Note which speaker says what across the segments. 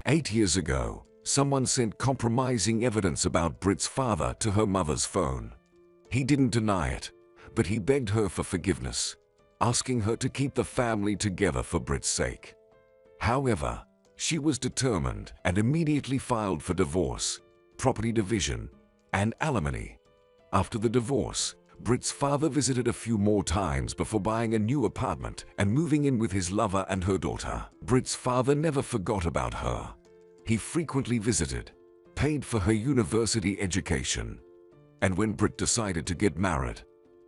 Speaker 1: 8 years ago, someone sent compromising evidence about Britt's father to her mother's phone. He didn't deny it, but he begged her for forgiveness, asking her to keep the family together for Britt's sake. However, she was determined and immediately filed for divorce, property division, and alimony. After the divorce, Britt's father visited a few more times before buying a new apartment and moving in with his lover and her daughter. Britt's father never forgot about her. He frequently visited, paid for her university education, and when Britt decided to get married,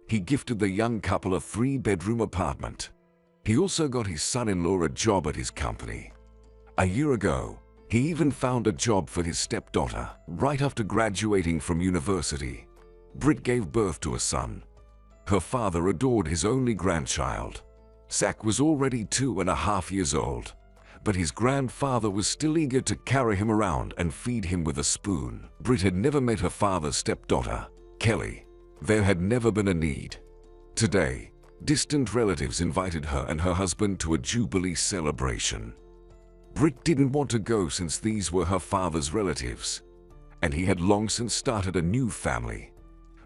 Speaker 1: he gifted the young couple a 3-bedroom apartment. He also got his son-in-law a job at his company. A year ago, he even found a job for his stepdaughter. Right after graduating from university, Britt gave birth to a son. Her father adored his only grandchild. Zach was already 2.5 years old, but his grandfather was still eager to carry him around and feed him with a spoon. Britt had never met her father's stepdaughter, Kelly. There had never been a need. Today, distant relatives invited her and her husband to a Jubilee celebration. Britt didn't want to go since these were her father's relatives, and he had long since started a new family.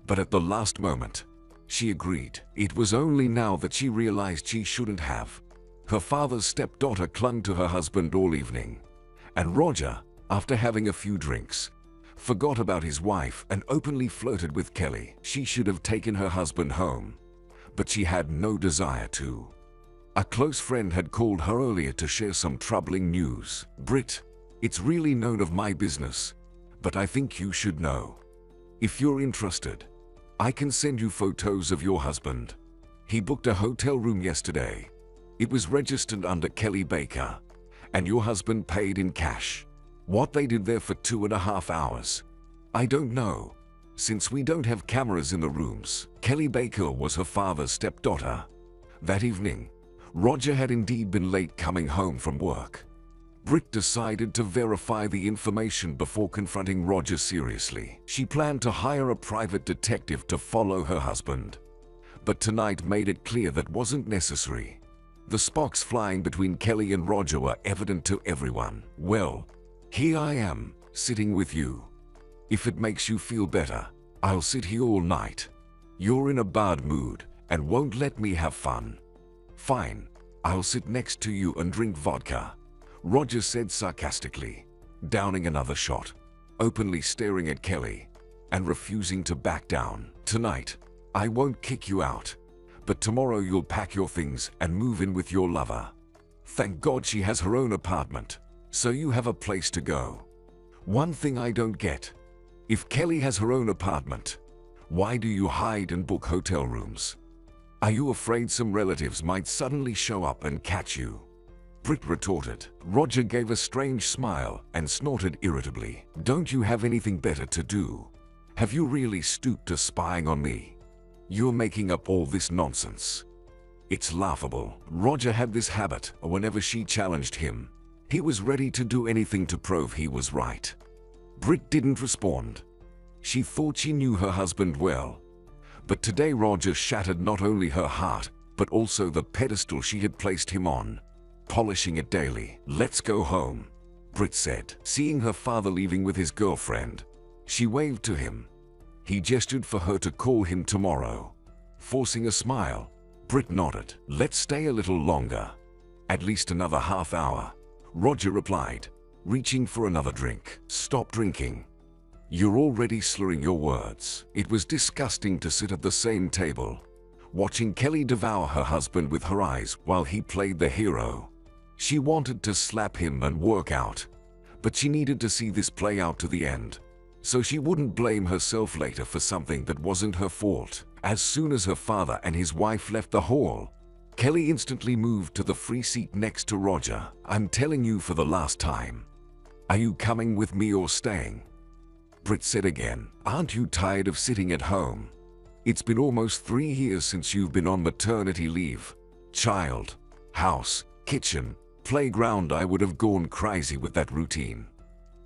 Speaker 1: But at the last moment, she agreed. It was only now that she realized she shouldn't have. Her father's stepdaughter clung to her husband all evening, and Roger, after having a few drinks, forgot about his wife and openly flirted with Kelly. She should have taken her husband home, but she had no desire to. A close friend had called her earlier to share some troubling news. "Britt, it's really none of my business, but I think you should know. If you're interested, I can send you photos of your husband. He booked a hotel room yesterday. It was registered under Kelly Baker, and your husband paid in cash. What they did there for 2.5 hours, I don't know, since we don't have cameras in the rooms." Kelly Baker was her father's stepdaughter. That evening, Roger had indeed been late coming home from work. Britt decided to verify the information before confronting Roger seriously. She planned to hire a private detective to follow her husband, but tonight made it clear that wasn't necessary. The sparks flying between Kelly and Roger were evident to everyone. "Well, here I am, sitting with you. If it makes you feel better, I'll sit here all night. You're in a bad mood and won't let me have fun. Fine, I'll sit next to you and drink vodka," Roger said sarcastically, downing another shot, openly staring at Kelly and refusing to back down. "Tonight, I won't kick you out, but tomorrow you'll pack your things and move in with your lover. Thank God she has her own apartment, so you have a place to go. One thing I don't get, if Kelly has her own apartment, why do you hide and book hotel rooms? Are you afraid some relatives might suddenly show up and catch you?" Britt retorted. Roger gave a strange smile and snorted irritably. "Don't you have anything better to do? Have you really stooped to spying on me? You're making up all this nonsense. It's laughable." Roger had this habit. Whenever she challenged him, he was ready to do anything to prove he was right. Britt didn't respond. She thought she knew her husband well, but today Roger shattered not only her heart, but also the pedestal she had placed him on, polishing it daily. "Let's go home," Britt said. Seeing her father leaving with his girlfriend, she waved to him. He gestured for her to call him tomorrow. Forcing a smile, Britt nodded. "Let's stay a little longer. At least another half hour," Roger replied, reaching for another drink. "Stop drinking. You're already slurring your words." It was disgusting to sit at the same table, watching Kelly devour her husband with her eyes while he played the hero. She wanted to slap him and work out, but she needed to see this play out to the end, so she wouldn't blame herself later for something that wasn't her fault. As soon as her father and his wife left the hall, Kelly instantly moved to the free seat next to Roger. "I'm telling you for the last time. Are you coming with me or staying?" Britt said again. "Aren't you tired of sitting at home? It's been almost 3 years since you've been on maternity leave. Child, house, kitchen, playground. I would have gone crazy with that routine.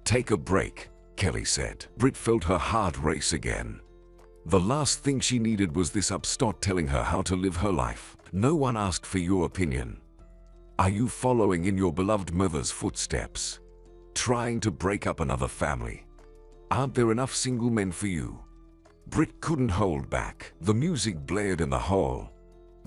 Speaker 1: Take a break," Kelly said. Britt felt her heart race again. The last thing she needed was this upstart telling her how to live her life. "No one asked for your opinion. Are you following in your beloved mother's footsteps? trying to break up another family. Aren't there enough single men for you? Britt couldn't hold back. The music blared in the hall.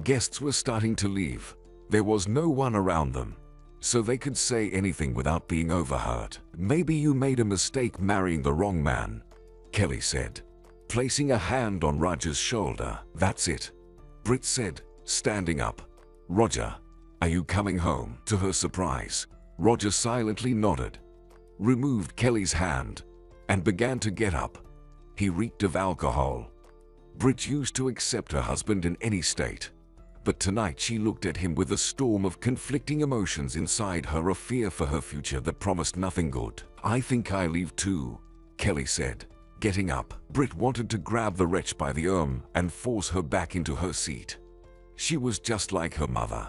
Speaker 1: Guests were starting to leave. There was no one around them, so they could say anything without being overheard. Maybe you made a mistake marrying the wrong man, Kelly said, placing a hand on Roger's shoulder. That's it, Britt said, standing up. Roger, are you coming home? To her surprise, Roger silently nodded, removed Kelly's hand, and began to get up. He reeked of alcohol. Britt used to accept her husband in any state, but tonight she looked at him with a storm of conflicting emotions inside her, a fear for her future that promised nothing good. I think I leave too, Kelly said, getting up. Britt wanted to grab the wretch by the arm and force her back into her seat. She was just like her mother.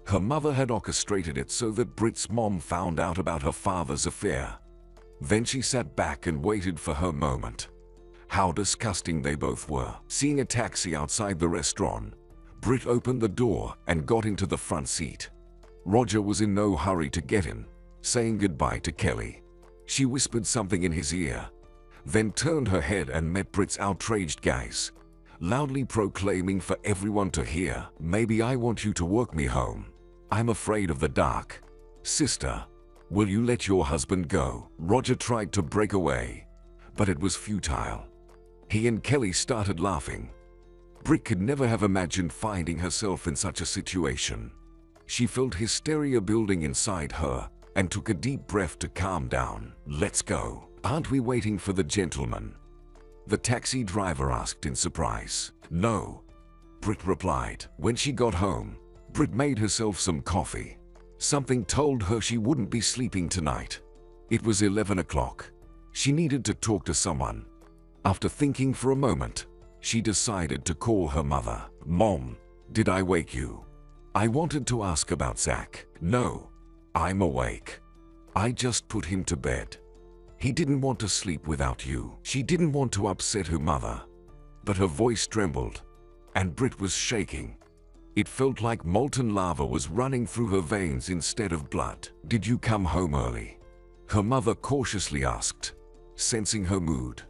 Speaker 1: Her mother had orchestrated it so that Britt's mom found out about her father's affair. Then she sat back and waited for her moment. How disgusting they both were. Seeing a taxi outside the restaurant, Britt opened the door and got into the front seat. Roger was in no hurry to get in, saying goodbye to Kelly. She whispered something in his ear, then turned her head and met Britt's outraged gaze, loudly proclaiming for everyone to hear, "Maybe I want you to work me home. I'm afraid of the dark. Sister, will you let your husband go?" Roger tried to break away, but it was futile. He and Kelly started laughing. Britt could never have imagined finding herself in such a situation. She felt hysteria building inside her and took a deep breath to calm down. "Let's go. Aren't we waiting for the gentleman?" the taxi driver asked in surprise. "No," Britt replied. When she got home, Britt made herself some coffee. Something told her she wouldn't be sleeping tonight. It was 11 o'clock. She needed to talk to someone. After thinking for a moment, she decided to call her mother. "Mom, did I wake you? I wanted to ask about Zach." "No, I'm awake. I just put him to bed. He didn't want to sleep without you." She didn't want to upset her mother, but her voice trembled, and Britt was shaking. It felt like molten lava was running through her veins instead of blood. "Did you come home early?" her mother cautiously asked, sensing her mood.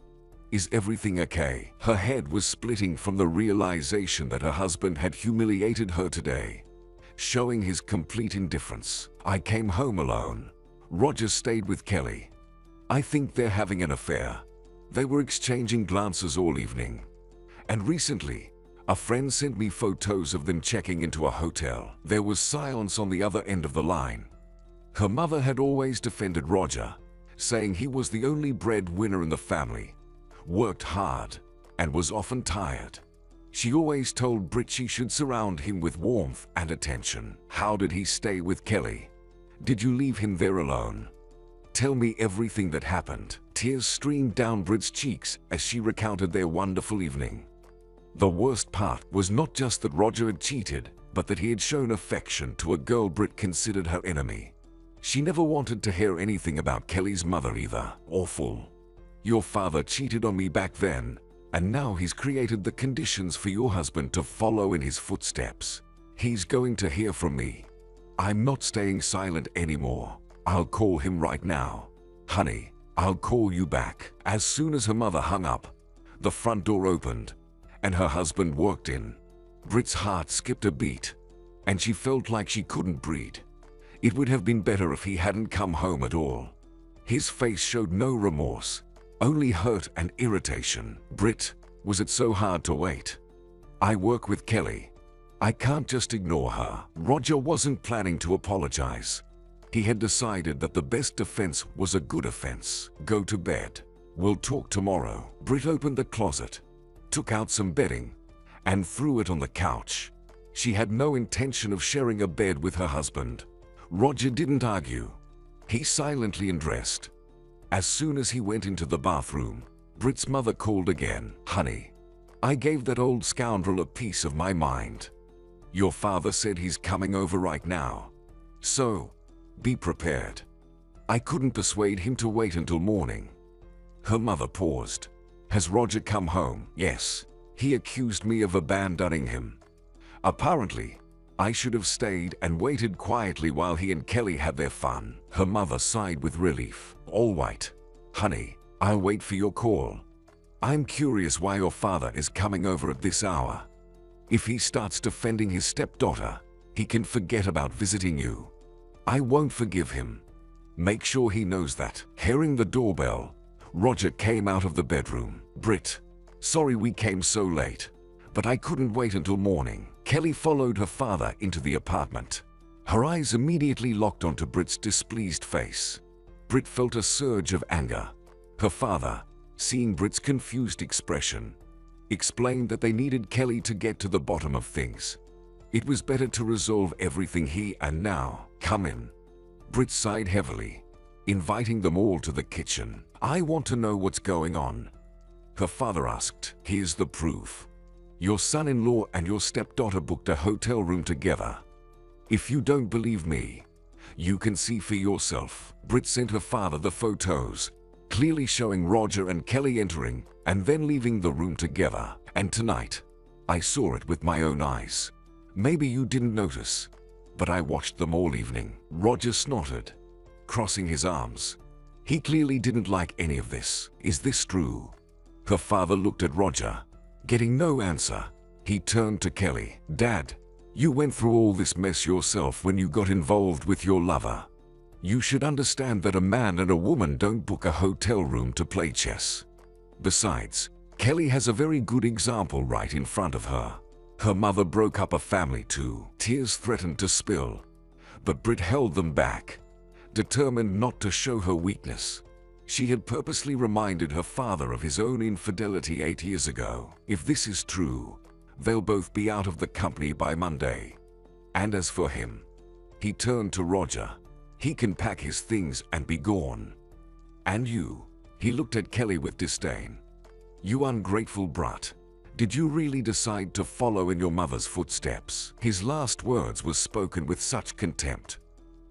Speaker 1: "Is everything okay?" Her head was splitting from the realization that her husband had humiliated her today, showing his complete indifference. "I came home alone. Roger stayed with Kelly. I think they're having an affair. They were exchanging glances all evening. And recently, a friend sent me photos of them checking into a hotel." There was silence on the other end of the line. Her mother had always defended Roger, saying he was the only breadwinner in the family, worked hard, and was often tired. She always told Britt she should surround him with warmth and attention. "How did he stay with Kelly? Did you leave him there alone? Tell me everything that happened." Tears streamed down Britt's cheeks as she recounted their wonderful evening. The worst part was not just that Roger had cheated, but that he had shown affection to a girl Britt considered her enemy. She never wanted to hear anything about Kelly's mother either. "Awful. Your father cheated on me back then, and now he's created the conditions for your husband to follow in his footsteps. He's going to hear from me. I'm not staying silent anymore. I'll call him right now. Honey, I'll call you back." As soon as her mother hung up, the front door opened, and her husband walked in. Britt's heart skipped a beat, and she felt like she couldn't breathe. It would have been better if he hadn't come home at all. His face showed no remorse, only hurt and irritation. "Britt, was it so hard to wait? I work with Kelly. I can't just ignore her." Roger wasn't planning to apologize. He had decided that the best defense was a good offense. "Go to bed. We'll talk tomorrow." Britt opened the closet, took out some bedding, and threw it on the couch. She had no intention of sharing a bed with her husband. Roger didn't argue. He silently undressed. As soon as he went into the bathroom, Britt's mother called again. "Honey, I gave that old scoundrel a piece of my mind. Your father said he's coming over right now. So, be prepared. I couldn't persuade him to wait until morning." Her mother paused. "Has Roger come home?" "Yes. He accused me of abandoning him. Apparently, I should have stayed and waited quietly while he and Kelly had their fun. Her mother sighed with relief. All right, honey, I'll wait for your call. I'm curious why your father is coming over at this hour. If he starts defending his stepdaughter, he can forget about visiting you. I won't forgive him. Make sure he knows that. Hearing the doorbell, Roger came out of the bedroom. Britt, sorry we came so late, but I couldn't wait until morning. Kelly followed her father into the apartment. Her eyes immediately locked onto Britt's displeased face. Britt felt a surge of anger. Her father, seeing Britt's confused expression, explained that they needed Kelly to get to the bottom of things. It was better to resolve everything he and now. Come in. Britt sighed heavily, inviting them all to the kitchen. I want to know what's going on, her father asked. Here's the proof. Your son-in-law and your stepdaughter booked a hotel room together. If you don't believe me, you can see for yourself. Britt sent her father the photos, clearly showing Roger and Kelly entering and then leaving the room together. And tonight, I saw it with my own eyes. Maybe you didn't notice, but I watched them all evening. Roger snorted, crossing his arms. He clearly didn't like any of this. Is this true? Her father looked at Roger. Getting no answer, he turned to Kelly. Dad, you went through all this mess yourself when you got involved with your lover. You should understand that a man and a woman don't book a hotel room to play chess. Besides, Kelly has a very good example right in front of her. Her mother broke up a family too. Tears threatened to spill, but Britt held them back, determined not to show her weakness. She had purposely reminded her father of his own infidelity 8 years ago. If this is true, they'll both be out of the company by Monday. And as for him, he turned to Roger. He can pack his things and be gone. And you, he looked at Kelly with disdain. You ungrateful brat. Did you really decide to follow in your mother's footsteps? His last words were spoken with such contempt.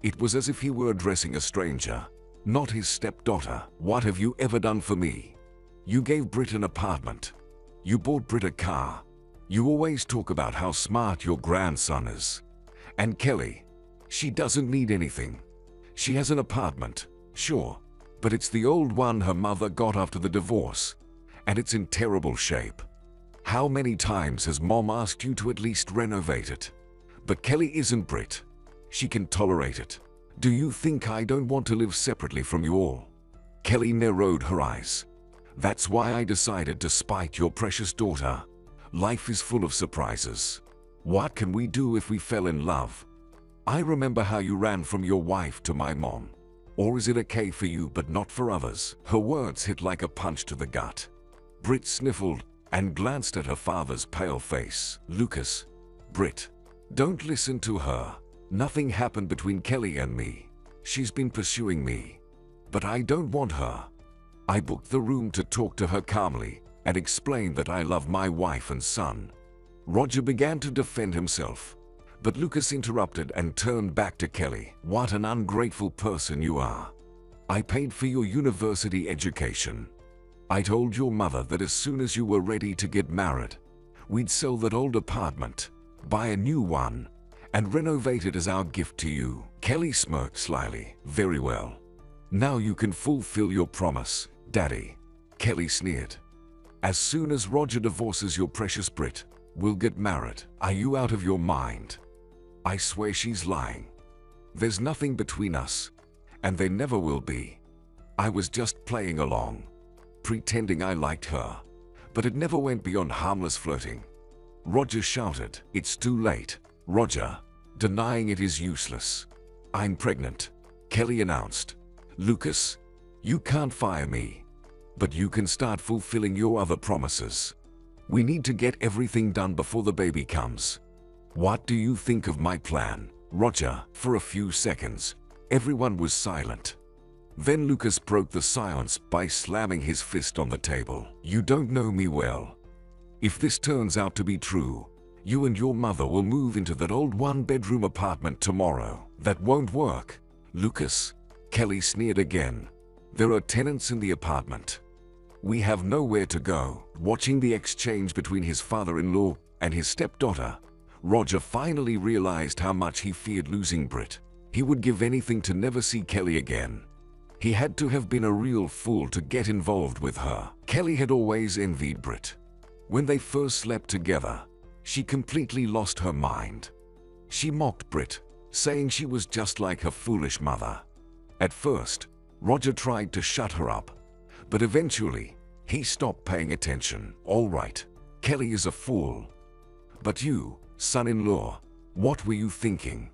Speaker 1: It was as if he were addressing a stranger, not his stepdaughter. What have you ever done for me? You gave Britt an apartment. You bought Britt a car. You always talk about how smart your grandson is. And Kelly, she doesn't need anything. She has an apartment, sure, but it's the old one her mother got after the divorce, and it's in terrible shape. How many times has Mom asked you to at least renovate it? But Kelly isn't Britt. She can tolerate it. Do you think I don't want to live separately from you all? Kelly narrowed her eyes. That's why I decided to spite your precious daughter. Life is full of surprises. What can we do if we fell in love? I remember how you ran from your wife to my mom. Or is it okay for you but not for others? Her words hit like a punch to the gut. Britt sniffled and glanced at her father's pale face. Lucas, Britt, don't listen to her. Nothing happened between Kelly and me. She's been pursuing me, but I don't want her. I booked the room to talk to her calmly and explain that I love my wife and son. Roger began to defend himself, but Lucas interrupted and turned back to Kelly. What an ungrateful person you are. I paid for your university education. I told your mother that as soon as you were ready to get married, we'd sell that old apartment, buy a new one, and renovate it as our gift to you. Kelly smirked slyly. Very well. Now you can fulfill your promise, Daddy. Kelly sneered. As soon as Roger divorces your precious Britt, we'll get married. Are you out of your mind? I swear she's lying. There's nothing between us, and there never will be. I was just playing along, pretending I liked her, but it never went beyond harmless flirting. Roger shouted. It's too late. Roger, denying it is useless. I'm pregnant, Kelly announced. Lucas, you can't fire me, but you can start fulfilling your other promises. We need to get everything done before the baby comes. What do you think of my plan, Roger? For a few seconds, everyone was silent. Then Lucas broke the silence by slamming his fist on the table. You don't know me well. If this turns out to be true, you and your mother will move into that old one-bedroom apartment tomorrow. That won't work, Lucas. Kelly sneered again. There are tenants in the apartment. We have nowhere to go. Watching the exchange between his father-in-law and his stepdaughter, Roger finally realized how much he feared losing Britt. He would give anything to never see Kelly again. He had to have been a real fool to get involved with her. Kelly had always envied Britt. When they first slept together, she completely lost her mind. She mocked Britt, saying she was just like her foolish mother. At first, Roger tried to shut her up, but eventually, he stopped paying attention. All right, Kelly is a fool. But you, son-in-law, what were you thinking?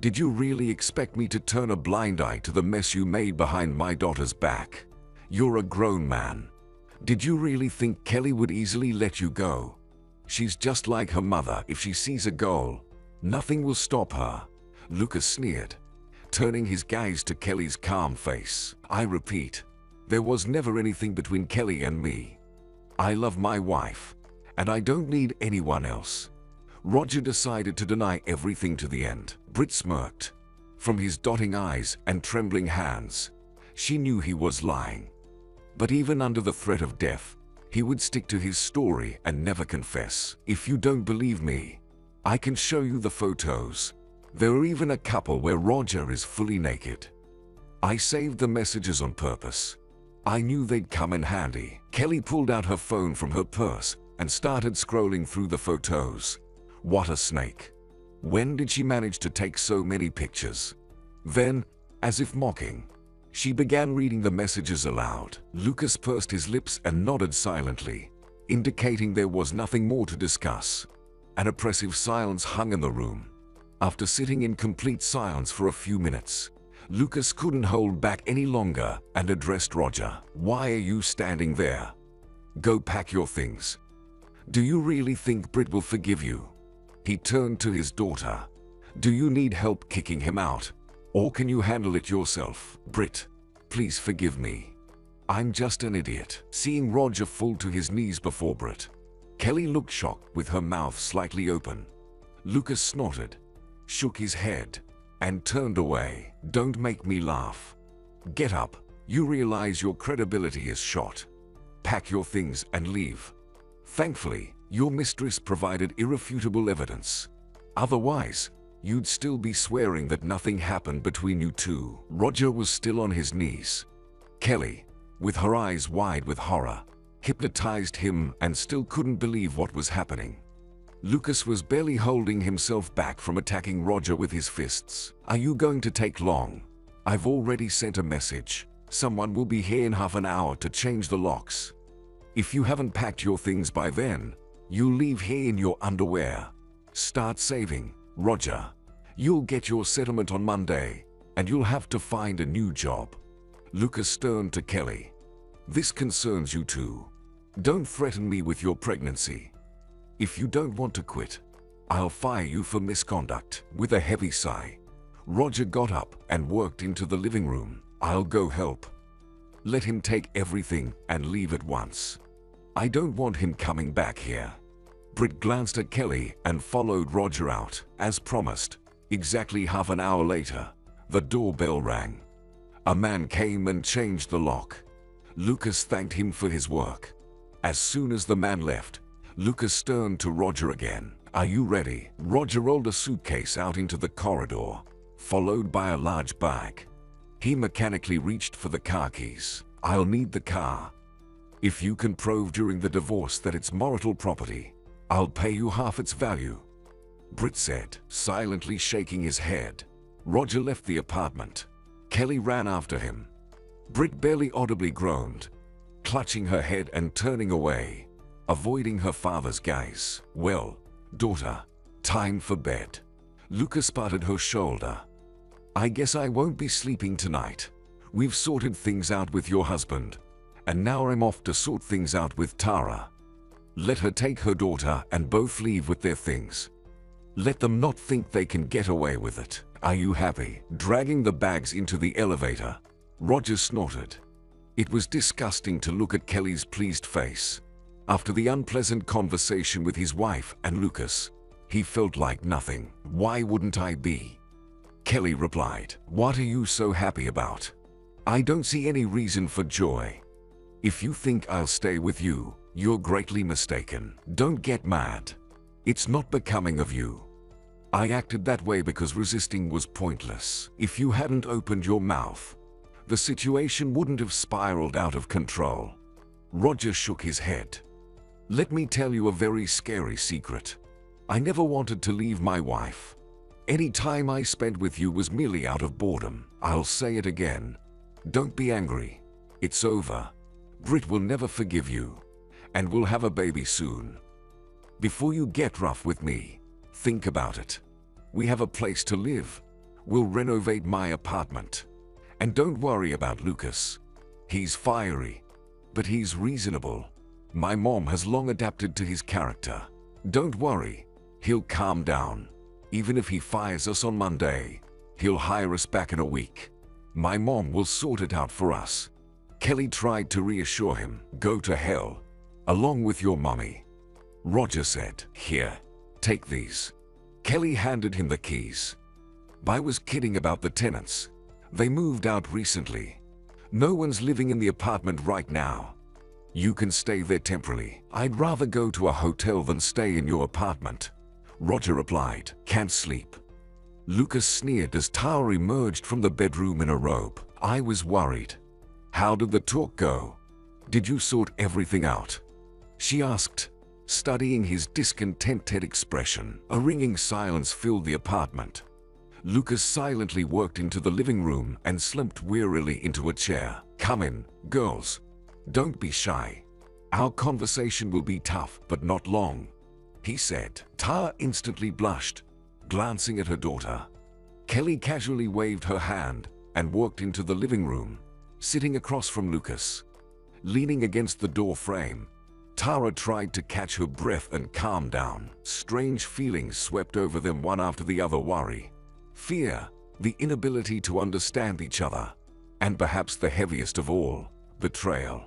Speaker 1: Did you really expect me to turn a blind eye to the mess you made behind my daughter's back? You're a grown man. Did you really think Kelly would easily let you go? She's just like her mother. If she sees a goal, nothing will stop her. Lucas sneered, turning his gaze to Kelly's calm face. I repeat, there was never anything between Kelly and me. I love my wife, and I don't need anyone else. Roger decided to deny everything to the end. Britt smirked. From his dotting eyes and trembling hands, she knew he was lying. But even under the threat of death, he would stick to his story and never confess. If you don't believe me, I can show you the photos. There are even a couple where Roger is fully naked. I saved the messages on purpose. I knew they'd come in handy. Kelly pulled out her phone from her purse and started scrolling through the photos. What a snake. When did she manage to take so many pictures? Then, as if mocking, she began reading the messages aloud. Lucas pursed his lips and nodded silently, indicating there was nothing more to discuss. An oppressive silence hung in the room. After sitting in complete silence for a few minutes, Lucas couldn't hold back any longer and addressed Roger. Why are you standing there? Go pack your things. Do you really think Britt will forgive you? He turned to his daughter. Do you need help kicking him out? Or can you handle it yourself? Britt, please forgive me. I'm just an idiot. Seeing Roger fall to his knees before Britt, Kelly looked shocked with her mouth slightly open. Lucas snorted, shook his head, and turned away. Don't make me laugh. Get up. You realize your credibility is shot. Pack your things and leave. Thankfully, your mistress provided irrefutable evidence. Otherwise, you'd still be swearing that nothing happened between you two. Roger was still on his knees. Kelly, with her eyes wide with horror, hypnotized him and still couldn't believe what was happening. Lucas was barely holding himself back from attacking Roger with his fists. Are you going to take long? I've already sent a message. Someone will be here in half an hour to change the locks. If you haven't packed your things by then, you'll leave here in your underwear. Start saving, Roger. You'll get your settlement on Monday, and you'll have to find a new job. Lucas turned to Kelly. This concerns you too. Don't threaten me with your pregnancy. If you don't want to quit, I'll fire you for misconduct. With a heavy sigh, Roger got up and walked into the living room. I'll go help. Let him take everything and leave at once. I don't want him coming back here. Britt glanced at Kelly and followed Roger out. As promised, exactly half an hour later, the doorbell rang. A man came and changed the lock. Lucas thanked him for his work. As soon as the man left, Lucas turned to Roger again. Are you ready? Roger rolled a suitcase out into the corridor, followed by a large bag. He mechanically reached for the car keys. I'll need the car. If you can prove during the divorce that it's marital property, I'll pay you half its value, Britt said, silently shaking his head. Roger left the apartment. Kelly ran after him. Britt barely audibly groaned, clutching her head and turning away, avoiding her father's gaze. Well, daughter, time for bed. Lucas patted her shoulder. I guess I won't be sleeping tonight. We've sorted things out with your husband, and now I'm off to sort things out with Tara. Let her take her daughter and both leave with their things. Let them not think they can get away with it. Are you happy? Dragging the bags into the elevator, Roger snorted. It was disgusting to look at Kelly's pleased face. After the unpleasant conversation with his wife and Lucas, he felt like nothing. Why wouldn't I be? Kelly replied. What are you so happy about? I don't see any reason for joy. If you think I'll stay with you, you're greatly mistaken. Don't get mad. It's not becoming of you. I acted that way because resisting was pointless. If you hadn't opened your mouth, the situation wouldn't have spiraled out of control. Roger shook his head. Let me tell you a very scary secret. I never wanted to leave my wife. Any time I spent with you was merely out of boredom. I'll say it again. Don't be angry. It's over. Britt will never forgive you. And we'll have a baby soon. Before you get rough with me, think about it. We have a place to live. We'll renovate my apartment. And don't worry about Lucas. He's fiery, but he's reasonable. My mom has long adapted to his character. Don't worry, he'll calm down. Even if he fires us on Monday, he'll hire us back in a week. My mom will sort it out for us. Kelly tried to reassure him. Go to hell, along with your mommy. Roger said, here, take these. Kelly handed him the keys. I was kidding about the tenants. They moved out recently. No one's living in the apartment right now. You can stay there temporarily. I'd rather go to a hotel than stay in your apartment. Roger replied, can't sleep. Lucas sneered as Tara emerged from the bedroom in a robe. I was worried. How did the talk go? Did you sort everything out? She asked, studying his discontented expression. A ringing silence filled the apartment. Lucas silently walked into the living room and slumped wearily into a chair. Come in, girls. Don't be shy. Our conversation will be tough, but not long, he said. Tara instantly blushed, glancing at her daughter. Kelly casually waved her hand and walked into the living room, sitting across from Lucas. Leaning against the door frame, Tara tried to catch her breath and calm down. Strange feelings swept over them, one after the other: worry, fear, the inability to understand each other, and perhaps the heaviest of all, betrayal.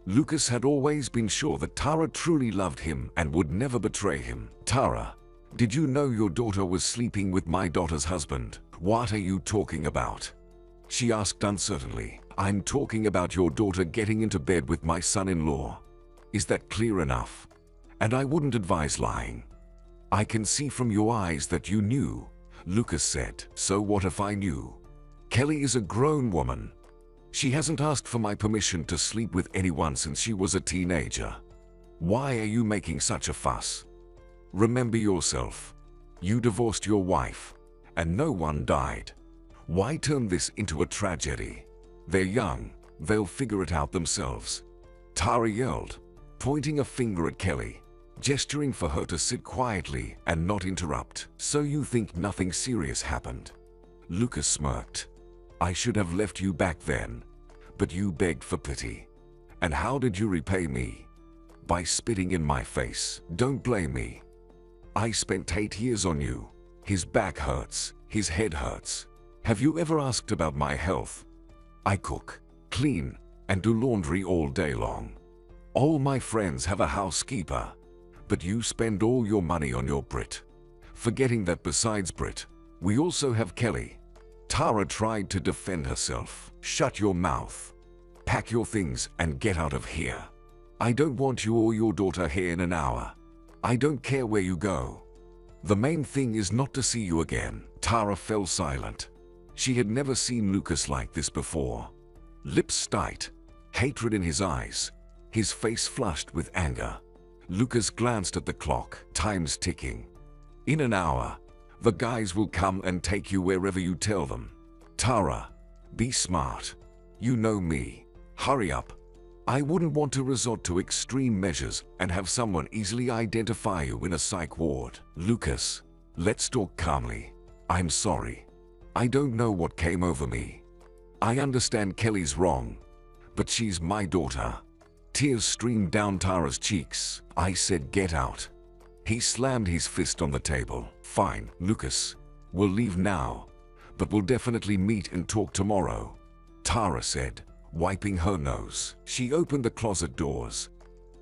Speaker 1: Lucas had always been sure that Tara truly loved him and would never betray him. Tara, did you know your daughter was sleeping with my daughter's husband? What are you talking about? She asked uncertainly. I'm talking about your daughter getting into bed with my son-in-law. Is that clear enough? And I wouldn't advise lying. I can see from your eyes that you knew, Lucas said. So what if I knew? Kelly is a grown woman. She hasn't asked for my permission to sleep with anyone since she was a teenager. Why are you making such a fuss? Remember yourself. You divorced your wife, and no one died. Why turn this into a tragedy? They're young. They'll figure it out themselves. Tara yelled, pointing a finger at Kelly, gesturing for her to sit quietly and not interrupt. So you think nothing serious happened? Lucas smirked. I should have left you back then, but you begged for pity. And how did you repay me? By spitting in my face. Don't blame me. I spent 8 years on you. His back hurts. His head hurts. Have you ever asked about my health? I cook, clean, and do laundry all day long. All my friends have a housekeeper, but you spend all your money on your Brit. Forgetting that besides Brit, we also have Kelly. Tara tried to defend herself. Shut your mouth. Pack your things and get out of here. I don't want you or your daughter here in an hour. I don't care where you go. The main thing is not to see you again. Tara fell silent. She had never seen Lucas like this before. Lips tight, hatred in his eyes, his face flushed with anger. Lucas glanced at the clock. Time's ticking. In an hour, the guys will come and take you wherever you tell them. Tara, be smart. You know me. Hurry up. I wouldn't want to resort to extreme measures and have someone easily identify you in a psych ward. Lucas, let's talk calmly. I'm sorry. I don't know what came over me. I understand Kelly's wrong, but she's my daughter. Tears streamed down Tara's cheeks. I said get out. He slammed his fist on the table. Fine, Lucas. We'll leave now, but we'll definitely meet and talk tomorrow, Tara said, wiping her nose. She opened the closet doors,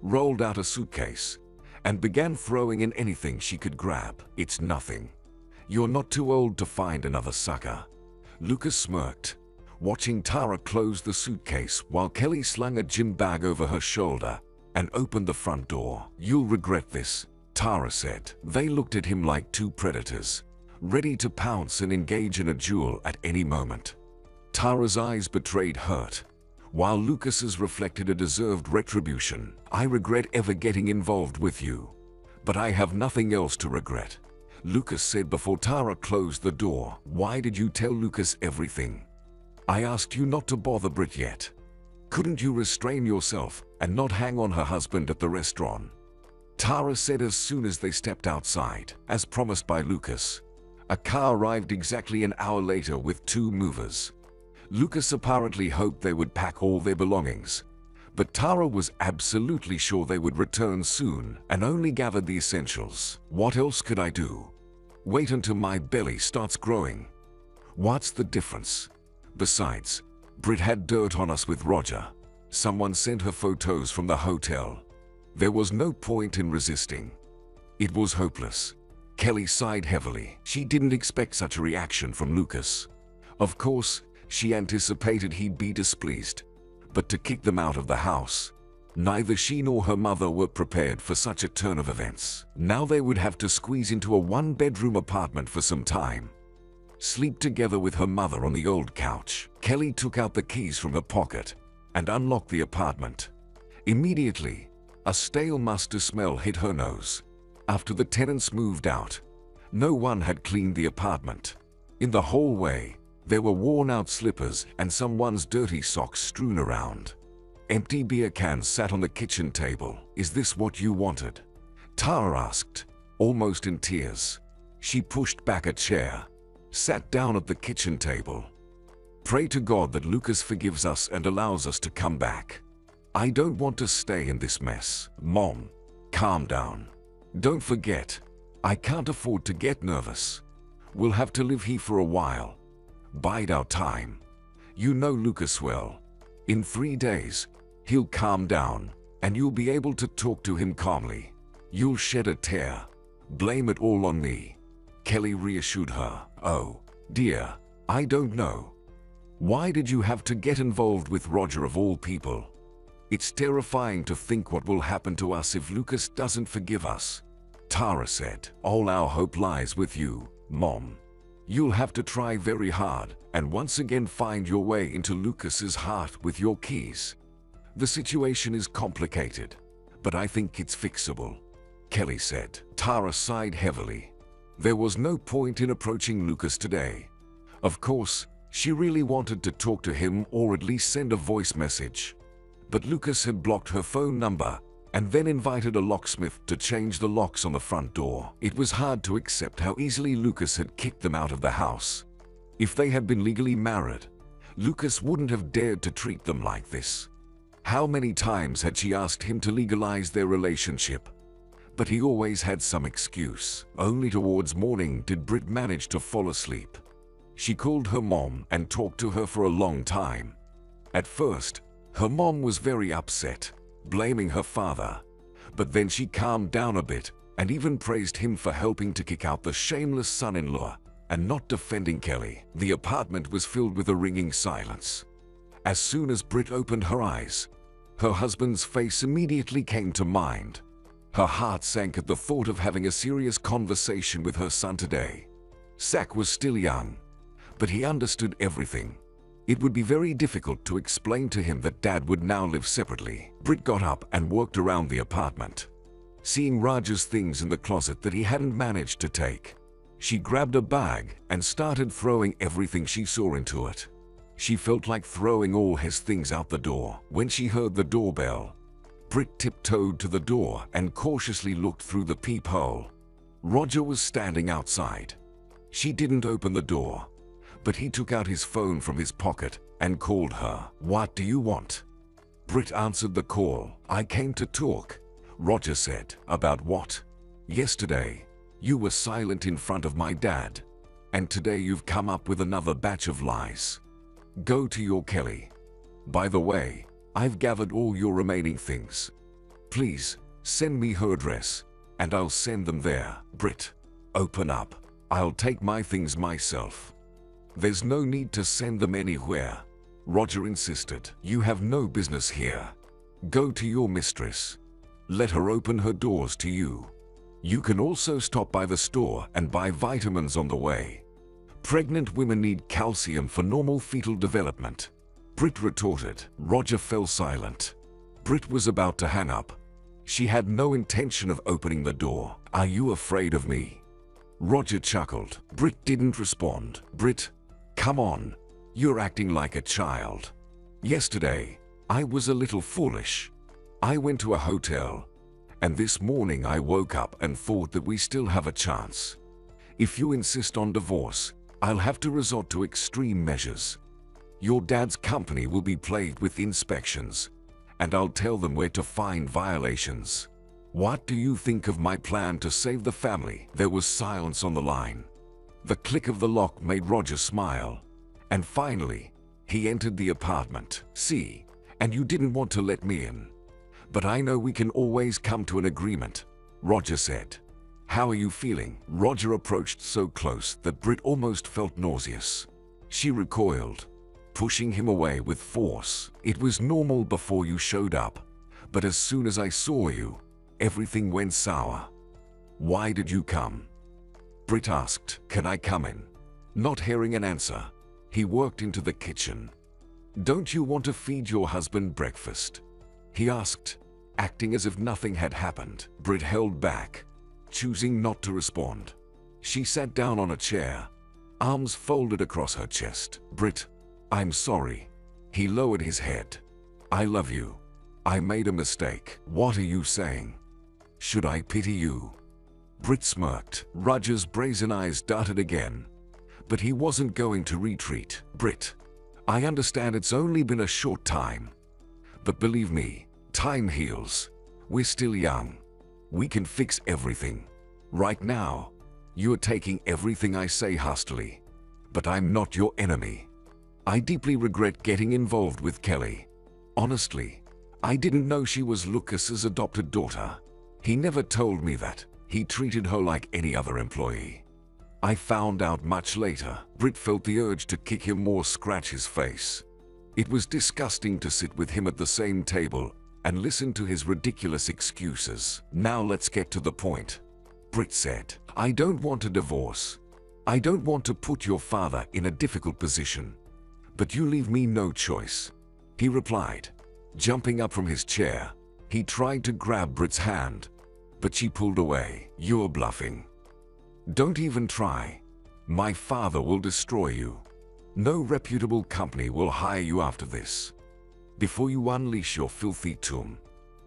Speaker 1: rolled out a suitcase, and began throwing in anything she could grab. It's nothing. You're not too old to find another sucker. Lucas smirked, watching Tara close the suitcase while Kelly slung a gym bag over her shoulder and opened the front door. You'll regret this, Tara said. They looked at him like two predators, ready to pounce and engage in a duel at any moment. Tara's eyes betrayed hurt, while Lucas's reflected a deserved retribution. I regret ever getting involved with you, but I have nothing else to regret, Lucas said before Tara closed the door. Why did you tell Lucas everything? I asked you not to bother Brit yet. Couldn't you restrain yourself and not hang on her husband at the restaurant? Tara said as soon as they stepped outside. As promised by Lucas, a car arrived exactly an hour later with two movers. Lucas apparently hoped they would pack all their belongings, but Tara was absolutely sure they would return soon and only gathered the essentials. What else could I do? Wait until my belly starts growing. What's the difference? Besides, Brit had dirt on us with Roger. Someone sent her photos from the hotel. There was no point in resisting. It was hopeless. Kelly sighed heavily. She didn't expect such a reaction from Lucas. Of course, she anticipated he'd be displeased. But to kick them out of the house, neither she nor her mother were prepared for such a turn of events. Now they would have to squeeze into a one-bedroom apartment for some time. Sleep together with her mother on the old couch. Kelly took out the keys from her pocket and unlocked the apartment. Immediately, a stale musty smell hit her nose. After the tenants moved out, no one had cleaned the apartment. In the hallway, there were worn-out slippers and someone's dirty socks strewn around. Empty beer cans sat on the kitchen table. Is this what you wanted? Tara asked, almost in tears. She pushed back a chair, sat down at the kitchen table. Pray to God that Lucas forgives us and allows us to come back. I don't want to stay in this mess. Mom, calm down. Don't forget, I can't afford to get nervous. We'll have to live here for a while. Bide our time. You know Lucas well. In 3 days, he'll calm down, and you'll be able to talk to him calmly. You'll shed a tear. Blame it all on me. Kelly reassured her. Oh, dear, I don't know. Why did you have to get involved with Roger of all people? It's terrifying to think what will happen to us if Lucas doesn't forgive us. Tara said. All our hope lies with you, Mom. You'll have to try very hard and once again find your way into Lucas's heart with your keys. The situation is complicated, but I think it's fixable, Kelly said. Tara sighed heavily. There was no point in approaching Lucas today. Of course, she really wanted to talk to him or at least send a voice message. But Lucas had blocked her phone number and then invited a locksmith to change the locks on the front door. It was hard to accept how easily Lucas had kicked them out of the house. If they had been legally married, Lucas wouldn't have dared to treat them like this. How many times had she asked him to legalize their relationship? But he always had some excuse. Only towards morning did Brit manage to fall asleep. She called her mom and talked to her for a long time. At first, her mom was very upset, blaming her father. But then she calmed down a bit and even praised him for helping to kick out the shameless son-in-law and not defending Kelly. The apartment was filled with a ringing silence. As soon as Brit opened her eyes, her husband's face immediately came to mind. Her heart sank at the thought of having a serious conversation with her son today. Zach was still young, but he understood everything. It would be very difficult to explain to him that Dad would now live separately. Brit got up and walked around the apartment, seeing Roger's things in the closet that he hadn't managed to take. She grabbed a bag and started throwing everything she saw into it. She felt like throwing all his things out the door. When she heard the doorbell, Brit tiptoed to the door and cautiously looked through the peephole. Roger was standing outside. She didn't open the door, but he took out his phone from his pocket and called her. What do you want? Brit answered the call. I came to talk, Roger said. About what? Yesterday, you were silent in front of my dad, and today you've come up with another batch of lies. Go to your Kelly. By the way, I've gathered all your remaining things. Please, send me her address, and I'll send them there. Brit, open up. I'll take my things myself. There's no need to send them anywhere, Roger insisted. You have no business here. Go to your mistress. Let her open her doors to you. You can also stop by the store and buy vitamins on the way. Pregnant women need calcium for normal fetal development. Britt retorted. Roger fell silent. Britt was about to hang up. She had no intention of opening the door. Are you afraid of me? Roger chuckled. Britt didn't respond. Britt, come on. You're acting like a child. Yesterday, I was a little foolish. I went to a hotel, and this morning I woke up and thought that we still have a chance. If you insist on divorce, I'll have to resort to extreme measures. Your dad's company will be plagued with inspections, and I'll tell them where to find violations. What do you think of my plan to save the family? There was silence on the line. The click of the lock made Roger smile, and finally, he entered the apartment. See, and you didn't want to let me in. But I know we can always come to an agreement, Roger said. How are you feeling? Roger approached so close that Britt almost felt nauseous. She recoiled, pushing him away with force. It was normal before you showed up, but as soon as I saw you, everything went sour. Why did you come? Britt asked. Can I come in? Not hearing an answer, he walked into the kitchen. Don't you want to feed your husband breakfast? He asked, acting as if nothing had happened. Britt held back, choosing not to respond. She sat down on a chair, arms folded across her chest. Britt, I'm sorry. He lowered his head. I love you. I made a mistake. What are you saying? Should I pity you? Britt smirked. Roger's brazen eyes darted again, but he wasn't going to retreat. Britt, I understand it's only been a short time, but believe me, time heals. We're still young. We can fix everything. Right now, you're taking everything I say hastily, but I'm not your enemy. I deeply regret getting involved with Kelly. Honestly, I didn't know she was Lucas's adopted daughter. He never told me that. He treated her like any other employee. I found out much later. Britt felt the urge to kick him or scratch his face. It was disgusting to sit with him at the same table and listen to his ridiculous excuses. Now let's get to the point, Britt said. I don't want a divorce. I don't want to put your father in a difficult position. But you leave me no choice, he replied. Jumping up from his chair, he tried to grab Britt's hand, but she pulled away. You're bluffing. Don't even try. My father will destroy you. No reputable company will hire you after this. Before you unleash your filthy tomb.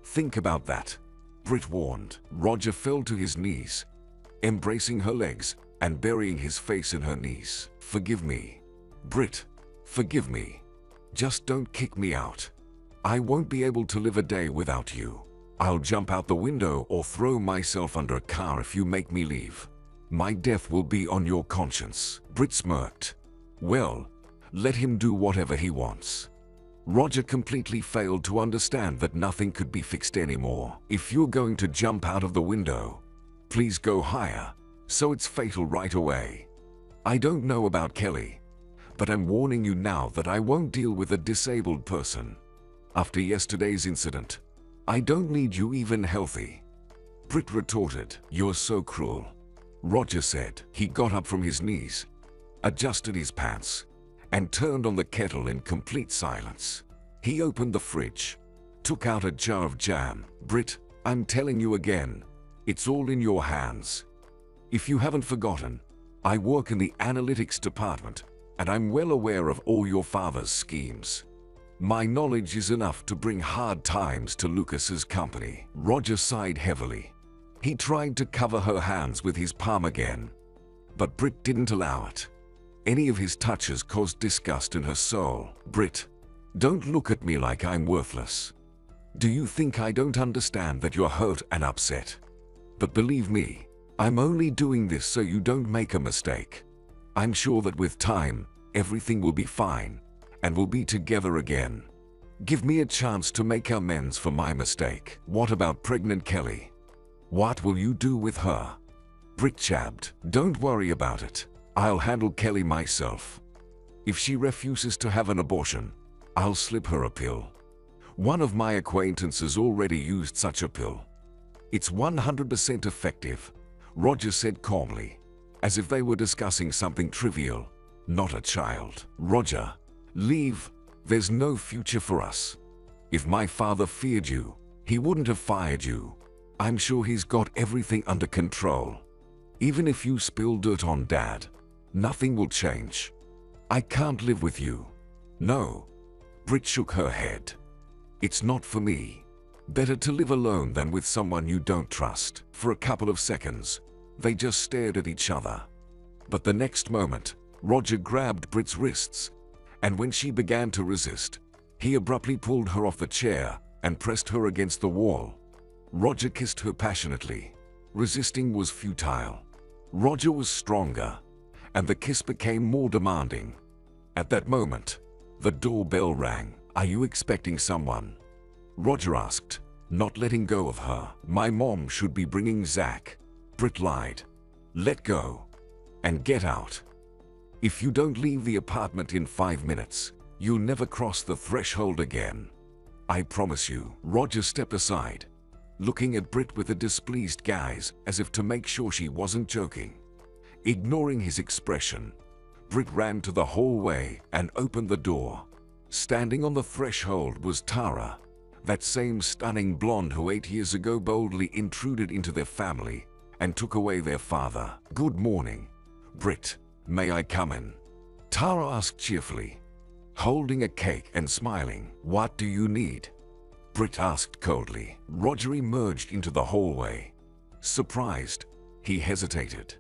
Speaker 1: Think about that, Britt warned. Roger fell to his knees, embracing her legs and burying his face in her knees. Forgive me, Britt. Forgive me. Just don't kick me out. I won't be able to live a day without you. I'll jump out the window or throw myself under a car if you make me leave. My death will be on your conscience. Britt smirked. Well, let him do whatever he wants. Roger completely failed to understand that nothing could be fixed anymore. If you're going to jump out of the window, please go higher, so it's fatal right away. I don't know about Kelly, but I'm warning you now that I won't deal with a disabled person. After yesterday's incident, I don't need you even healthy. Britt retorted. You're so cruel, Roger said. He got up from his knees, adjusted his pants, and turned on the kettle in complete silence. He opened the fridge, took out a jar of jam. Britt, I'm telling you again, it's all in your hands. If you haven't forgotten, I work in the analytics department, and I'm well aware of all your father's schemes. My knowledge is enough to bring hard times to Lucas's company. Roger sighed heavily. He tried to cover her hands with his palm again, but Britt didn't allow it. Any of his touches caused disgust in her soul. Britt, don't look at me like I'm worthless. Do you think I don't understand that you're hurt and upset? But believe me, I'm only doing this so you don't make a mistake. I'm sure that with time, everything will be fine, and we'll be together again. Give me a chance to make amends for my mistake. What about pregnant Kelly? What will you do with her? Britt jabbed. Don't worry about it. I'll handle Kelly myself. If she refuses to have an abortion, I'll slip her a pill. One of my acquaintances already used such a pill. It's 100% effective, Roger said calmly, as if they were discussing something trivial, not a child. Roger, leave. There's no future for us. If my father feared you, he wouldn't have fired you. I'm sure he's got everything under control. Even if you spill dirt on Dad, nothing will change. I can't live with you. No. Brit shook her head. It's not for me. Better to live alone than with someone you don't trust. For a couple of seconds, they just stared at each other. But the next moment, Roger grabbed Brit's wrists, and when she began to resist, he abruptly pulled her off the chair and pressed her against the wall. Roger kissed her passionately. Resisting was futile. Roger was stronger, and the kiss became more demanding. At that moment, the doorbell rang. Are you expecting someone? Roger asked, not letting go of her. My mom should be bringing Zach. Brit lied. Let go. And get out. If you don't leave the apartment in 5 minutes, you'll never cross the threshold again. I promise you. Roger stepped aside, looking at Brit with a displeased gaze as if to make sure she wasn't joking. Ignoring his expression, Brit ran to the hallway and opened the door. Standing on the threshold was Tara, that same stunning blonde who 8 years ago boldly intruded into their family and took away their father. Good morning, Brit. May I come in? Tara asked cheerfully, holding a cake and smiling. What do you need? Brit asked coldly. Roger emerged into the hallway. Surprised, he hesitated.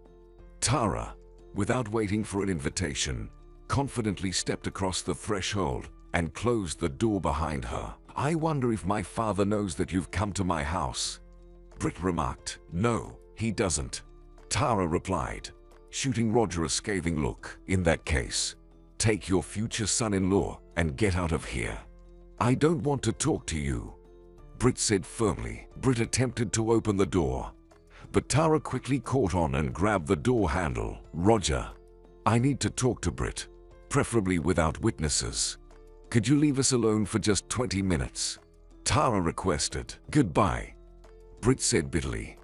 Speaker 1: Tara, without waiting for an invitation, confidently stepped across the threshold and closed the door behind her. I wonder if my father knows that you've come to my house, Brit remarked. No, he doesn't, Tara replied, shooting Roger a scathing look. In that case, take your future son-in-law and get out of here. I don't want to talk to you, Brit said firmly. Brit attempted to open the door, but Tara quickly caught on and grabbed the door handle. Roger, I need to talk to Brit, preferably without witnesses. Could you leave us alone for just 20 minutes? Tara requested. Goodbye, Brit said bitterly.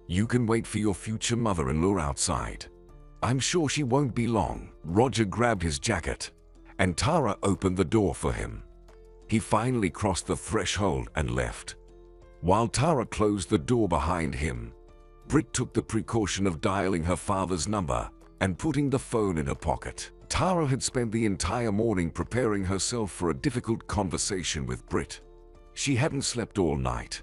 Speaker 1: You can wait for your future mother-in-law outside. I'm sure she won't be long. Roger grabbed his jacket, and Tara opened the door for him. He finally crossed the threshold and left. While Tara closed the door behind him, Brit took the precaution of dialing her father's number and putting the phone in her pocket. Tara had spent the entire morning preparing herself for a difficult conversation with Brit. She hadn't slept all night.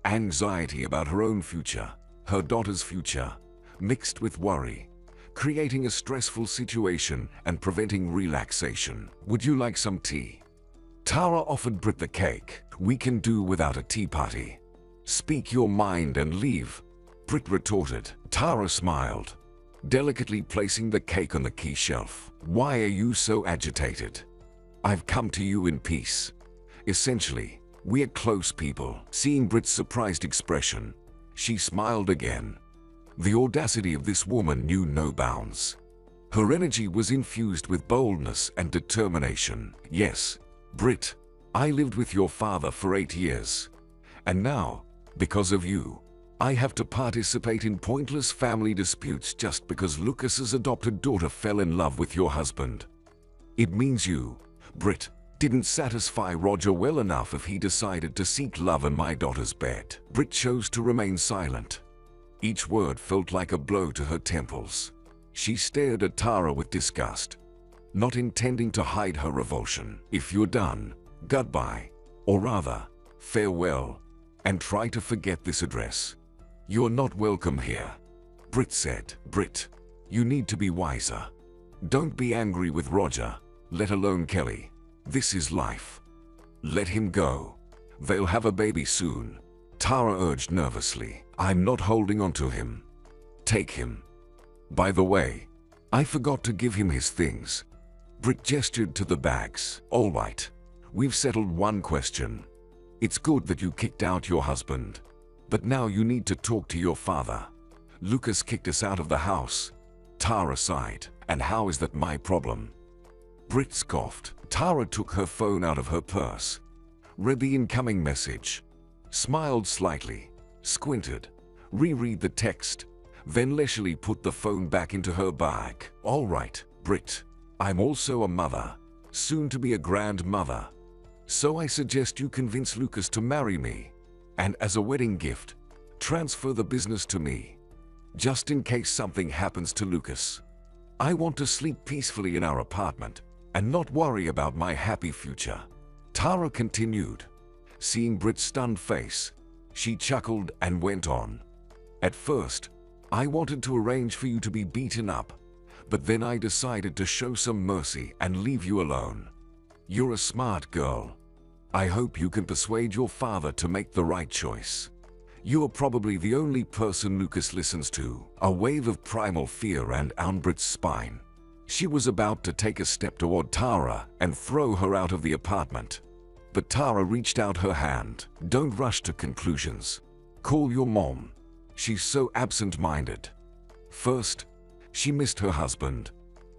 Speaker 1: Anxiety about her own future, her daughter's future, mixed with worry, creating a stressful situation and preventing relaxation. Would you like some tea? Tara offered Brit the cake. We can do without a tea party. Speak your mind and leave, Brit retorted. Tara smiled, delicately placing the cake on the key shelf. Why are you so agitated? I've come to you in peace. Essentially, we're close people. Seeing Brit's surprised expression, she smiled again. The audacity of this woman knew no bounds. Her energy was infused with boldness and determination. Yes, Brit, I lived with your father for 8 years. And now, because of you, I have to participate in pointless family disputes just because Lucas's adopted daughter fell in love with your husband. It means you, Brit, didn't satisfy Roger well enough if he decided to seek love in my daughter's bed. Brit chose to remain silent. Each word felt like a blow to her temples. She stared at Tara with disgust, not intending to hide her revulsion. If you're done, goodbye, or rather, farewell, and try to forget this address. You're not welcome here, Brit said. Brit, you need to be wiser. Don't be angry with Roger, let alone Kelly. This is life. Let him go. They'll have a baby soon, Tara urged nervously. I'm not holding on to him. Take him. By the way, I forgot to give him his things. Brit gestured to the bags. All right, we've settled one question. It's good that you kicked out your husband, but now you need to talk to your father. Lucas kicked us out of the house, Tara sighed. And how is that my problem? Brit scoffed. Tara took her phone out of her purse, read the incoming message, smiled slightly, squinted, reread the text, then leisurely put the phone back into her bag. "All right, Britt. I'm also a mother, soon to be a grandmother. So I suggest you convince Lucas to marry me, and as a wedding gift, transfer the business to me. Just in case something happens to Lucas. I want to sleep peacefully in our apartment and not worry about my happy future." Tara continued. Seeing Britt's stunned face, she chuckled and went on. "At first, I wanted to arrange for you to be beaten up, but then I decided to show some mercy and leave you alone. You're a smart girl. I hope you can persuade your father to make the right choice. You are probably the only person Lucas listens to." A wave of primal fear ran down Britt's spine. She was about to take a step toward Tara and throw her out of the apartment. But Tara reached out her hand. "Don't rush to conclusions. Call your mom. She's so absent-minded. First, she missed her husband,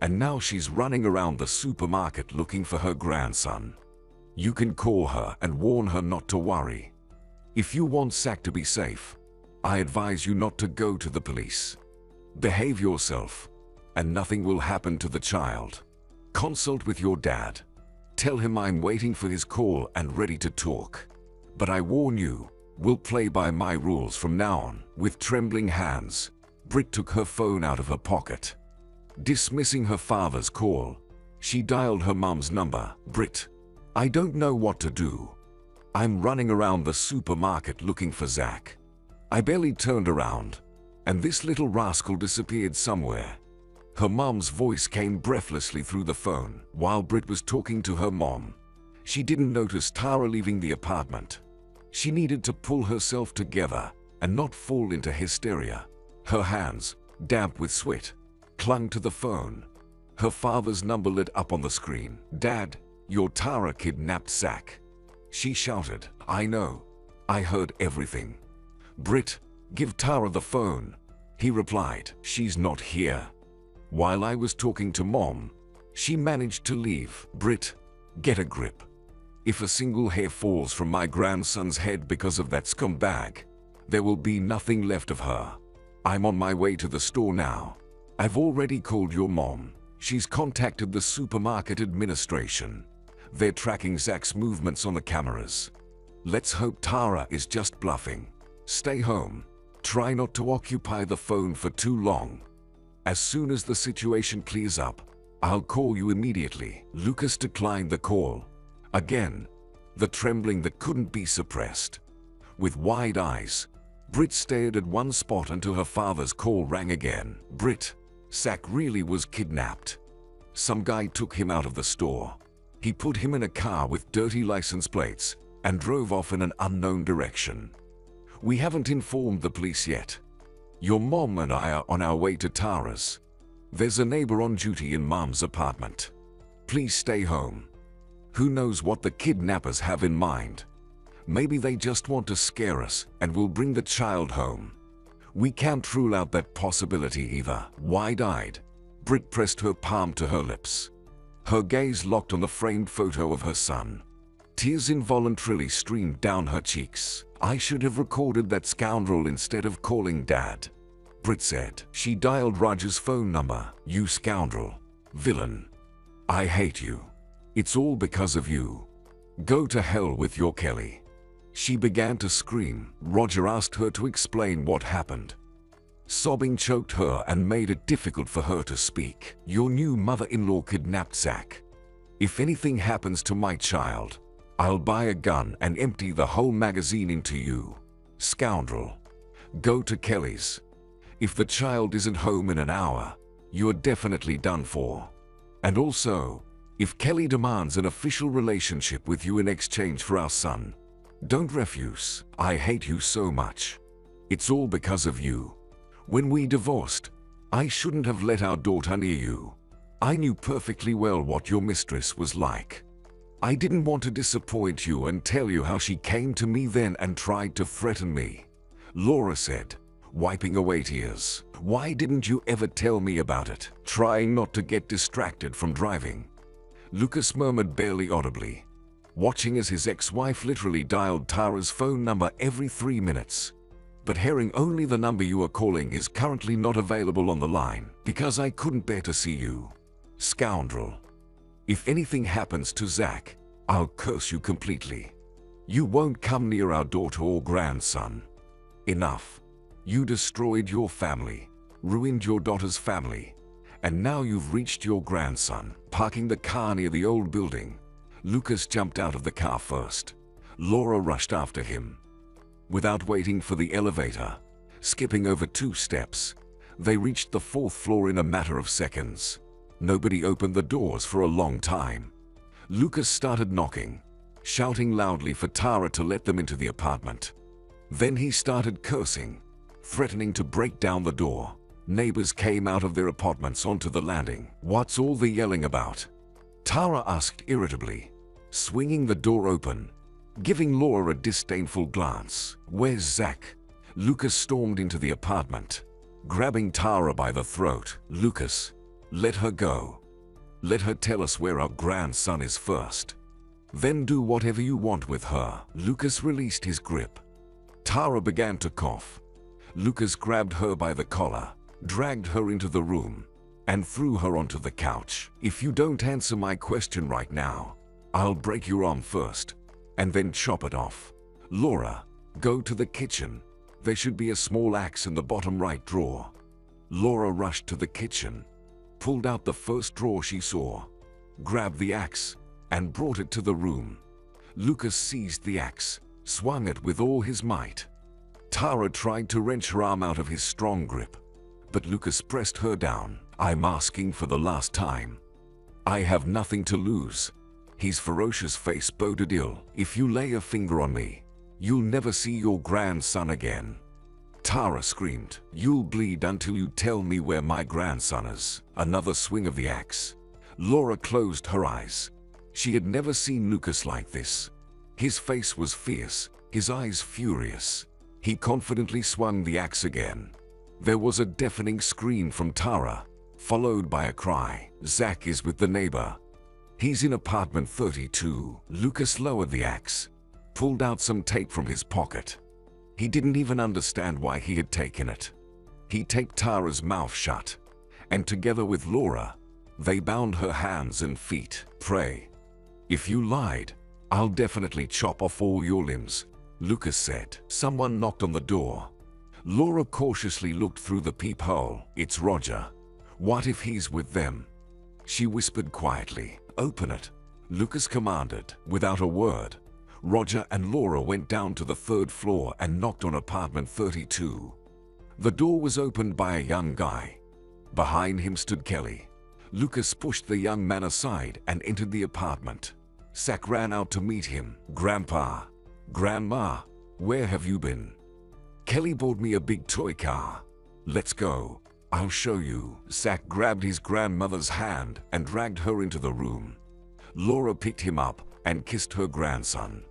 Speaker 1: and now she's running around the supermarket looking for her grandson. You can call her and warn her not to worry. If you want Zach to be safe, I advise you not to go to the police. Behave yourself, and nothing will happen to the child. Consult with your dad. Tell him I'm waiting for his call and ready to talk. But I warn you, we'll play by my rules from now on." With trembling hands, Britt took her phone out of her pocket. Dismissing her father's call, she dialed her mom's number. "Britt, I don't know what to do. I'm running around the supermarket looking for Zach. I barely turned around, and this little rascal disappeared somewhere." Her mom's voice came breathlessly through the phone. While Britt was talking to her mom, she didn't notice Tara leaving the apartment. She needed to pull herself together and not fall into hysteria. Her hands, damp with sweat, clung to the phone. Her father's number lit up on the screen. "Dad, your Tara kidnapped Zach," she shouted. "I know. I heard everything." "Britt, give Tara the phone," he replied. "She's not here. While I was talking to Mom, she managed to leave." "Britt, get a grip. If a single hair falls from my grandson's head because of that scumbag, there will be nothing left of her. I'm on my way to the store now. I've already called your mom. She's contacted the supermarket administration. They're tracking Zach's movements on the cameras. Let's hope Tara is just bluffing. Stay home. Try not to occupy the phone for too long. As soon as the situation clears up, I'll call you immediately." Lucas declined the call. Again, the trembling that couldn't be suppressed. With wide eyes, Britt stared at one spot until her father's call rang again. "Britt, Zach really was kidnapped. Some guy took him out of the store. He put him in a car with dirty license plates and drove off in an unknown direction. We haven't informed the police yet. Your mom and I are on our way to Tara's. There's a neighbor on duty in Mom's apartment. Please stay home. Who knows what the kidnappers have in mind? Maybe they just want to scare us and will bring the child home. We can't rule out that possibility either." Wide-eyed, Britt pressed her palm to her lips. Her gaze locked on the framed photo of her son. Tears involuntarily streamed down her cheeks. "I should have recorded that scoundrel instead of calling Dad," Britt said. She dialed Roger's phone number. "You scoundrel. Villain. I hate you. It's all because of you. Go to hell with your Kelly." She began to scream. Roger asked her to explain what happened. Sobbing choked her and made it difficult for her to speak. "Your new mother-in-law kidnapped Zach. If anything happens to my child, I'll buy a gun and empty the whole magazine into you. Scoundrel. Go to Kelly's. If the child isn't home in an hour, you're definitely done for. And also, if Kelly demands an official relationship with you in exchange for our son, don't refuse. I hate you so much. It's all because of you. When we divorced, I shouldn't have let our daughter near you. I knew perfectly well what your mistress was like. I didn't want to disappoint you and tell you how she came to me then and tried to threaten me," Laura said, wiping away tears. "Why didn't you ever tell me about it?" Trying not to get distracted from driving, Lucas murmured barely audibly, watching as his ex-wife literally dialed Tara's phone number every 3 minutes. but hearing only the number you are calling is currently not available on the line because I couldn't bear to see you. Scoundrel. If anything happens to Zach, I'll curse you completely. You won't come near our daughter or grandson. Enough. You destroyed your family, ruined your daughter's family, and now you've reached your grandson. Parking the car near the old building, Lucas jumped out of the car first. Laura rushed after him. Without waiting for the elevator, skipping over 2 steps, they reached the 4th floor in a matter of seconds. Nobody opened the doors for a long time. Lucas started knocking, shouting loudly for Tara to let them into the apartment. Then he started cursing, threatening to break down the door. Neighbors came out of their apartments onto the landing. What's all the yelling about? Tara asked irritably, swinging the door open, giving Laura a disdainful glance. Where's Zach? Lucas stormed into the apartment, grabbing Tara by the throat. Lucas, let her go. Let her tell us where our grandson is first. Then do whatever you want with her. Lucas released his grip. Tara began to cough. Lucas grabbed her by the collar, dragged her into the room, and threw her onto the couch. If you don't answer my question right now, I'll break your arm first, and then chop it off. Laura, go to the kitchen. There should be a small axe in the bottom right drawer. Laura rushed to the kitchen, pulled out the first drawer she saw, grabbed the axe, and brought it to the room. Lucas seized the axe, swung it with all his might. Tara tried to wrench her arm out of his strong grip, but Lucas pressed her down. I'm asking for the last time. I have nothing to lose. His ferocious face boded ill. If you lay a finger on me, you'll never see your grandson again. Tara screamed. You'll bleed until you tell me where my grandson is. Another swing of the axe. Laura closed her eyes. She had never seen Lucas like this. His face was fierce, his eyes furious. He confidently swung the axe again. There was a deafening scream from Tara, followed by a cry. Zach is with the neighbor. He's in apartment 32. Lucas lowered the axe, pulled out some tape from his pocket. He didn't even understand why he had taken it. He taped Tara's mouth shut, and together with Laura, they bound her hands and feet. Pray. If you lied, I'll definitely chop off all your limbs, Lucas said. Someone knocked on the door. Laura cautiously looked through the peephole. It's Roger. What if he's with them? She whispered quietly. Open it, Lucas commanded. Without a word, Roger and Laura went down to the 3rd floor and knocked on apartment 32. The door was opened by a young guy. Behind him stood Kelly. Lucas pushed the young man aside and entered the apartment. Zach ran out to meet him. Grandpa, Grandma, where have you been? Kelly bought me a big toy car. Let's go. I'll show you. Zach grabbed his grandmother's hand and dragged her into the room. Laura picked him up and kissed her grandson.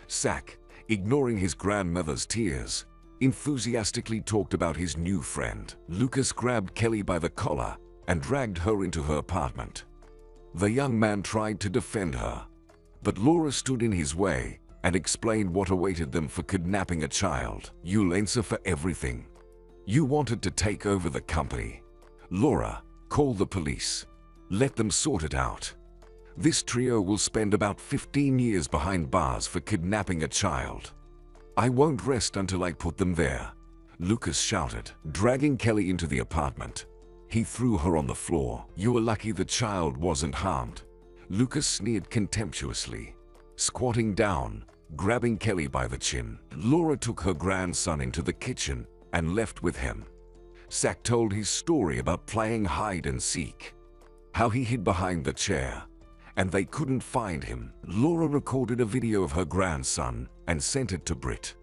Speaker 1: Zach, ignoring his grandmother's tears, enthusiastically talked about his new friend. Lucas grabbed Kelly by the collar and dragged her into her apartment. The young man tried to defend her, but Laura stood in his way and explained what awaited them for kidnapping a child. You'll answer for everything. You wanted to take over the company. Laura, call the police. Let them sort it out. This trio will spend about 15 years behind bars for kidnapping a child. I won't rest until I put them there, Lucas shouted, dragging Kelly into the apartment. He threw her on the floor. You were lucky the child wasn't harmed, Lucas sneered contemptuously. Squatting down, grabbing Kelly by the chin, Laura took her grandson into the kitchen and left with him. Zach told his story about playing hide and seek, how he hid behind the chair, and they couldn't find him. Laura recorded a video of her grandson and sent it to Britt.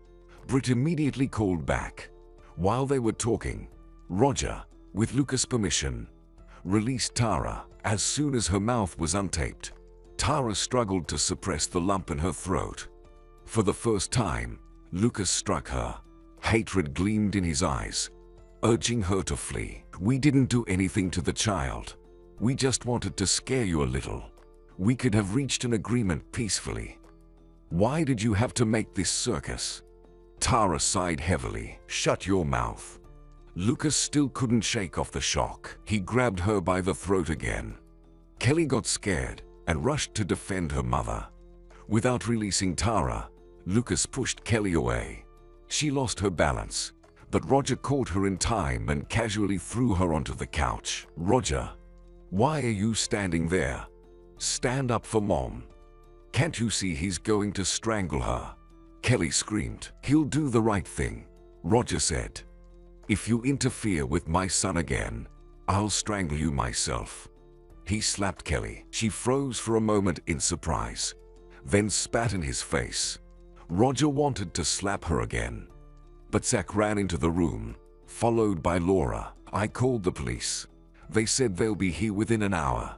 Speaker 1: Britt immediately called back. While they were talking, Roger, with Lucas' permission, released Tara. As soon as her mouth was untaped, Tara struggled to suppress the lump in her throat. For the first time, Lucas struck her. Hatred gleamed in his eyes, urging her to flee. We didn't do anything to the child. We just wanted to scare you a little. We could have reached an agreement peacefully. Why did you have to make this circus? Tara sighed heavily. "Shut your mouth." Lucas still couldn't shake off the shock. He grabbed her by the throat again. Kelly got scared and rushed to defend her mother. Without releasing Tara, Lucas pushed Kelly away. She lost her balance, but Roger caught her in time and casually threw her onto the couch. "Roger, why are you standing there? Stand up for Mom. Can't you see he's going to strangle her?" Kelly screamed. "He'll do the right thing," Roger said. "If you interfere with my son again, I'll strangle you myself." He slapped Kelly. She froze for a moment in surprise, then spat in his face. Roger wanted to slap her again, but Zach ran into the room, followed by Laura. "I called the police. They said they'll be here within an hour.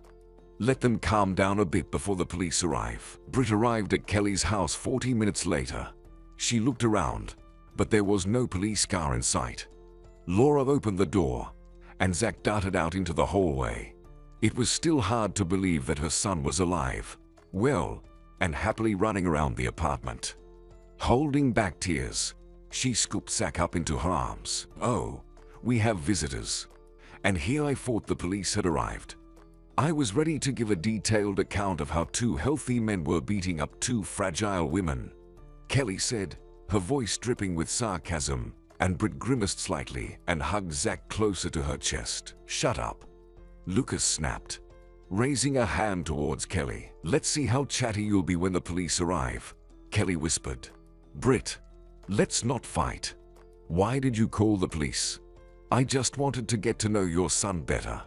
Speaker 1: Let them calm down a bit before the police arrive." Britt arrived at Kelly's house 40 minutes later. She looked around, but there was no police car in sight. Laura opened the door, and Zach darted out into the hallway. It was still hard to believe that her son was alive, well, and happily running around the apartment. Holding back tears, she scooped Zach up into her arms. "Oh, we have visitors." And here I thought the police had arrived. I was ready to give a detailed account of how two healthy men were beating up two fragile women, Kelly said, her voice dripping with sarcasm, and Britt grimaced slightly and hugged Zach closer to her chest. "Shut up," Lucas snapped, raising a hand towards Kelly. "Let's see how chatty you'll be when the police arrive," Kelly whispered. "Britt, let's not fight. Why did you call the police?" "I just wanted to get to know your son better.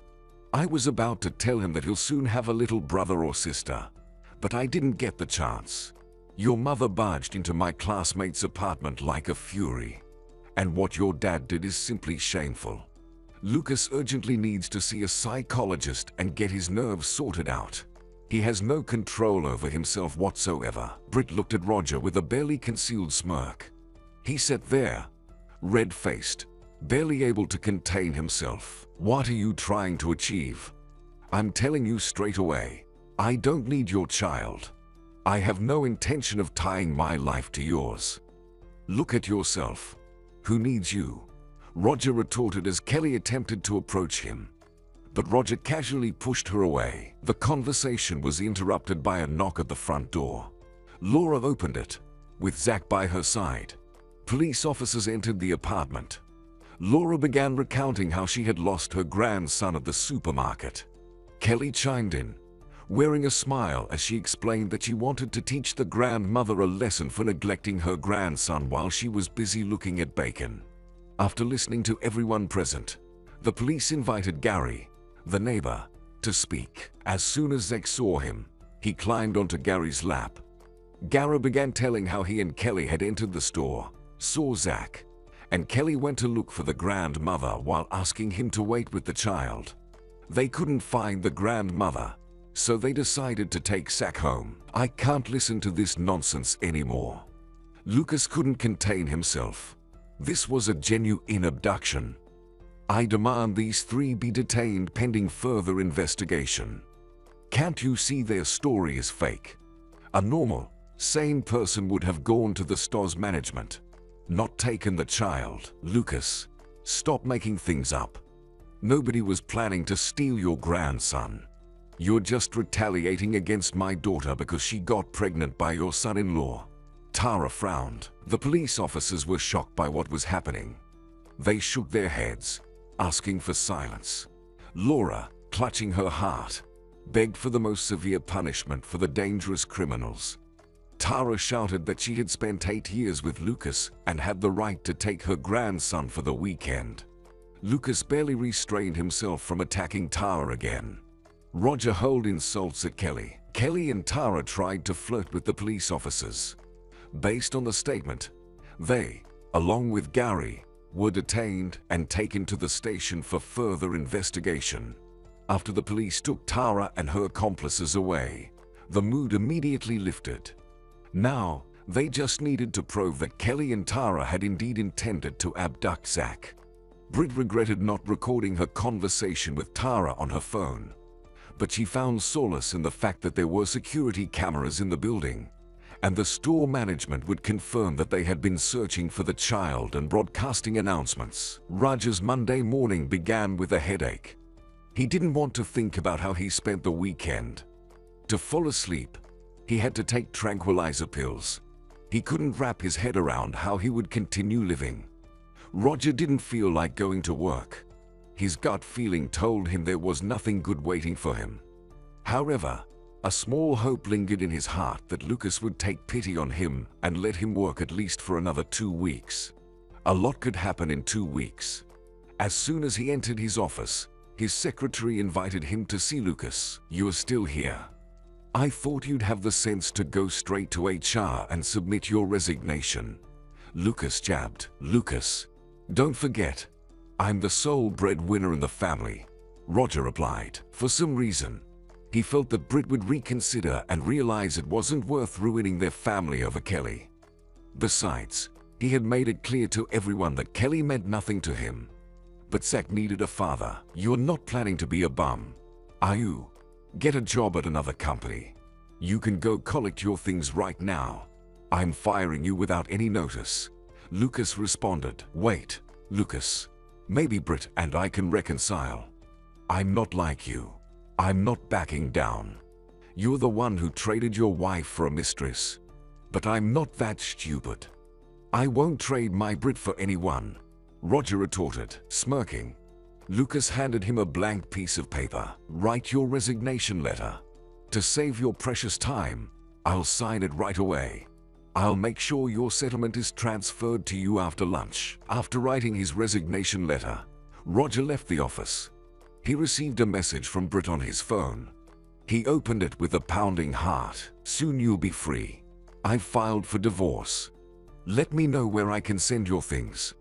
Speaker 1: I was about to tell him that he'll soon have a little brother or sister, but I didn't get the chance. Your mother barged into my classmate's apartment like a fury, and what your dad did is simply shameful. Lucas urgently needs to see a psychologist and get his nerves sorted out. He has no control over himself whatsoever." Britt looked at Roger with a barely concealed smirk. He sat there, red-faced, barely able to contain himself. "What are you trying to achieve? I'm telling you straight away, I don't need your child. I have no intention of tying my life to yours. Look at yourself. Who needs you?" Roger retorted as Kelly attempted to approach him, but Roger casually pushed her away. The conversation was interrupted by a knock at the front door. Laura opened it, with Zach by her side. Police officers entered the apartment. Laura began recounting how she had lost her grandson at the supermarket. Kelly chimed in, wearing a smile as she explained that she wanted to teach the grandmother a lesson for neglecting her grandson while she was busy looking at bacon. After listening to everyone present, the police invited Gary, the neighbor, to speak. As soon as Zach saw him, he climbed onto Gary's lap. Gary began telling how he and Kelly had entered the store, saw Zach, and Kelly went to look for the grandmother while asking him to wait with the child. They couldn't find the grandmother, so they decided to take Zach home. "I can't listen to this nonsense anymore." Lucas couldn't contain himself. This was a genuine abduction. "I demand these three be detained pending further investigation. Can't you see their story is fake? A normal, sane person would have gone to the store's management, not taken the child." "Lucas, stop making things up. Nobody was planning to steal your grandson. You're just retaliating against my daughter because she got pregnant by your son-in-law." Tara frowned. The police officers were shocked by what was happening. They shook their heads, asking for silence. Laura, clutching her heart, begged for the most severe punishment for the dangerous criminals. Tara shouted that she had spent 8 years with Lucas and had the right to take her grandson for the weekend. Lucas barely restrained himself from attacking Tara again. Roger hurled insults at Kelly. Kelly and Tara tried to flirt with the police officers. Based on the statement, they, along with Gary, were detained and taken to the station for further investigation. After the police took Tara and her accomplices away, the mood immediately lifted. Now, they just needed to prove that Kelly and Tara had indeed intended to abduct Zach. Britt regretted not recording her conversation with Tara on her phone, but she found solace in the fact that there were security cameras in the building, and the store management would confirm that they had been searching for the child and broadcasting announcements. Roger's Monday morning began with a headache. He didn't want to think about how he spent the weekend. To fall asleep, he had to take tranquilizer pills. He couldn't wrap his head around how he would continue living. Roger didn't feel like going to work. His gut feeling told him there was nothing good waiting for him. However, a small hope lingered in his heart that Lucas would take pity on him and let him work at least for another 2 weeks. A lot could happen in 2 weeks. As soon as he entered his office, his secretary invited him to see Lucas. "You are still here. I thought you'd have the sense to go straight to HR and submit your resignation." Lucas jabbed. "Lucas, don't forget, I'm the sole breadwinner in the family," Roger replied. For some reason, he felt that Britt would reconsider and realize it wasn't worth ruining their family over Kelly. Besides, he had made it clear to everyone that Kelly meant nothing to him. But Zach needed a father. "You're not planning to be a bum, are you? Get a job at another company. You can go collect your things right now. I'm firing you without any notice." Lucas responded. "Wait, Lucas. Maybe Britt and I can reconcile. I'm not like you. I'm not backing down. You're the one who traded your wife for a mistress. But I'm not that stupid. I won't trade my Britt for anyone," Roger retorted, smirking. Lucas handed him a blank piece of paper. "Write your resignation letter. To save your precious time, I'll sign it right away. I'll make sure your settlement is transferred to you after lunch." After writing his resignation letter, Roger left the office. He received a message from Britt on his phone. He opened it with a pounding heart. "Soon you'll be free. I've filed for divorce. Let me know where I can send your things.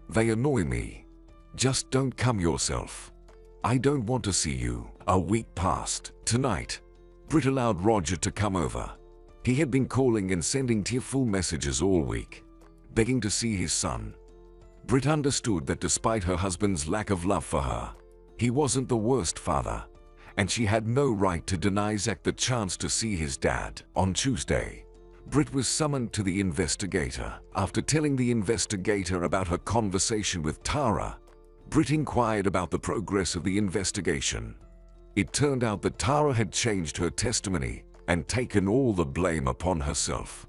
Speaker 1: They annoy me. Just don't come yourself. I don't want to see you." A week passed. Tonight, Britt allowed Roger to come over. He had been calling and sending tearful messages all week, begging to see his son. Britt understood that despite her husband's lack of love for her, he wasn't the worst father, and she had no right to deny Zach the chance to see his dad. On Tuesday, Britt was summoned to the investigator. After telling the investigator about her conversation with Tara, Britt inquired about the progress of the investigation. It turned out that Tara had changed her testimony and taken all the blame upon herself.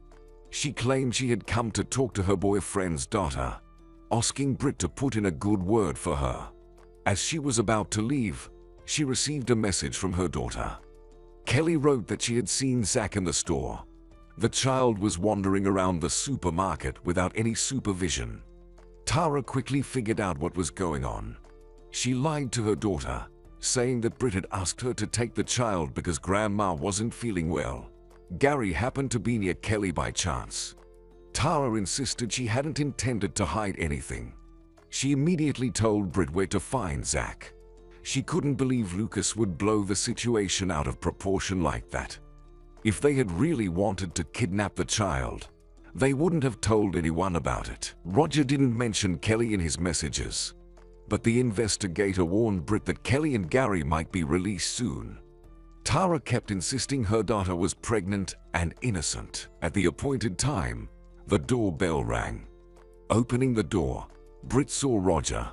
Speaker 1: She claimed she had come to talk to her boyfriend's daughter, asking Britt to put in a good word for her. As she was about to leave, she received a message from her daughter. Kelly wrote that she had seen Zach in the store. The child was wandering around the supermarket without any supervision. Tara quickly figured out what was going on. She lied to her daughter, saying that Britt had asked her to take the child because Grandma wasn't feeling well. Gary happened to be near Kelly by chance. Tara insisted she hadn't intended to hide anything. She immediately told Britt where to find Zach. She couldn't believe Lucas would blow the situation out of proportion like that. If they had really wanted to kidnap the child, they wouldn't have told anyone about it. Roger didn't mention Kelly in his messages, but the investigator warned Britt that Kelly and Gary might be released soon. Tara kept insisting her daughter was pregnant and innocent. At the appointed time, the doorbell rang. Opening the door, Britt saw Roger.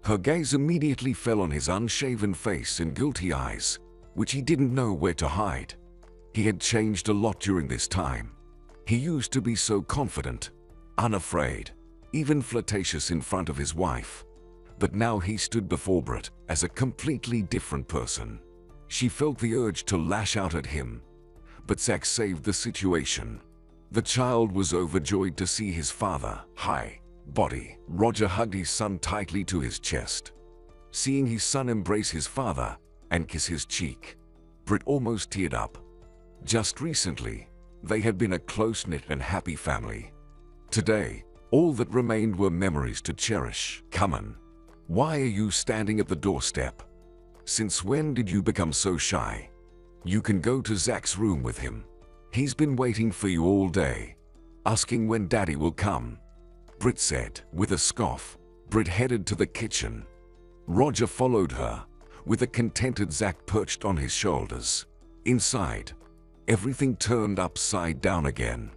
Speaker 1: Her gaze immediately fell on his unshaven face and guilty eyes, which he didn't know where to hide. He had changed a lot during this time. He used to be so confident, unafraid, even flirtatious in front of his wife. But now he stood before Britt as a completely different person. She felt the urge to lash out at him, but Zach saved the situation. The child was overjoyed to see his father. "Hi, Buddy." Roger hugged his son tightly to his chest. Seeing his son embrace his father and kiss his cheek, Britt almost teared up. Just recently, they had been a close-knit and happy family. Today, all that remained were memories to cherish. "Come on. Why are you standing at the doorstep? Since when did you become so shy? You can go to Zach's room with him. He's been waiting for you all day, asking when Daddy will come," Britt said. With a scoff, Britt headed to the kitchen. Roger followed her, with a contented Zach perched on his shoulders. Inside, Everything turned upside down again.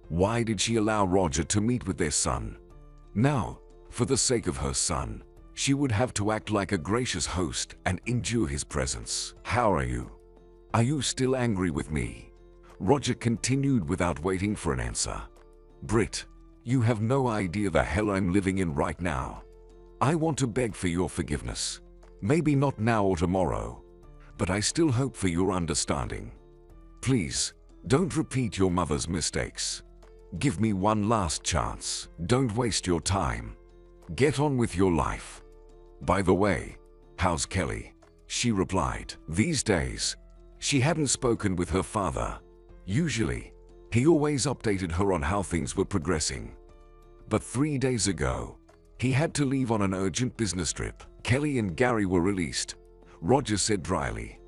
Speaker 1: Why did she allow Roger to meet with their son? Now, for the sake of her son, she would have to act like a gracious host and endure his presence. How are you? Are you still angry with me? Roger continued without waiting for an answer. Brit, you have no idea the hell I'm living in right now. I want to beg for your forgiveness. Maybe not now or tomorrow, but I still hope for your understanding. Please, don't repeat your mother's mistakes. Give me one last chance. Don't waste your time. Get on with your life. By the way, how's Kelly? She replied. These days, she hadn't spoken with her father. Usually, he always updated her on how things were progressing. But 3 days ago, he had to leave on an urgent business trip. Kelly and Gary were released, Roger said dryly,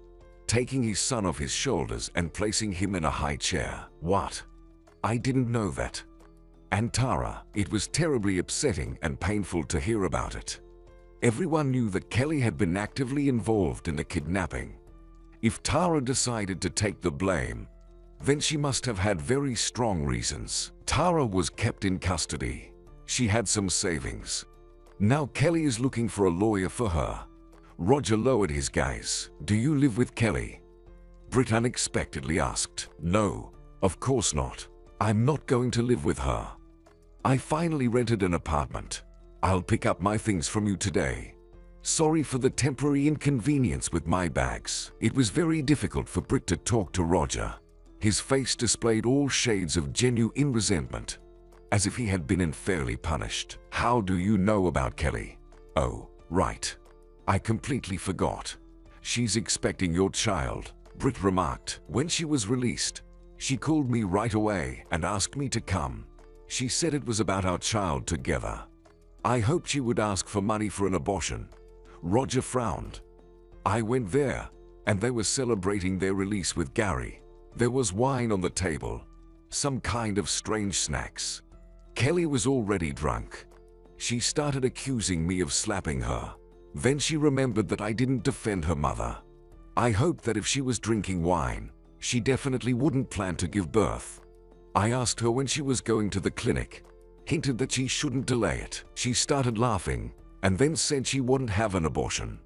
Speaker 1: taking his son off his shoulders and placing him in a high chair. What? I didn't know that. And Tara, it was terribly upsetting and painful to hear about it. Everyone knew that Kelly had been actively involved in the kidnapping. If Tara decided to take the blame, then she must have had very strong reasons. Tara was kept in custody. She had some savings. Now Kelly is looking for a lawyer for her. Roger lowered his gaze. Do you live with Kelly? Brit unexpectedly asked. No, of course not. I'm not going to live with her. I finally rented an apartment. I'll pick up my things from you today. Sorry for the temporary inconvenience with my bags. It was very difficult for Brit to talk to Roger. His face displayed all shades of genuine resentment, as if he had been unfairly punished. How do you know about Kelly? Oh, right. I completely forgot. She's expecting your child, Brit remarked. When she was released, she called me right away and asked me to come. She said it was about our child together. I hoped she would ask for money for an abortion. Roger frowned. I went there, and they were celebrating their release with Gary. There was wine on the table, some kind of strange snacks. Kelly was already drunk. She started accusing me of slapping her. Then she remembered that I didn't defend her mother. I hoped that if she was drinking wine, she definitely wouldn't plan to give birth. I asked her when she was going to the clinic, hinted that she shouldn't delay it. She started laughing, and then said she wouldn't have an abortion,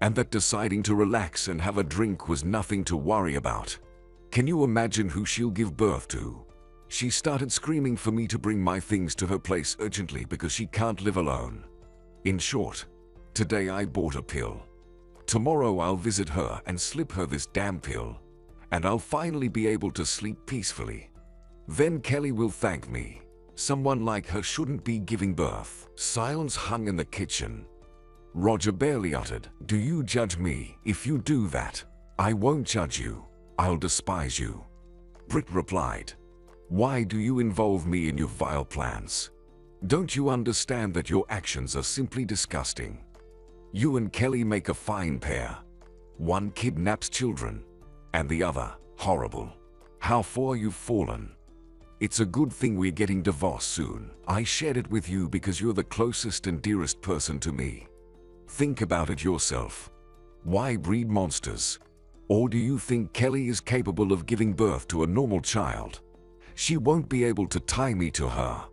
Speaker 1: and that deciding to relax and have a drink was nothing to worry about. Can you imagine who she'll give birth to? She started screaming for me to bring my things to her place urgently because she can't live alone. In short, today I bought a pill. Tomorrow I'll visit her and slip her this damn pill, and I'll finally be able to sleep peacefully. Then Kelly will thank me. Someone like her shouldn't be giving birth. Silence hung in the kitchen. Roger barely uttered, "Do you judge me? If you do that, I won't judge you. I'll despise you." Brit replied, "Why do you involve me in your vile plans? Don't you understand that your actions are simply disgusting? You and Kelly make a fine pair. One kidnaps children, and the other, horrible. How far you've fallen. It's a good thing we're getting divorced soon. I shared it with you because you're the closest and dearest person to me. Think about it yourself. Why breed monsters? Or do you think Kelly is capable of giving birth to a normal child? She won't be able to tie me to her.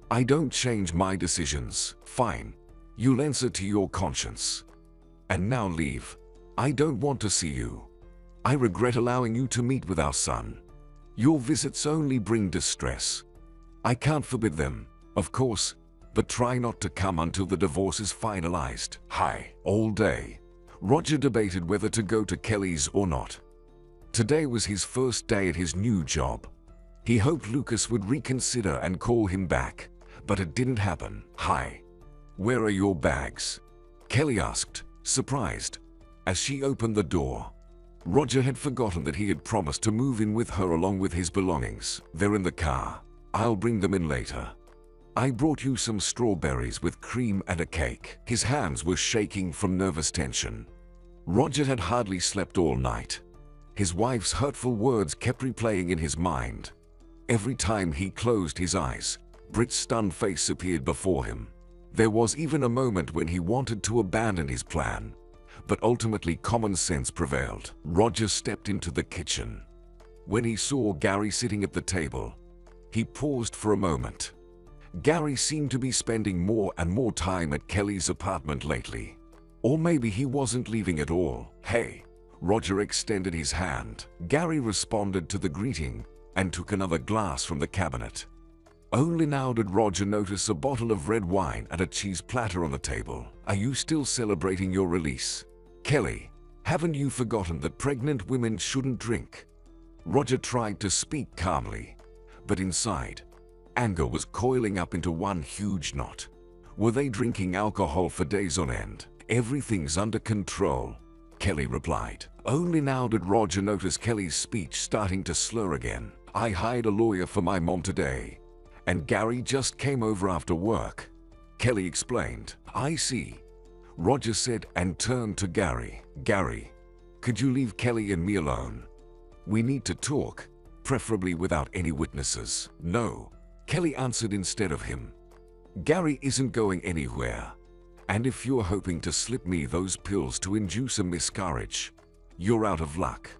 Speaker 1: I don't change my decisions. Fine. You'll answer to your conscience. And now leave. I don't want to see you. I regret allowing you to meet with our son. Your visits only bring distress. I can't forbid them, of course, but try not to come until the divorce is finalized." Hi. All day, Roger debated whether to go to Kelly's or not. Today was his first day at his new job. He hoped Lucas would reconsider and call him back, but it didn't happen. "Hi. Where are your bags?" Kelly asked, surprised, as she opened the door. Roger had forgotten that he had promised to move in with her along with his belongings. "They're in the car. I'll bring them in later. I brought you some strawberries with cream and a cake." His hands were shaking from nervous tension. Roger had hardly slept all night. His wife's hurtful words kept replaying in his mind. Every time he closed his eyes, Brit's stunned face appeared before him. There was even a moment when he wanted to abandon his plan, but ultimately common sense prevailed. Roger stepped into the kitchen. When he saw Gary sitting at the table, he paused for a moment. Gary seemed to be spending more and more time at Kelly's apartment lately. Or maybe he wasn't leaving at all. "Hey." Roger extended his hand. Gary responded to the greeting and took another glass from the cabinet. Only now did Roger notice a bottle of red wine and a cheese platter on the table. "Are you still celebrating your release? Kelly, haven't you forgotten that pregnant women shouldn't drink?" Roger tried to speak calmly, but inside, anger was coiling up into one huge knot. Were they drinking alcohol for days on end? "Everything's under control," Kelly replied. Only now did Roger notice Kelly's speech starting to slur again. "I hired a lawyer for my mom today, and Gary just came over after work," Kelly explained. "I see," Roger said and turned to Gary. "Gary, could you leave Kelly and me alone? We need to talk, preferably without any witnesses." "No," Kelly answered instead of him. "Gary isn't going anywhere. And if you're hoping to slip me those pills to induce a miscarriage, you're out of luck.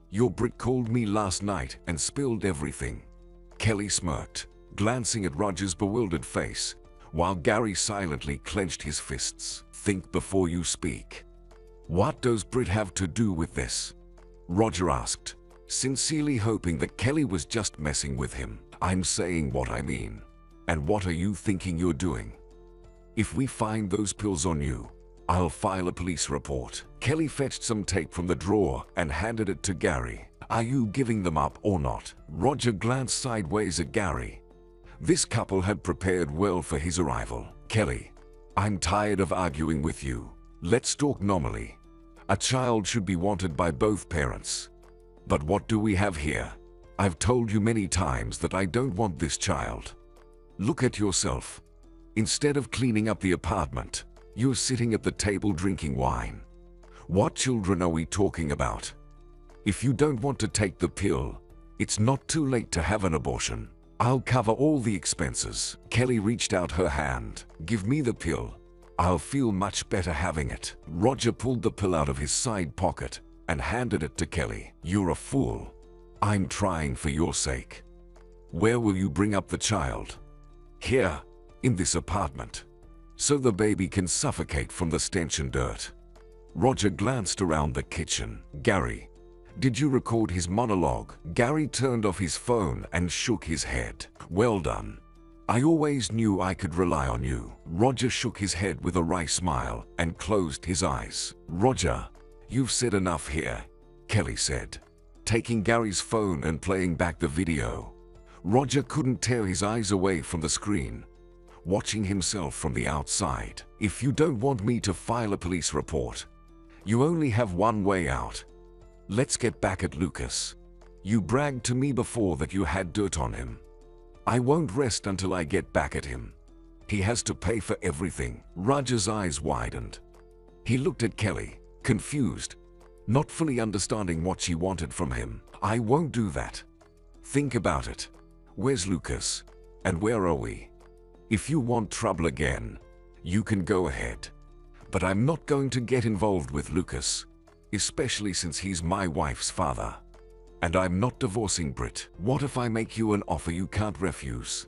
Speaker 1: Your Brit called me last night and spilled everything." Kelly smirked, glancing at Roger's bewildered face, while Gary silently clenched his fists. "Think before you speak. What does Brit have to do with this?" Roger asked, sincerely hoping that Kelly was just messing with him. "I'm saying what I mean. And what are you thinking you're doing? If we find those pills on you, I'll file a police report." Kelly fetched some tape from the drawer and handed it to Gary. "Are you giving them up or not?" Roger glanced sideways at Gary. This couple had prepared well for his arrival. "Kelly, I'm tired of arguing with you. Let's talk normally. A child should be wanted by both parents. But what do we have here? I've told you many times that I don't want this child. Look at yourself. Instead of cleaning up the apartment, you're sitting at the table drinking wine. What children are we talking about? If you don't want to take the pill, it's not too late to have an abortion. I'll cover all the expenses." Kelly reached out her hand. "Give me the pill. I'll feel much better having it." Roger pulled the pill out of his side pocket and handed it to Kelly. "You're a fool. I'm trying for your sake. Where will you bring up the child?" "Here, in this apartment, so the baby can suffocate from the stench and dirt." Roger glanced around the kitchen. "Gary, did you record his monologue?" Gary turned off his phone and shook his head. "Well done. I always knew I could rely on you." Roger shook his head with a wry smile and closed his eyes. "Roger, you've said enough here," Kelly said, taking Gary's phone and playing back the video. Roger couldn't tear his eyes away from the screen, watching himself from the outside. "If you don't want me to file a police report, you only have one way out. Let's get back at Lucas. You bragged to me before that you had dirt on him. I won't rest until I get back at him. He has to pay for everything." Roger's eyes widened. He looked at Kelly, confused, not fully understanding what she wanted from him. "I won't do that. Think about it. Where's Lucas? And where are we? If you want trouble again, you can go ahead. But I'm not going to get involved with Lucas, especially since he's my wife's father. And I'm not divorcing Brit." "What if I make you an offer you can't refuse?"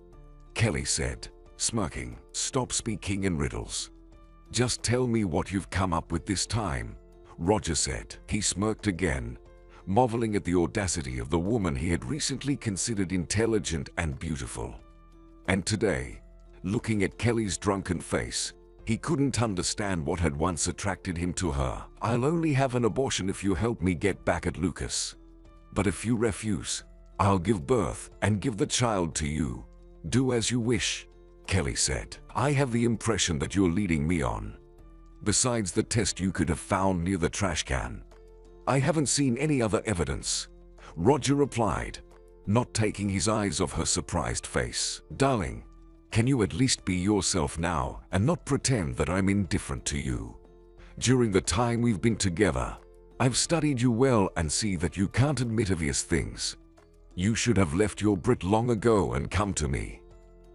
Speaker 1: Kelly said, smirking. "Stop speaking in riddles. Just tell me what you've come up with this time," Roger said. He smirked again, marveling at the audacity of the woman he had recently considered intelligent and beautiful. And today, looking at Kelly's drunken face, he couldn't understand what had once attracted him to her. "I'll only have an abortion if you help me get back at Lucas. But if you refuse, I'll give birth and give the child to you. Do as you wish," Kelly said. "I have the impression that you're leading me on. Besides the test you could have found near the trash can, I haven't seen any other evidence," Roger replied, not taking his eyes off her surprised face. "Darling, can you at least be yourself now and not pretend that I'm indifferent to you? During the time we've been together, I've studied you well and see that you can't admit obvious things. You should have left your Brit long ago and come to me.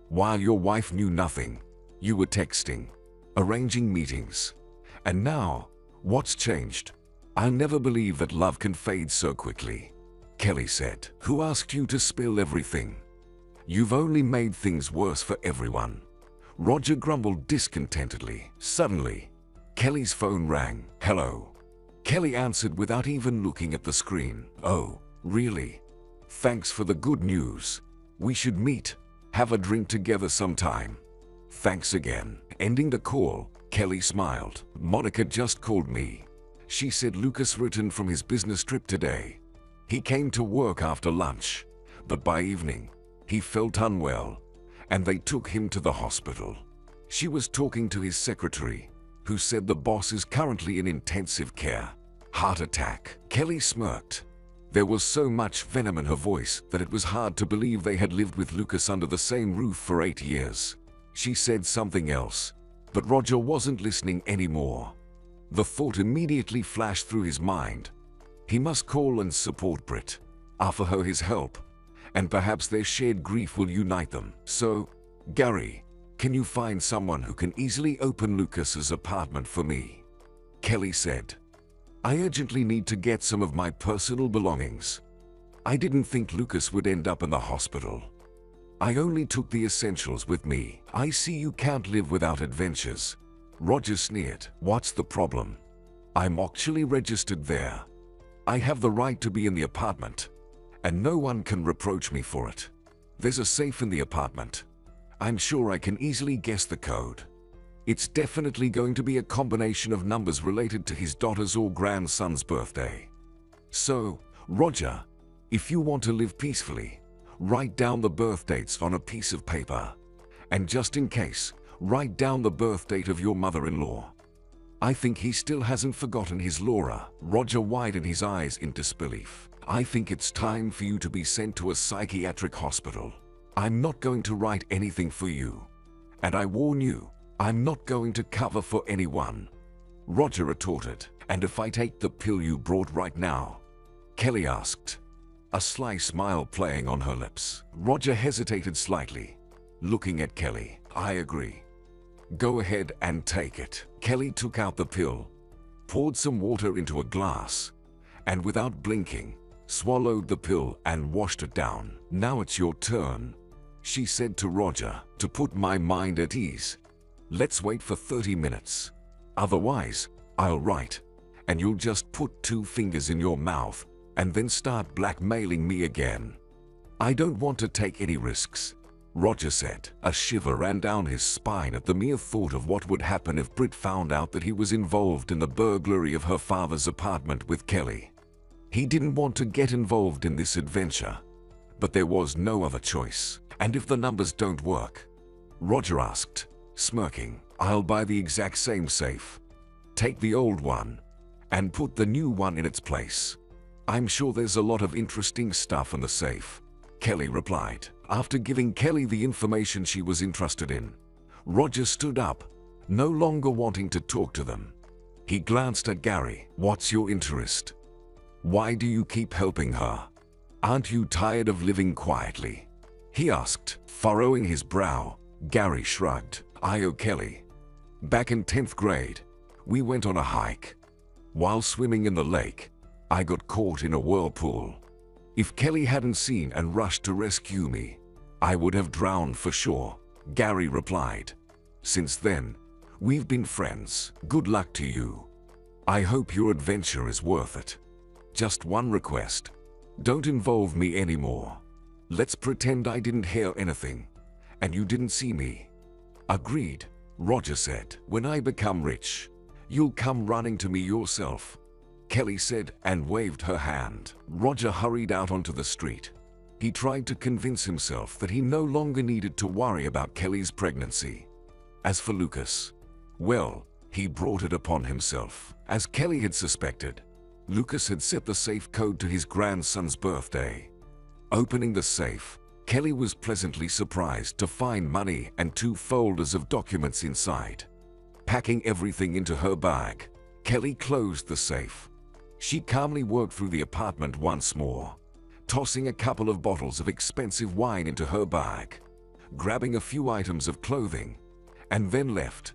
Speaker 1: While your wife knew nothing, you were texting, arranging meetings. And now, what's changed? I'll never believe that love can fade so quickly." Kelly said. Who asked you to spill everything? You've only made things worse for everyone. Roger grumbled discontentedly. Suddenly, Kelly's phone rang. Hello. Kelly answered without even looking at the screen. Oh, really? Thanks for the good news. We should meet, have a drink together sometime. Thanks again. Ending the call, Kelly smiled. Monica just called me. She said Lucas returned from his business trip today. He came to work after lunch, but by evening, he felt unwell, and they took him to the hospital. She was talking to his secretary, who said the boss is currently in intensive care. Heart attack. Kelly smirked. There was so much venom in her voice that it was hard to believe they had lived with Lucas under the same roof for 8 years. She said something else, but Roger wasn't listening anymore. The thought immediately flashed through his mind. He must call and support Britt, offer her his help, and perhaps their shared grief will unite them. So, Gary, can you find someone who can easily open Lucas's apartment for me? Kelly said. I urgently need to get some of my personal belongings. I didn't think Lucas would end up in the hospital. I only took the essentials with me. I see you can't live without adventures. Roger sneered. What's the problem? I'm actually registered there. I have the right to be in the apartment, and no one can reproach me for it. There's a safe in the apartment. I'm sure I can easily guess the code. It's definitely going to be a combination of numbers related to his daughter's or grandson's birthday. So, Roger, if you want to live peacefully, write down the birth dates on a piece of paper. And just in case, write down the birth date of your mother-in-law. I think he still hasn't forgotten his Laura. Roger widened his eyes in disbelief. I think it's time for you to be sent to a psychiatric hospital. I'm not going to write anything for you. And I warn you, I'm not going to cover for anyone. Roger retorted. And if I take the pill you brought right now? Kelly asked, a sly smile playing on her lips. Roger hesitated slightly, looking at Kelly. I agree. Go ahead and take it. Kelly took out the pill, poured some water into a glass, and without blinking, swallowed the pill and washed it down. Now it's your turn, she said to Roger. To put my mind at ease, let's wait for 30 minutes. Otherwise, I'll write, and you'll just put 2 fingers in your mouth and then start blackmailing me again. I don't want to take any risks, Roger said. A shiver ran down his spine at the mere thought of what would happen if Britt found out that he was involved in the burglary of her father's apartment with Kelly. He didn't want to get involved in this adventure, but there was no other choice. And if the numbers don't work? Roger asked, smirking. I'll buy the exact same safe. Take the old one and put the new one in its place. I'm sure there's a lot of interesting stuff in the safe, Kelly replied. After giving Kelly the information she was interested in, Roger stood up, no longer wanting to talk to them. He glanced at Gary. What's your interest? Why do you keep helping her? Aren't you tired of living quietly? He asked. Furrowing his brow, Gary shrugged. I owe Kelly. Back in 10th grade, we went on a hike. While swimming in the lake, I got caught in a whirlpool. If Kelly hadn't seen and rushed to rescue me, I would have drowned for sure, Gary replied. Since then, we've been friends. Good luck to you. I hope your adventure is worth it. Just one request. Don't involve me anymore. Let's pretend I didn't hear anything, and you didn't see me. Agreed, Roger said. When I become rich, you'll come running to me yourself, Kelly said and waved her hand. Roger hurried out onto the street. He tried to convince himself that he no longer needed to worry about Kelly's pregnancy. As for Lucas, well, he brought it upon himself. As Kelly had suspected, Lucas had set the safe code to his grandson's birthday. Opening the safe, Kelly was pleasantly surprised to find money and 2 folders of documents inside. Packing everything into her bag, Kelly closed the safe. She calmly worked through the apartment once more, tossing a couple of bottles of expensive wine into her bag, grabbing a few items of clothing, and then left.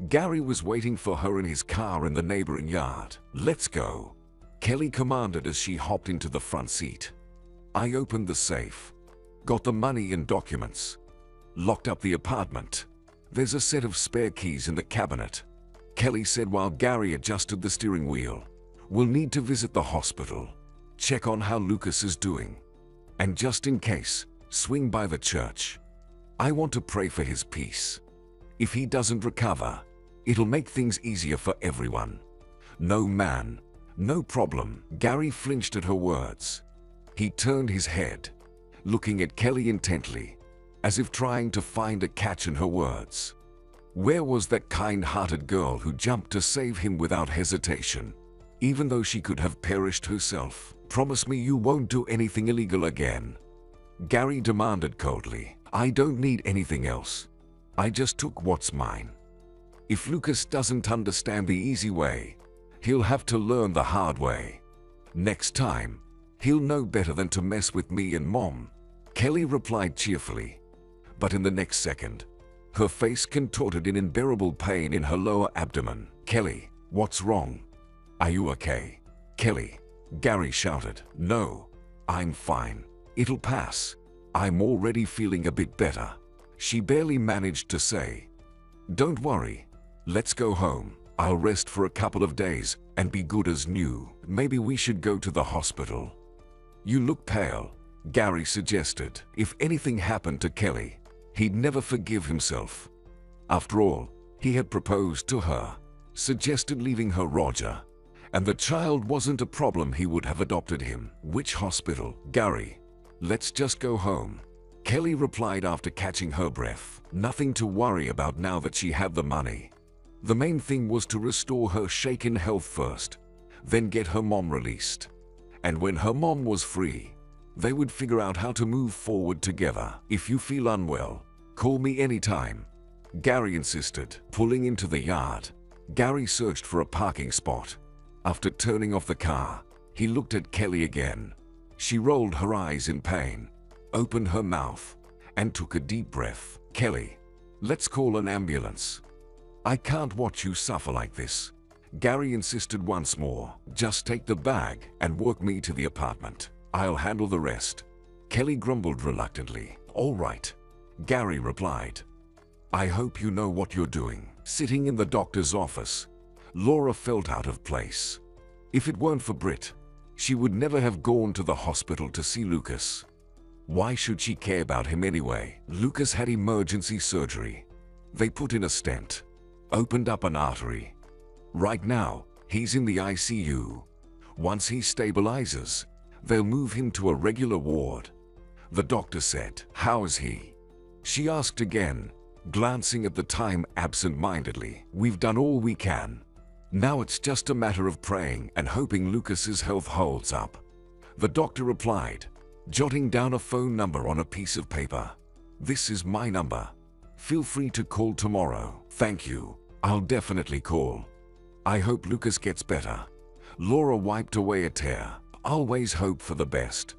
Speaker 1: Gary was waiting for her in his car in the neighboring yard. Let's go, Kelly commanded as she hopped into the front seat. I opened the safe, got the money and documents, locked up the apartment. There's a set of spare keys in the cabinet. Kelly said while Gary adjusted the steering wheel. We'll need to visit the hospital, check on how Lucas is doing, and just in case, swing by the church. I want to pray for his peace. If he doesn't recover, it'll make things easier for everyone. No man, no problem. Gary flinched at her words. He turned his head, looking at Kelly intently, as if trying to find a catch in her words. Where was that kind-hearted girl who jumped to save him without hesitation, even though she could have perished herself? Promise me you won't do anything illegal again, Gary demanded coldly. I don't need anything else. I just took what's mine. If Lucas doesn't understand the easy way, he'll have to learn the hard way. Next time, he'll know better than to mess with me and Mom, Kelly replied cheerfully. But in the next second, her face contorted in unbearable pain in her lower abdomen. Kelly, what's wrong? Are you okay? Kelly, Gary shouted. No, I'm fine. It'll pass. I'm already feeling a bit better, she barely managed to say. Don't worry. Let's go home. I'll rest for a couple of days and be good as new. Maybe we should go to the hospital. You look pale, Gary suggested. If anything happened to Kelly, he'd never forgive himself. After all, he had proposed to her, suggested leaving her Roger, and the child wasn't a problem. He would have adopted him. Which hospital? Gary, let's just go home, Kelly replied after catching her breath. Nothing to worry about now that she had the money. The main thing was to restore her shaken health first, then get her mom released. And when her mom was free, they would figure out how to move forward together. If you feel unwell, call me anytime, Gary insisted. Pulling into the yard, Gary searched for a parking spot. After turning off the car, he looked at Kelly again. She rolled her eyes in pain, opened her mouth, and took a deep breath. Kelly, let's call an ambulance. I can't watch you suffer like this, Gary insisted once more. Just take the bag and walk me to the apartment. I'll handle the rest, Kelly grumbled reluctantly. All right, Gary replied. I hope you know what you're doing. Sitting in the doctor's office, Laura felt out of place. If it weren't for Britt, she would never have gone to the hospital to see Lucas. Why should she care about him anyway? Lucas had emergency surgery. They put in a stent, opened up an artery. Right now, he's in the ICU. Once he stabilizes, they'll move him to a regular ward, the doctor said. How is he? She asked again, glancing at the time absent-mindedly. We've done all we can. Now it's just a matter of praying and hoping Lucas's health holds up, the doctor replied, jotting down a phone number on a piece of paper. This is my number. Feel free to call tomorrow. Thank you. I'll definitely call. I hope Lucas gets better. Laura wiped away a tear. Always hope for the best,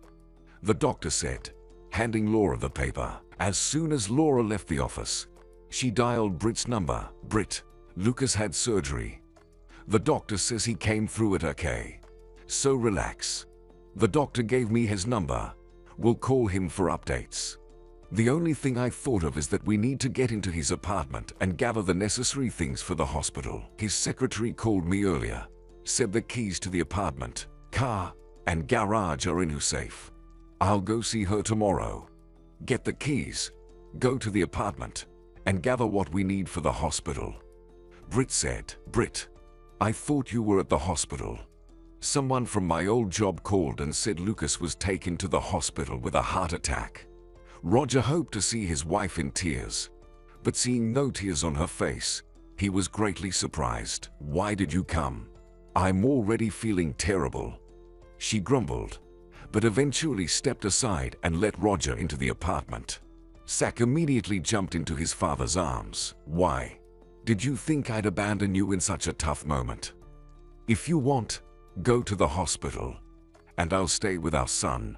Speaker 1: the doctor said, handing Laura the paper. As soon as Laura left the office, she dialed Britt's number. Britt, Lucas had surgery. The doctor says he came through it okay. So relax. The doctor gave me his number. We'll call him for updates. The only thing I thought of is that we need to get into his apartment and gather the necessary things for the hospital. His secretary called me earlier, said the keys to the apartment, car, and garage are in her safe. I'll go see her tomorrow. Get the keys, go to the apartment, and gather what we need for the hospital, Britt said. Britt, I thought you were at the hospital. Someone from my old job called and said Lucas was taken to the hospital with a heart attack. Roger hoped to see his wife in tears, but seeing no tears on her face, he was greatly surprised. Why did you come? I'm already feeling terrible, she grumbled, but eventually stepped aside and let Roger into the apartment. Zach immediately jumped into his father's arms. Why? Did you think I'd abandon you in such a tough moment? If you want, go to the hospital, and I'll stay with our son,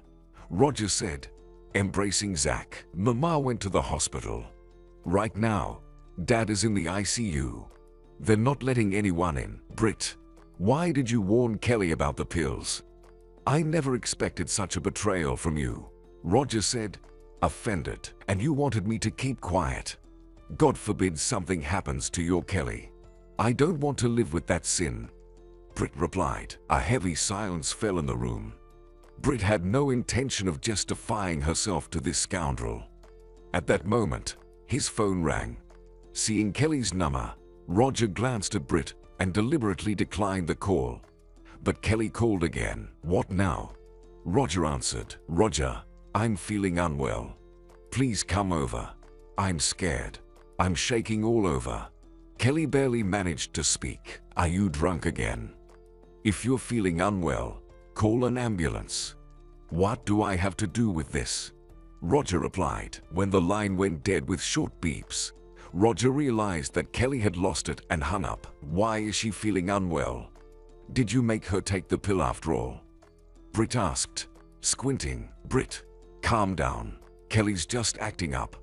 Speaker 1: Roger said, embracing Zach. Mama went to the hospital. Right now, Dad is in the ICU. They're not letting anyone in. Britt, why did you warn Kelly about the pills? I never expected such a betrayal from you, Roger said, offended. And you wanted me to keep quiet. God forbid something happens to your Kelly. I don't want to live with that sin, Britt replied. A heavy silence fell in the room. Britt had no intention of justifying herself to this scoundrel. At that moment, his phone rang. Seeing Kelly's number, Roger glanced at Britt and deliberately declined the call. But Kelly called again. What now? Roger answered. Roger, I'm feeling unwell. Please come over. I'm scared. I'm shaking all over. Kelly barely managed to speak. Are you drunk again? If you're feeling unwell, call an ambulance. What do I have to do with this? Roger replied. When the line went dead with short beeps, Roger realized that Kelly had lost it and hung up. Why is she feeling unwell? Did you make her take the pill after all? Britt asked, squinting. Britt, calm down. Kelly's just acting up,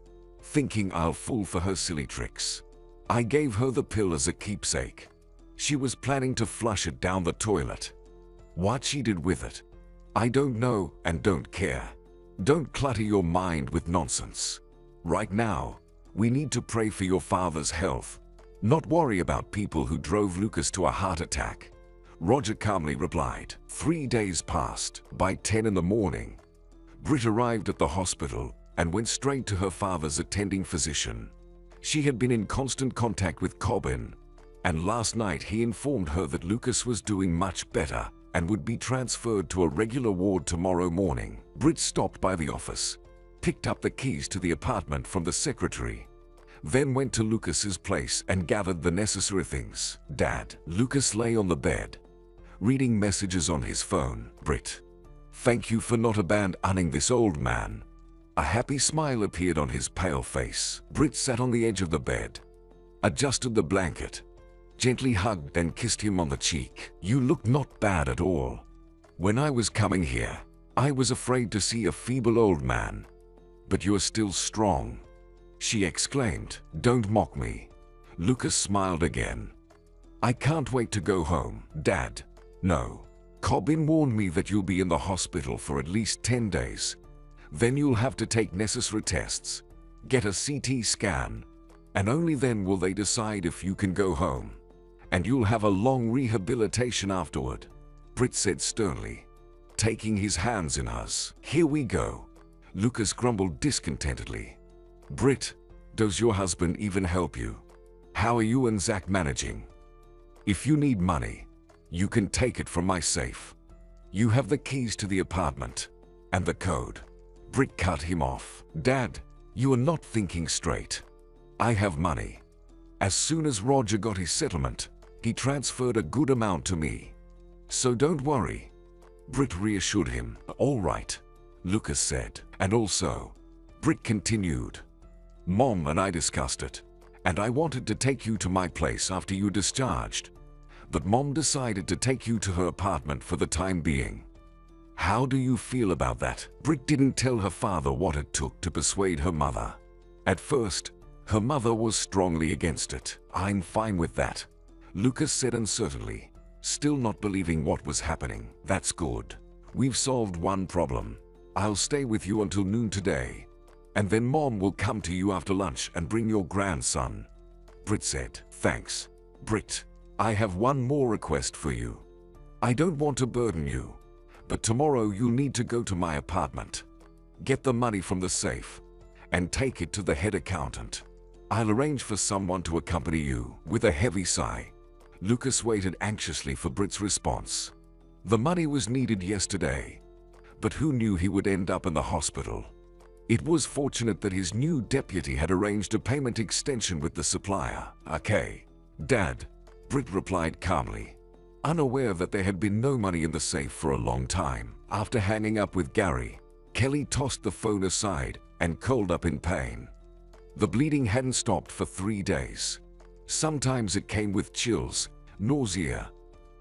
Speaker 1: thinking I'll fall for her silly tricks. I gave her the pill as a keepsake. She was planning to flush it down the toilet. What she did with it, I don't know and don't care. Don't clutter your mind with nonsense. Right now, we need to pray for your father's health, not worry about people who drove Lucas to a heart attack. Roger calmly replied. 3 days passed. By 10 in the morning, Britt arrived at the hospital and went straight to her father's attending physician. She had been in constant contact with Cobbin, and last night he informed her that Lucas was doing much better and would be transferred to a regular ward tomorrow morning. Britt stopped by the office, picked up the keys to the apartment from the secretary, then went to Lucas's place and gathered the necessary things. Dad. Lucas lay on the bed, reading messages on his phone. Britt, thank you for not abandoning this old man. A happy smile appeared on his pale face. Britt sat on the edge of the bed, adjusted the blanket, gently hugged and kissed him on the cheek. You look not bad at all. When I was coming here, I was afraid to see a feeble old man. But you're still strong, she exclaimed. Don't mock me. Lucas smiled again. I can't wait to go home. Dad. No. Cobbin warned me that you'll be in the hospital for at least 10 days. Then you'll have to take necessary tests, get a CT scan, and only then will they decide if you can go home. And you'll have a long rehabilitation afterward, Britt said sternly, taking his hands in hers. Here we go. Lucas grumbled discontentedly. Britt, does your husband even help you? How are you and Zach managing? If you need money, you can take it from my safe. You have the keys to the apartment and the code. Britt cut him off. Dad, you are not thinking straight. I have money. As soon as Roger got his settlement, he transferred a good amount to me. So don't worry. Britt reassured him. All right, Lucas said. And also, Britt continued, Mom and I discussed it, and I wanted to take you to my place after you discharged. But Mom decided to take you to her apartment for the time being. How do you feel about that? Britt didn't tell her father what it took to persuade her mother. At first, her mother was strongly against it. I'm fine with that, Lucas said uncertainly, still not believing what was happening. That's good. We've solved one problem. I'll stay with you until noon today, and then Mom will come to you after lunch and bring your grandson, Britt said. Thanks. Britt, I have one more request for you. I don't want to burden you, but tomorrow you'll need to go to my apartment, get the money from the safe, and take it to the head accountant. I'll arrange for someone to accompany you. With a heavy sigh, Lucas waited anxiously for Britt's response. The money was needed yesterday, but who knew he would end up in the hospital? It was fortunate that his new deputy had arranged a payment extension with the supplier. Okay, Dad, Britt replied calmly, unaware that there had been no money in the safe for a long time. After hanging up with Gary, Kelly tossed the phone aside and curled up in pain. The bleeding hadn't stopped for 3 days. Sometimes it came with chills, nausea,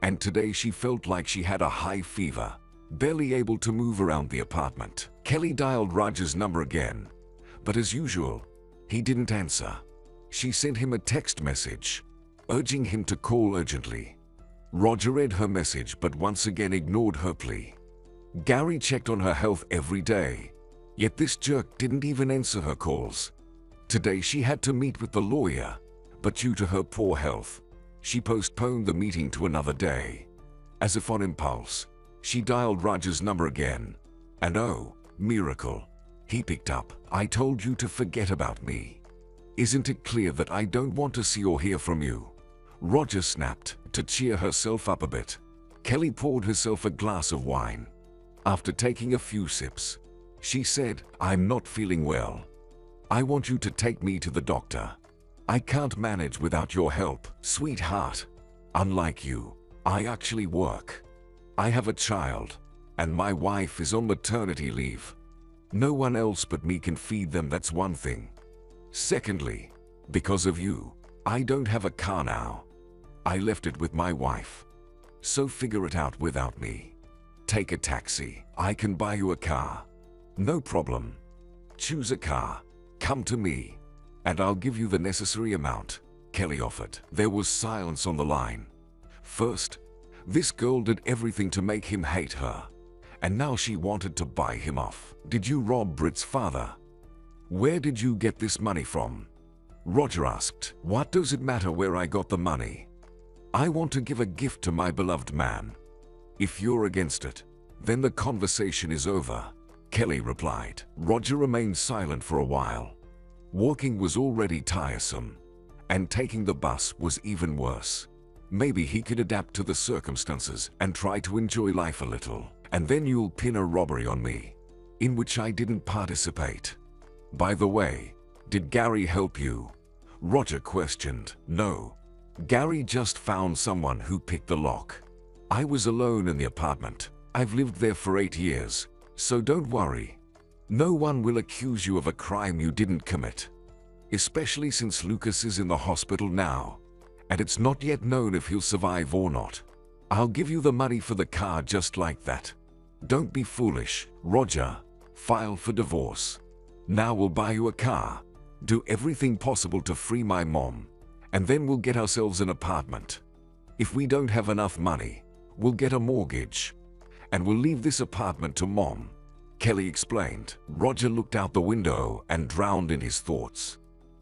Speaker 1: and today she felt like she had a high fever, barely able to move around the apartment. Kelly dialed Roger's number again, but as usual, he didn't answer. She sent him a text message, urging him to call urgently. Roger read her message but once again ignored her plea. Gary checked on her health every day, yet this jerk didn't even answer her calls. Today she had to meet with the lawyer, but due to her poor health, she postponed the meeting to another day. As if on impulse, she dialed Roger's number again, and oh, miracle, he picked up. "I told you to forget about me. Isn't it clear that I don't want to see or hear from you?" Roger snapped. To cheer herself up a bit, Kelly poured herself a glass of wine. After taking a few sips, she said, "I'm not feeling well. I want you to take me to the doctor. I can't manage without your help, sweetheart. Unlike you, I actually work. I have a child, and my wife is on maternity leave. No one else but me can feed them, that's one thing. Secondly, because of you, I don't have a car now. I left it with my wife. So figure it out without me. Take a taxi. I can buy you a car. No problem. Choose a car. Come to me, and I'll give you the necessary amount," Kelly offered. There was silence on the line. First, this girl did everything to make him hate her, and now she wanted to buy him off. "Did you rob Britt's father? Where did you get this money from?" Roger asked. "What does it matter where I got the money? I want to give a gift to my beloved man. If you're against it, then the conversation is over," Kelly replied. Roger remained silent for a while. Walking was already tiresome, and taking the bus was even worse. Maybe he could adapt to the circumstances and try to enjoy life a little. "And then you'll pin a robbery on me, in which I didn't participate. By the way, did Gary help you?" Roger questioned. "No. Gary just found someone who picked the lock. I was alone in the apartment. I've lived there for 8 years, so don't worry. No one will accuse you of a crime you didn't commit. Especially since Lucas is in the hospital now, and it's not yet known if he'll survive or not. I'll give you the money for the car just like that. Don't be foolish, Roger. File for divorce. Now we'll buy you a car. Do everything possible to free my mom, and then we'll get ourselves an apartment. If we don't have enough money, we'll get a mortgage, and we'll leave this apartment to Mom," Kelly explained. Roger looked out the window and drowned in his thoughts.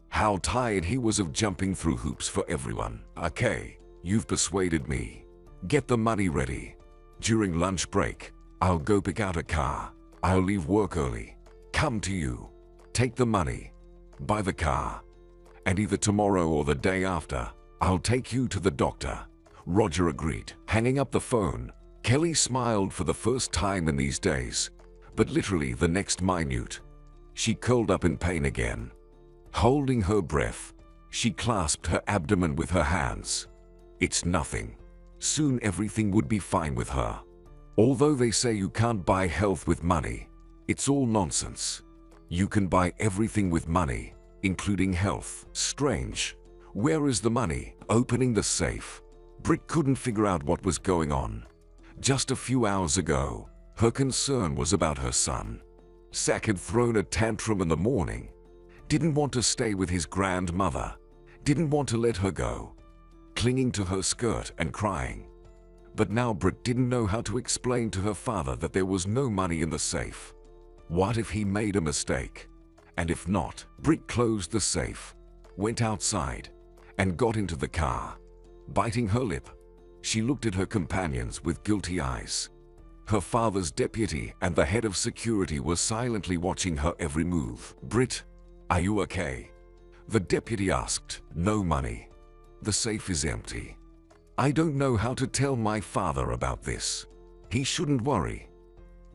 Speaker 1: How tired he was of jumping through hoops for everyone. "Okay, you've persuaded me. Get the money ready. During lunch break, I'll go pick out a car. I'll leave work early. Come to you. Take the money. Buy the car. And either tomorrow or the day after, I'll take you to the doctor." Roger agreed. Hanging up the phone, Kelly smiled for the first time in these days, but literally the next minute, she curled up in pain again. Holding her breath, she clasped her abdomen with her hands. It's nothing. Soon everything would be fine with her. Although they say you can't buy health with money, it's all nonsense. You can buy everything with money, including health. Strange. Where is the money? Opening the safe, Britt couldn't figure out what was going on. Just a few hours ago, her concern was about her son. Zach had thrown a tantrum in the morning, didn't want to stay with his grandmother, didn't want to let her go, clinging to her skirt and crying. But now Britt didn't know how to explain to her father that there was no money in the safe. What if he made a mistake? And if not? Britt closed the safe, went outside, and got into the car. Biting her lip, she looked at her companions with guilty eyes. Her father's deputy and the head of security were silently watching her every move. "Britt, are you okay?" the deputy asked. "No money. The safe is empty. I don't know how to tell my father about this. He shouldn't worry."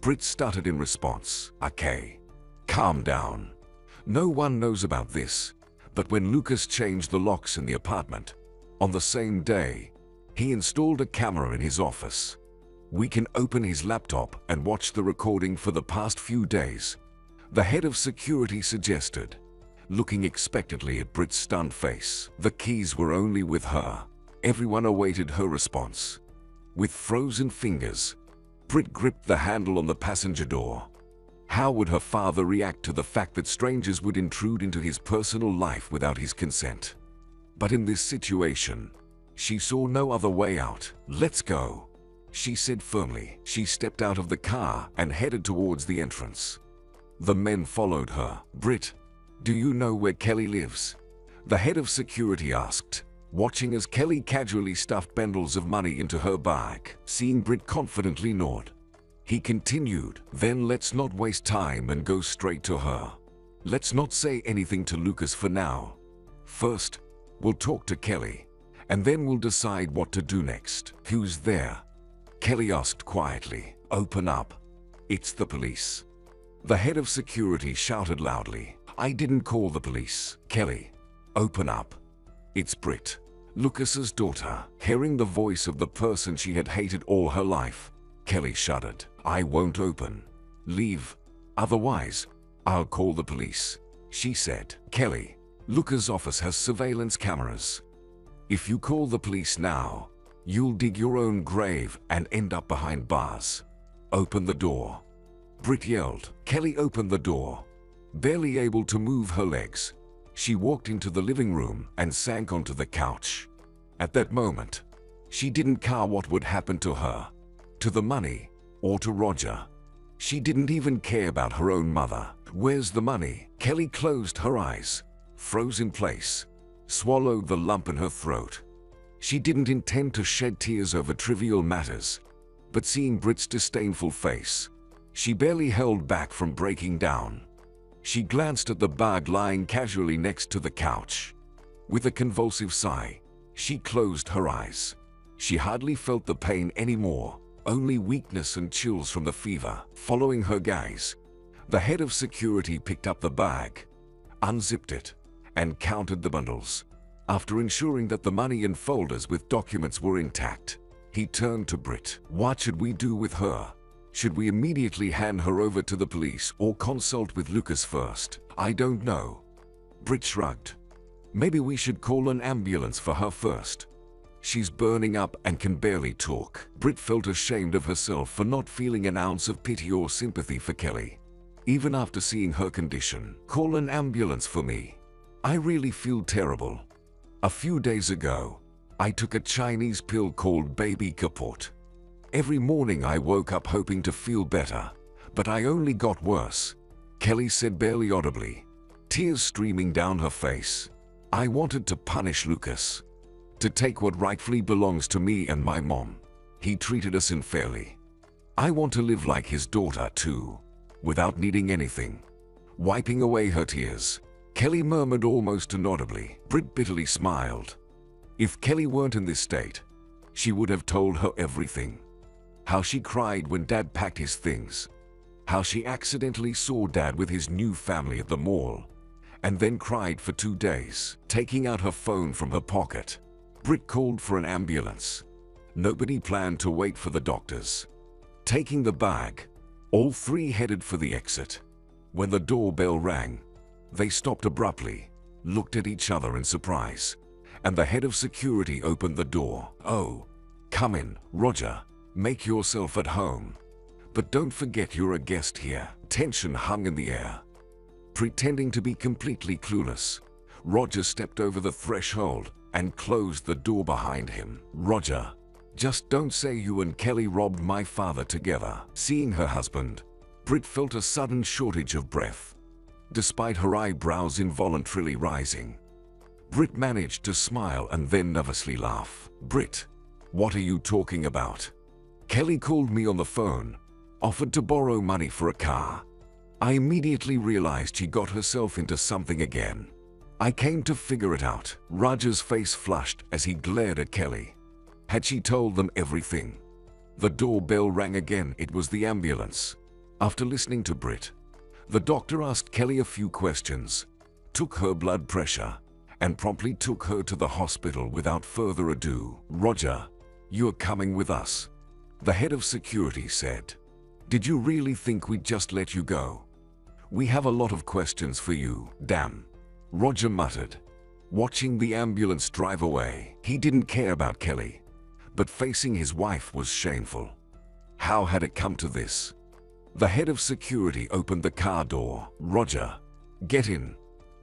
Speaker 1: Britt stuttered in response. "Okay, calm down. No one knows about this, but when Lucas changed the locks in the apartment, on the same day, he installed a camera in his office. We can open his laptop and watch the recording for the past few days," the head of security suggested, looking expectantly at Britt's stunned face. The keys were only with her. Everyone awaited her response. With frozen fingers, Britt gripped the handle on the passenger door. How would her father react to the fact that strangers would intrude into his personal life without his consent? But in this situation, she saw no other way out. "Let's go," she said firmly. She stepped out of the car and headed towards the entrance. The men followed her. "Britt, do you know where Kelly lives?" the head of security asked, watching as Kelly casually stuffed bundles of money into her bag. Seeing Britt confidently nod, he continued, "Then let's not waste time and go straight to her. Let's not say anything to Lucas for now. First, we'll talk to Kelly, and then we'll decide what to do next." "Who's there?" Kelly asked quietly. "Open up. It's the police." The head of security shouted loudly. "I didn't call the police." "Kelly, open up. It's Britt, Lucas's daughter." Hearing the voice of the person she had hated all her life, Kelly shuddered. "I won't open. Leave. Otherwise, I'll call the police," she said. "Kelly, Lucas' office has surveillance cameras. If you call the police now, you'll dig your own grave and end up behind bars. Open the door," Britt yelled. Kelly opened the door. Barely able to move her legs, she walked into the living room and sank onto the couch. At that moment, she didn't care what would happen to her, to the money, or to Roger. She didn't even care about her own mother. "Where's the money?" Kelly closed her eyes, froze in place, swallowed the lump in her throat. She didn't intend to shed tears over trivial matters, but seeing Britt's disdainful face, she barely held back from breaking down. She glanced at the bag lying casually next to the couch. With a convulsive sigh, she closed her eyes. She hardly felt the pain anymore, only weakness and chills from the fever. Following her gaze, the head of security picked up the bag, unzipped it, and counted the bundles. After ensuring that the money and folders with documents were intact, he turned to Britt. "What should we do with her? Should we immediately hand her over to the police or consult with Lucas first?" "I don't know," Britt shrugged. "Maybe we should call an ambulance for her first. She's burning up and can barely talk." Britt felt ashamed of herself for not feeling an ounce of pity or sympathy for Kelly, even after seeing her condition. "Call an ambulance for me. I really feel terrible. A few days ago, I took a Chinese pill called Baby Kaput. Every morning I woke up hoping to feel better, but I only got worse," Kelly said barely audibly, tears streaming down her face. "I wanted to punish Lucas, to take what rightfully belongs to me and my mom. He treated us unfairly. I want to live like his daughter too, without needing anything." Wiping away her tears, Kelly murmured almost inaudibly. Britt bitterly smiled. If Kelly weren't in this state, she would have told her everything. How she cried when Dad packed his things. How she accidentally saw Dad with his new family at the mall, and then cried for 2 days. Taking out her phone from her pocket, Britt called for an ambulance. Nobody planned to wait for the doctors. Taking the bag, all three headed for the exit. When the doorbell rang, they stopped abruptly, looked at each other in surprise, and the head of security opened the door. "Oh, come in, Roger. Make yourself at home. But don't forget you're a guest here." Tension hung in the air. Pretending to be completely clueless, Roger stepped over the threshold and closed the door behind him. "Roger, just don't say you and Kelly robbed my father together." Seeing her husband, Britt felt a sudden shortage of breath, despite her eyebrows involuntarily rising. Britt managed to smile and then nervously laugh. "Britt, what are you talking about? Kelly called me on the phone, offered to borrow money for a car. I immediately realized she got herself into something again. I came to figure it out." Roger's face flushed as he glared at Kelly. Had she told them everything? The doorbell rang again. It was the ambulance. After listening to Britt, the doctor asked Kelly a few questions, took her blood pressure, and promptly took her to the hospital without further ado. "Roger, you're coming with us," the head of security said. "Did you really think we'd just let you go? We have a lot of questions for you." "Damn," Roger muttered, watching the ambulance drive away. He didn't care about Kelly, but facing his wife was shameful. How had it come to this? The head of security opened the car door. "Roger, get in.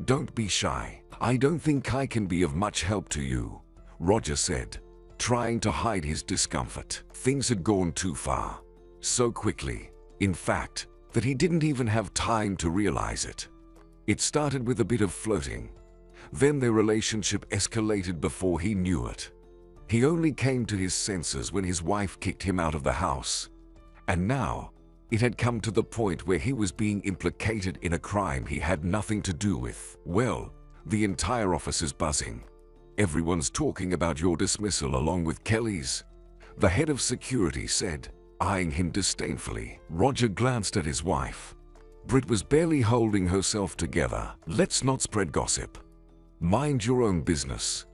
Speaker 1: Don't be shy." "I don't think I can be of much help to you," Roger said, trying to hide his discomfort. Things had gone too far. So quickly, in fact, that he didn't even have time to realize it. It started with a bit of flirting. Then their relationship escalated before he knew it. He only came to his senses when his wife kicked him out of the house. And now, it had come to the point where he was being implicated in a crime he had nothing to do with. Well, the entire office is buzzing. Everyone's talking about your dismissal along with Kelly's, the head of security said, eyeing him disdainfully. Roger glanced at his wife. Britt was barely holding herself together. Let's not spread gossip. Mind your own business.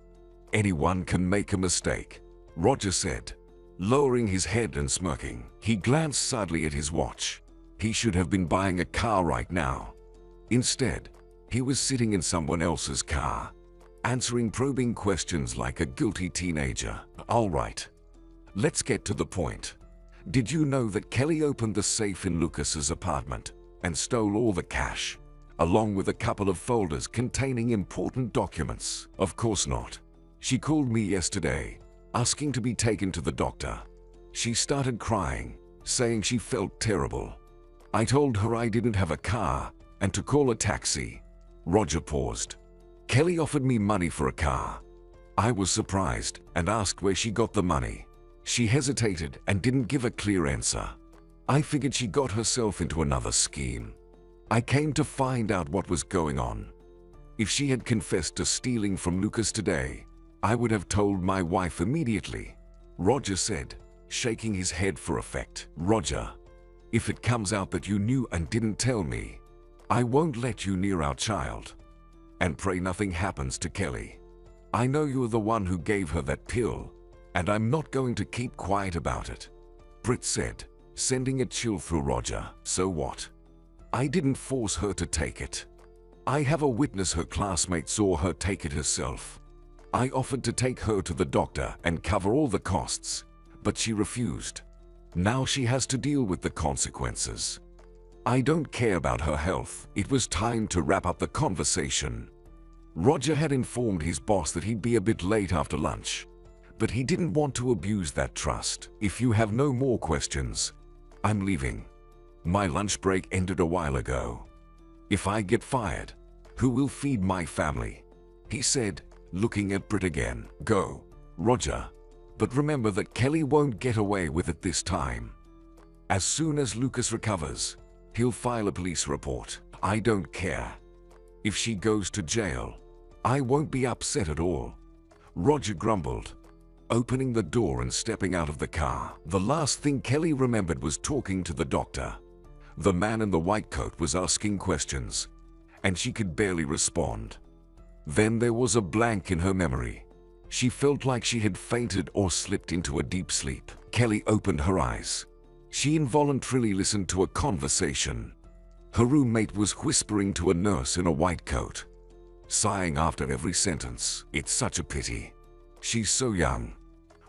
Speaker 1: Anyone can make a mistake, Roger said, lowering his head and smirking. He glanced sadly at his watch. He should have been buying a car right now. Instead, he was sitting in someone else's car, answering probing questions like a guilty teenager. All right, let's get to the point. Did you know that Kelly opened the safe in Lucas's apartment and stole all the cash, along with a couple of folders containing important documents? Of course not. She called me yesterday, asking to be taken to the doctor. She started crying, saying she felt terrible. I told her I didn't have a car and to call a taxi. Roger paused. Kelly offered me money for a car. I was surprised and asked where she got the money. She hesitated and didn't give a clear answer. I figured she got herself into another scheme. I came to find out what was going on. If she had confessed to stealing from Lucas today, I would have told my wife immediately, Roger said, shaking his head for effect. Roger, if it comes out that you knew and didn't tell me, I won't let you near our child. And pray nothing happens to Kelly. I know you're the one who gave her that pill, and I'm not going to keep quiet about it, Britt said, sending a chill through Roger. So what? I didn't force her to take it. I have a witness. Her classmate saw her take it herself. I offered to take her to the doctor and cover all the costs, but she refused. Now she has to deal with the consequences. I don't care about her health. It was time to wrap up the conversation. Roger had informed his boss that he'd be a bit late after lunch, but he didn't want to abuse that trust. If you have no more questions, I'm leaving. My lunch break ended a while ago. If I get fired, who will feed my family? He said, looking at Britt again. Go, Roger. But remember that Kelly won't get away with it this time. As soon as Lucas recovers, he'll file a police report. I don't care. If she goes to jail, I won't be upset at all, Roger grumbled, opening the door and stepping out of the car. The last thing Kelly remembered was talking to the doctor. The man in the white coat was asking questions, and she could barely respond. Then there was a blank in her memory. She felt like she had fainted or slipped into a deep sleep. Kelly opened her eyes. She involuntarily listened to a conversation. Her roommate was whispering to a nurse in a white coat, sighing after every sentence. It's such a pity. She's so young.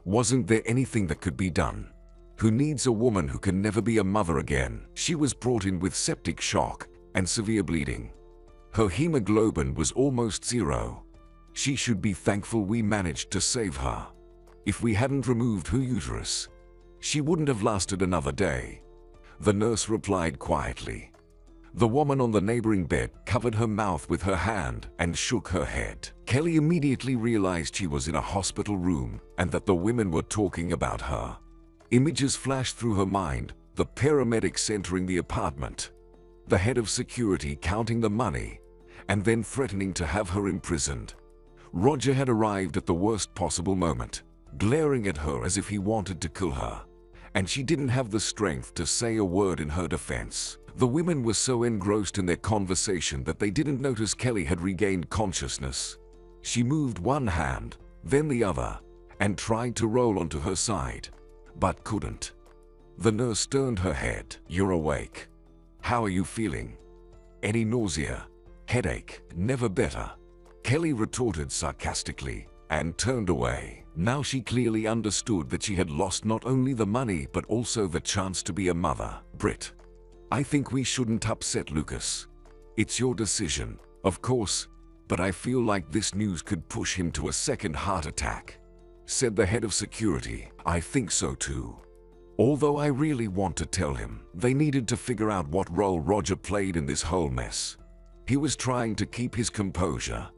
Speaker 1: Wasn't there anything that could be done? Who needs a woman who can never be a mother again? She was brought in with septic shock and severe bleeding. Her hemoglobin was almost 0. She should be thankful we managed to save her. If we hadn't removed her uterus, she wouldn't have lasted another day, the nurse replied quietly. The woman on the neighboring bed covered her mouth with her hand and shook her head. Kelly immediately realized she was in a hospital room and that the women were talking about her. Images flashed through her mind, the paramedics entering the apartment, the head of security counting the money, and then threatening to have her imprisoned. Roger had arrived at the worst possible moment, glaring at her as if he wanted to kill her, and she didn't have the strength to say a word in her defense. The women were so engrossed in their conversation that they didn't notice Kelly had regained consciousness. She moved one hand, then the other, and tried to roll onto her side, but couldn't. The nurse turned her head. You're awake. How are you feeling? Any nausea? Headache? Never better, Kelly retorted sarcastically and turned away. Now she clearly understood that she had lost not only the money but also the chance to be a mother. Britt, I think we shouldn't upset Lucas. It's your decision, of course, but I feel like this news could push him to a second heart attack. said the head of security. I think so too. Although I really want to tell him. They needed to figure out what role Roger played in this whole mess. He was trying to keep his composure,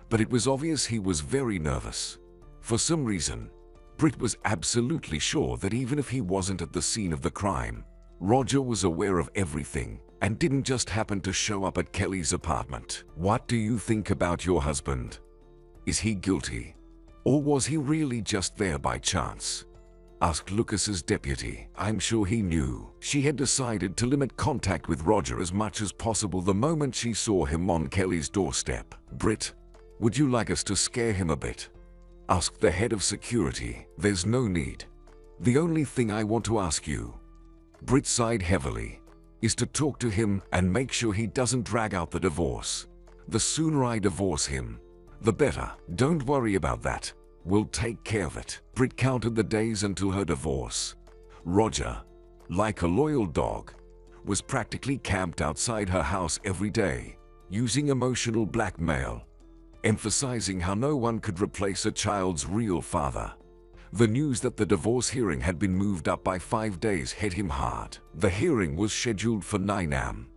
Speaker 1: but it was obvious he was very nervous. For some reason, Britt was absolutely sure that even if he wasn't at the scene of the crime, Roger was aware of everything and didn't just happen to show up at Kelly's apartment. What do you think about your husband? Is he guilty? Or was he really just there by chance? Asked Lucas's deputy. I'm sure he knew. She had decided to limit contact with Roger as much as possible the moment she saw him on Kelly's doorstep. Britt, would you like us to scare him a bit? Asked the head of security. There's no need. The only thing I want to ask you, Britt sighed heavily, is to talk to him and make sure he doesn't drag out the divorce. The sooner I divorce him, the better. Don't worry about that. We'll take care of it. Britt counted the days until her divorce. Roger, like a loyal dog, was practically camped outside her house every day, using emotional blackmail, emphasizing how no one could replace a child's real father. The news that the divorce hearing had been moved up by 5 days hit him hard. The hearing was scheduled for 9 a.m.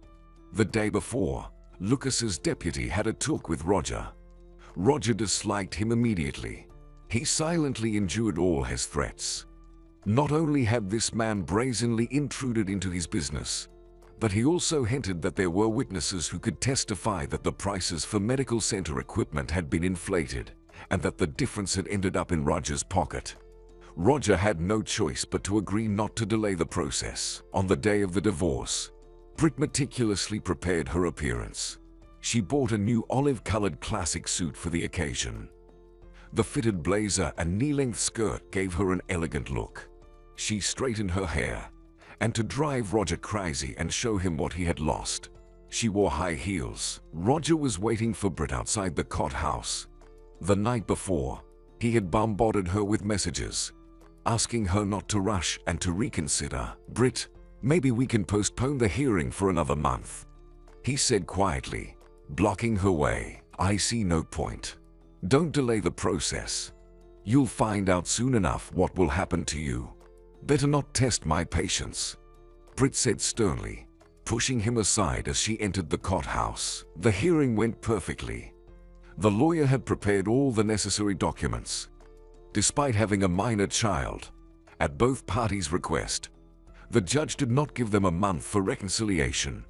Speaker 1: The day before, Lucas's deputy had a talk with Roger. Roger disliked him immediately. He silently endured all his threats. Not only had this man brazenly intruded into his business, but he also hinted that there were witnesses who could testify that the prices for medical center equipment had been inflated and that the difference had ended up in Roger's pocket. Roger had no choice but to agree not to delay the process. On the day of the divorce, Britt meticulously prepared her appearance. She bought a new olive-colored classic suit for the occasion. The fitted blazer and knee-length skirt gave her an elegant look. She straightened her hair, and to drive Roger crazy and show him what he had lost, she wore high heels. Roger was waiting for Britt outside the cot house. The night before, he had bombarded her with messages, asking her not to rush and to reconsider. Britt, maybe we can postpone the hearing for another month, he said quietly, blocking her way. I see no point. Don't delay the process. You'll find out soon enough what will happen to you. Better not test my patience, Britt said sternly, pushing him aside as she entered the cot house. The hearing went perfectly. The lawyer had prepared all the necessary documents. Despite having a minor child, at both parties' request, the judge did not give them a month for reconciliation.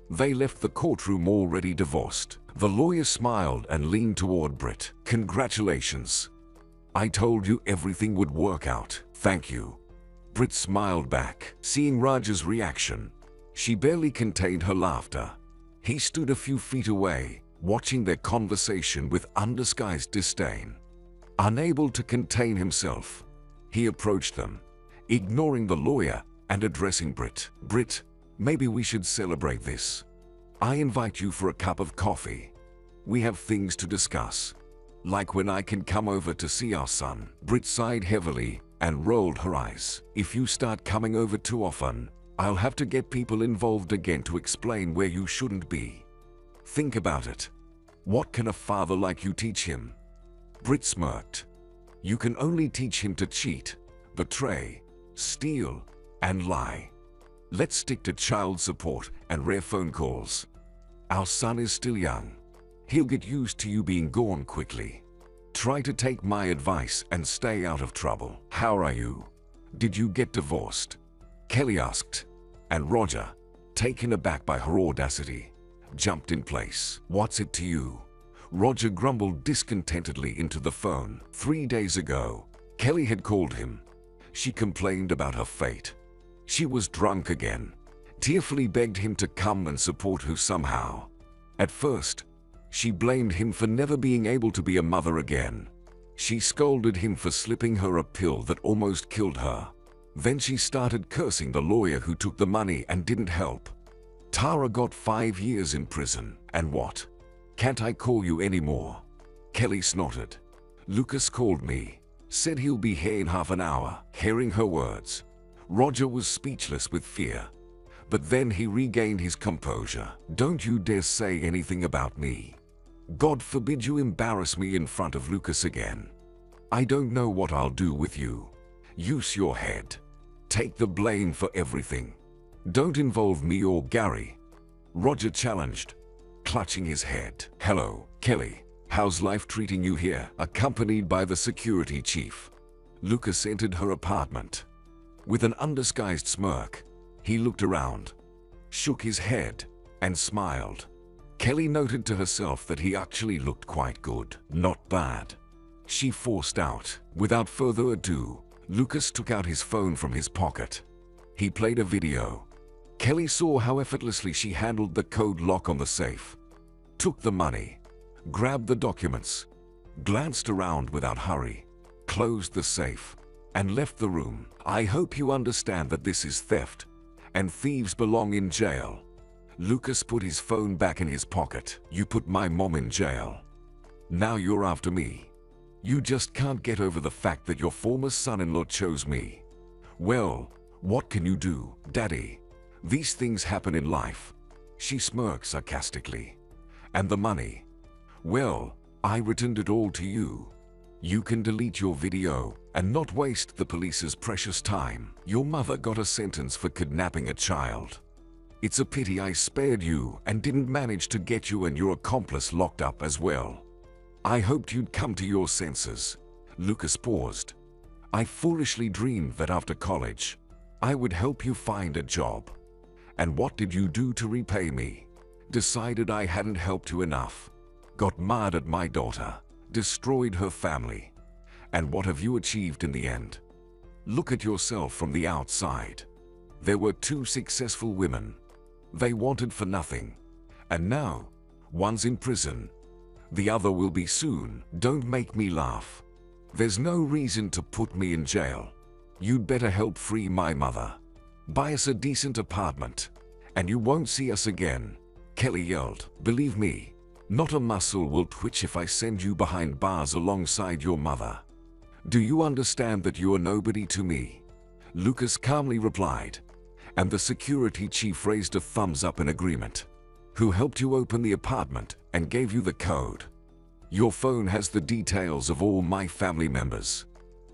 Speaker 1: They left the courtroom already divorced. The lawyer smiled and leaned toward Britt. Congratulations. I told you everything would work out. Thank you. Britt smiled back. Seeing Roger's reaction, she barely contained her laughter. He stood a few feet away, watching their conversation with undisguised disdain. Unable to contain himself, he approached them, ignoring the lawyer and addressing Britt. Britt, maybe we should celebrate this. I invite you for a cup of coffee. We have things to discuss, like when I can come over to see our son. Britt sighed heavily and rolled her eyes. If you start coming over too often, I'll have to get people involved again to explain where you shouldn't be. Think about it. What can a father like you teach him? Britt smirked. You can only teach him to cheat, betray, steal, and lie. Let's stick to child support and rare phone calls. Our son is still young. He'll get used to you being gone quickly. Try to take my advice and stay out of trouble. How are you? Did you get divorced? Kelly asked, and Roger, taken aback by her audacity, jumped in place. What's it to you? Roger grumbled discontentedly into the phone. 3 days ago, Kelly had called him. She complained about her fate. She was drunk again, tearfully begged him to come and support her somehow. At first, she blamed him for never being able to be a mother again. She scolded him for slipping her a pill that almost killed her. Then she started cursing the lawyer who took the money and didn't help. Tara got 5 years in prison. And what? Can't I call you anymore? Kelly snorted. Lucas called me, said he'll be here in half an hour. Hearing her words, Roger was speechless with fear. But then he regained his composure. Don't you dare say anything about me. God forbid you embarrass me in front of Lucas again. I don't know what I'll do with you. Use your head. Take the blame for everything. Don't involve me or Gary. Roger challenged, clutching his head. Hello, Kelly. How's life treating you here? Accompanied by the security chief, Lucas entered her apartment. With an undisguised smirk, he looked around, shook his head, and smiled. Kelly noted to herself that he actually looked quite good. Not bad, she forced out. Without further ado, Lucas took out his phone from his pocket. He played a video. Kelly saw how effortlessly she handled the code lock on the safe, took the money, grabbed the documents, glanced around without hurry, closed the safe, and left the room. I hope you understand that this is theft, and thieves belong in jail. Lucas put his phone back in his pocket. You put my mom in jail. Now you're after me. You just can't get over the fact that your former son-in-law chose me. Well, what can you do, Daddy? These things happen in life. She smirked sarcastically. And the money? Well, I returned it all to you. You can delete your video and not waste the police's precious time. Your mother got a sentence for kidnapping a child. It's a pity I spared you and didn't manage to get you and your accomplice locked up as well. I hoped you'd come to your senses. Lucas paused. I foolishly dreamed that after college, I would help you find a job. And what did you do to repay me? Decided I hadn't helped you enough. Got mad at my daughter. Destroyed her family. And what have you achieved in the end? Look at yourself from the outside. There were 2 successful women. They wanted for nothing. And now, one's in prison. The other will be soon. Don't make me laugh. There's no reason to put me in jail. You'd better help free my mother. Buy us a decent apartment, and you won't see us again. Kelly yelled. Believe me, not a muscle will twitch if I send you behind bars alongside your mother. Do you understand that you are nobody to me? Lucas calmly replied, and the security chief raised a thumbs up in agreement. Who helped you open the apartment and gave you the code? Your phone has the details of all my family members.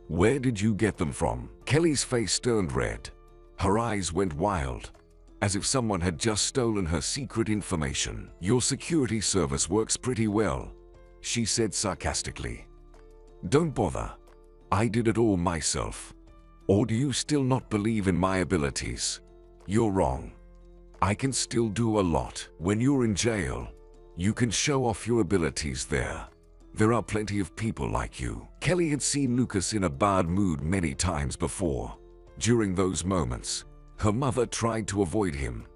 Speaker 1: Where did you get them from? Kelly's face turned red. Her eyes went wild, as if someone had just stolen her secret information. Your security service works pretty well, she said sarcastically. Don't bother. I did it all myself. Or do you still not believe in my abilities? You're wrong. I can still do a lot. When you're in jail, you can show off your abilities there. There are plenty of people like you. Kelly had seen Lucas in a bad mood many times before. During those moments, her mother tried to avoid him.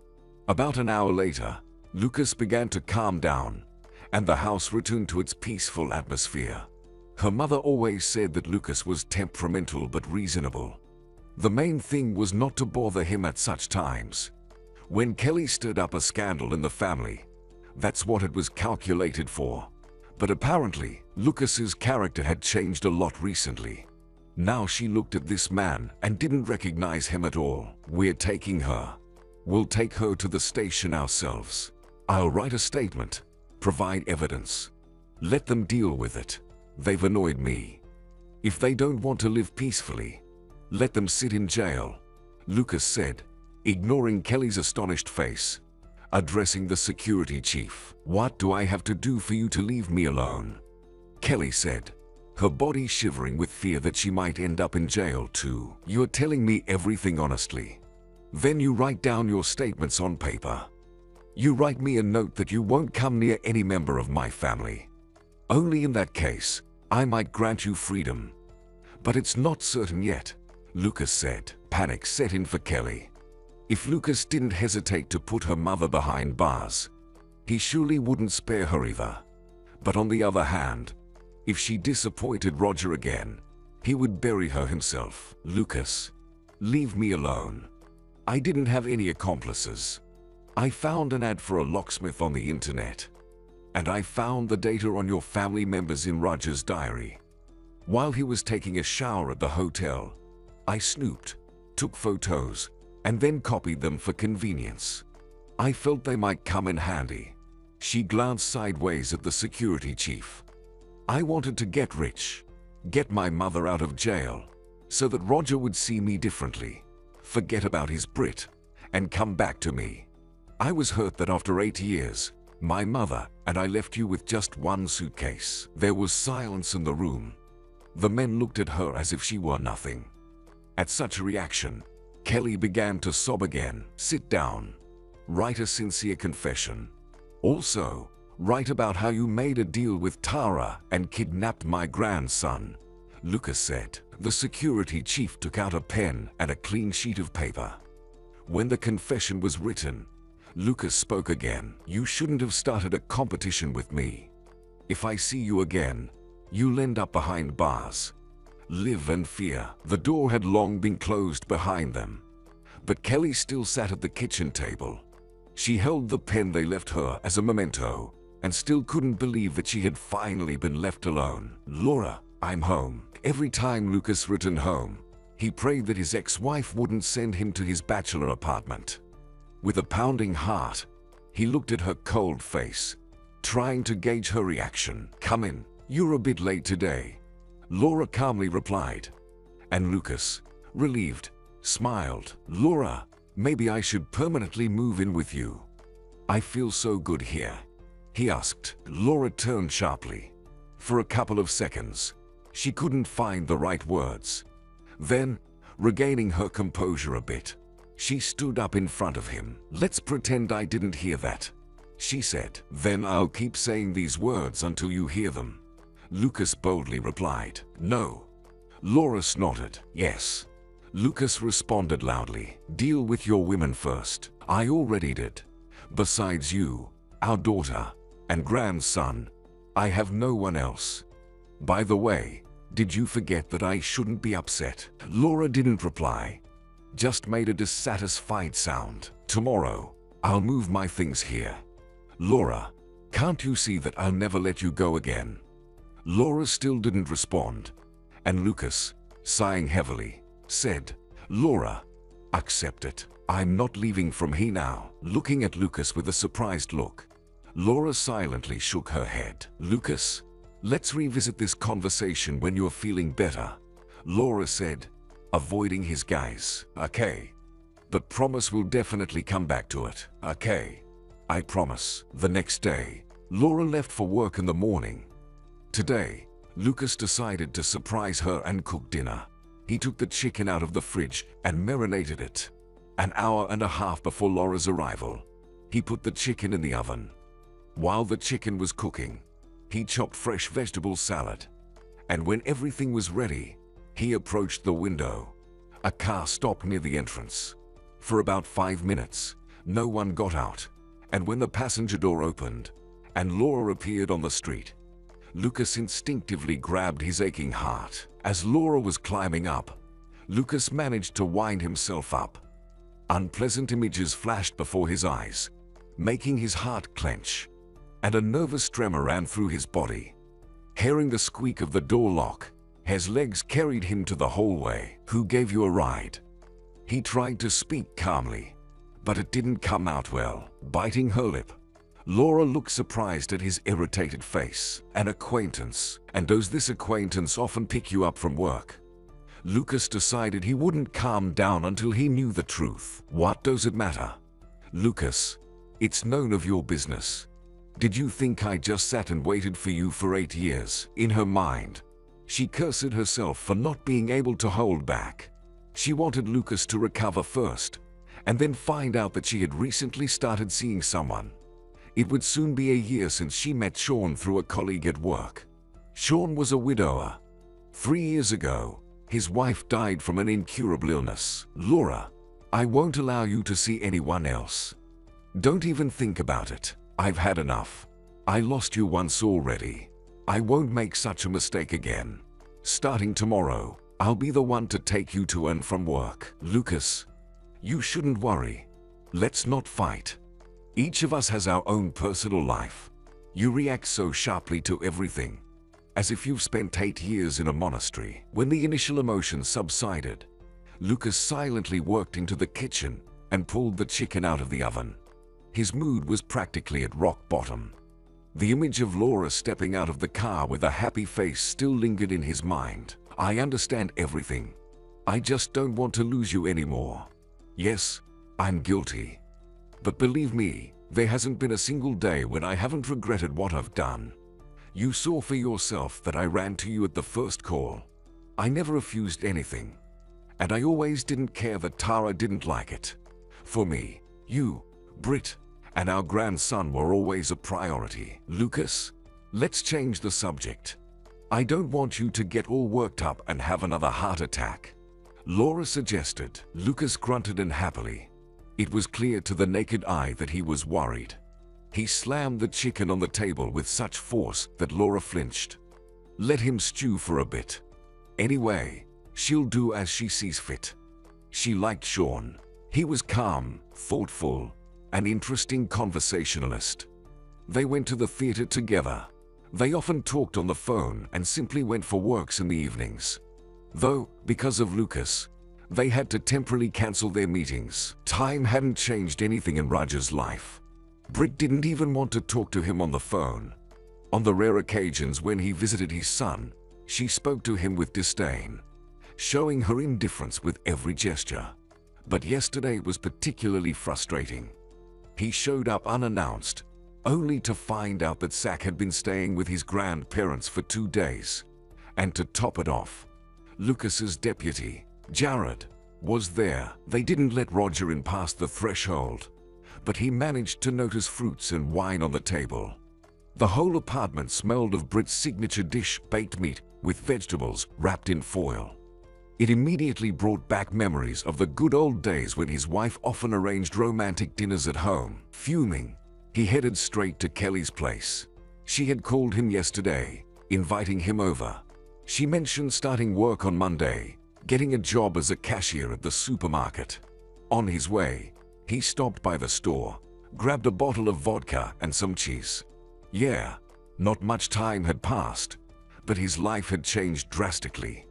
Speaker 1: About an hour later, Lucas began to calm down, and the house returned to its peaceful atmosphere. Her mother always said that Lucas was temperamental but reasonable. The main thing was not to bother him at such times. When Kelly stirred up a scandal in the family, that's what it was calculated for. But apparently, Lucas's character had changed a lot recently. Now she looked at this man and didn't recognize him at all. We're taking her. We'll take her to the station ourselves. I'll write a statement, provide evidence. Let them deal with it. They've annoyed me. If they don't want to live peacefully, let them sit in jail, Lucas said, ignoring Kelly's astonished face. Addressing the security chief. What do I have to do for you to leave me alone? Kelly said, her body shivering with fear that she might end up in jail too. You're telling me everything honestly. Then you write down your statements on paper. You write me a note that you won't come near any member of my family. Only in that case, I might grant you freedom. But it's not certain yet, Lucas said. Panic set in for Kelly. If Lucas didn't hesitate to put her mother behind bars, he surely wouldn't spare her either. But on the other hand, if she disappointed Roger again, he would bury her himself. Lucas, leave me alone. I didn't have any accomplices. I found an ad for a locksmith on the internet, and I found the data on your family members in Roger's diary. While he was taking a shower at the hotel, I snooped, took photos, and then copied them for convenience. I felt they might come in handy. She glanced sideways at the security chief. I wanted to get rich. Get my mother out of jail so that Roger would see me differently, forget about his Brit, and come back to me. I was hurt that after 8 years, my mother and I left you with just one suitcase." There was silence in the room. The men looked at her as if she were nothing. At such a reaction, Kelly began to sob again. "Sit down. Write a sincere confession. Also, write about how you made a deal with Tara and kidnapped my grandson," Lucas said. The security chief took out a pen and a clean sheet of paper. When the confession was written, Lucas spoke again. "You shouldn't have started a competition with me. If I see you again, you'll end up behind bars. Live and fear." The door had long been closed behind them, but Kelly still sat at the kitchen table. She held the pen they left her as a memento and still couldn't believe that she had finally been left alone. "Laura, I'm home." Every time Lucas returned home, he prayed that his ex-wife wouldn't send him to his bachelor apartment. With a pounding heart, he looked at her cold face, trying to gauge her reaction. "Come in. You're a bit late today," Laura calmly replied. And Lucas, relieved, smiled. "Laura, maybe I should permanently move in with you. I feel so good here," he asked. Laura turned sharply. For a couple of seconds, she couldn't find the right words. Then, regaining her composure a bit, she stood up in front of him. "Let's pretend I didn't hear that," she said. "Then I'll keep saying these words until you hear them," Lucas boldly replied. "No." Laura snorted. "Yes." Lucas responded loudly. "Deal with your women first. I already did. Besides you, our daughter, and grandson, I have no one else. By the way, did you forget that I shouldn't be upset?" Laura didn't reply, just made a dissatisfied sound. "Tomorrow, I'll move my things here. Laura, can't you see that I'll never let you go again?" Laura still didn't respond, and Lucas, sighing heavily, said, "Laura, accept it. I'm not leaving from here now." Looking at Lucas with a surprised look, Laura silently shook her head. "Lucas, let's revisit this conversation when you're feeling better," Laura said, avoiding his gaze. "Okay. But promise we'll definitely come back to it." "Okay. I promise." The next day, Laura left for work in the morning. Today, Lucas decided to surprise her and cook dinner. He took the chicken out of the fridge and marinated it. An hour and a half before Laura's arrival, he put the chicken in the oven. While the chicken was cooking, he chopped fresh vegetable salad. And when everything was ready, he approached the window. A car stopped near the entrance. For about 5 minutes, no one got out. And when the passenger door opened and Laura appeared on the street, Lucas instinctively grabbed his aching heart. As Laura was climbing up, Lucas managed to wind himself up. Unpleasant images flashed before his eyes, making his heart clench, and a nervous tremor ran through his body. Hearing the squeak of the door lock, his legs carried him to the hallway. "Who gave you a ride?" He tried to speak calmly, but it didn't come out well. Biting her lip, Laura looked surprised at his irritated face. "An acquaintance." "And does this acquaintance often pick you up from work?" Lucas decided he wouldn't calm down until he knew the truth. "What does it matter?" "Lucas, it's none of your business. Did you think I just sat and waited for you for 8 years?" In her mind, she cursed herself for not being able to hold back. She wanted Lucas to recover first, and then find out that she had recently started seeing someone. It would soon be a year since she met Sean through a colleague at work. Sean was a widower. 3 years ago, his wife died from an incurable illness. "Laura, I won't allow you to see anyone else. Don't even think about it. I've had enough. I lost you once already. I won't make such a mistake again. Starting tomorrow, I'll be the one to take you to and from work." "Lucas, you shouldn't worry. Let's not fight. Each of us has our own personal life. You react so sharply to everything, as if you've spent 8 years in a monastery." When the initial emotion subsided, Lucas silently worked into the kitchen and pulled the chicken out of the oven. His mood was practically at rock bottom. The image of Laura stepping out of the car with a happy face still lingered in his mind. "I understand everything. I just don't want to lose you anymore. Yes, I'm guilty. But believe me, there hasn't been a single day when I haven't regretted what I've done. You saw for yourself that I ran to you at the first call. I never refused anything. And I always didn't care that Tara didn't like it. For me, you, Britt, and our grandson were always a priority. Lucas, let's change the subject. I don't want you to get all worked up and have another heart attack," Laura suggested. Lucas grunted unhappily. It was clear to the naked eye that he was worried. He slammed the chicken on the table with such force that Laura flinched. "Let him stew for a bit. Anyway, she'll do as she sees fit." She liked Sean. He was calm, thoughtful, an interesting conversationalist. They went to the theater together. They often talked on the phone and simply went for walks in the evenings. Though, because of Lucas, they had to temporarily cancel their meetings. Time hadn't changed anything in Roger's life. Britt didn't even want to talk to him on the phone. On the rare occasions when he visited his son, she spoke to him with disdain, showing her indifference with every gesture. But yesterday was particularly frustrating. He showed up unannounced, only to find out that Zach had been staying with his grandparents for 2 days. And to top it off, Lucas's deputy, Jared, was there. They didn't let Roger in past the threshold, but he managed to notice fruits and wine on the table. The whole apartment smelled of Britt's signature dish, baked meat with vegetables wrapped in foil. It immediately brought back memories of the good old days when his wife often arranged romantic dinners at home. Fuming, he headed straight to Kelly's place. She had called him yesterday, inviting him over. She mentioned starting work on Monday, getting a job as a cashier at the supermarket. On his way, he stopped by the store, grabbed a bottle of vodka and some cheese. Yeah, not much time had passed, but his life had changed drastically.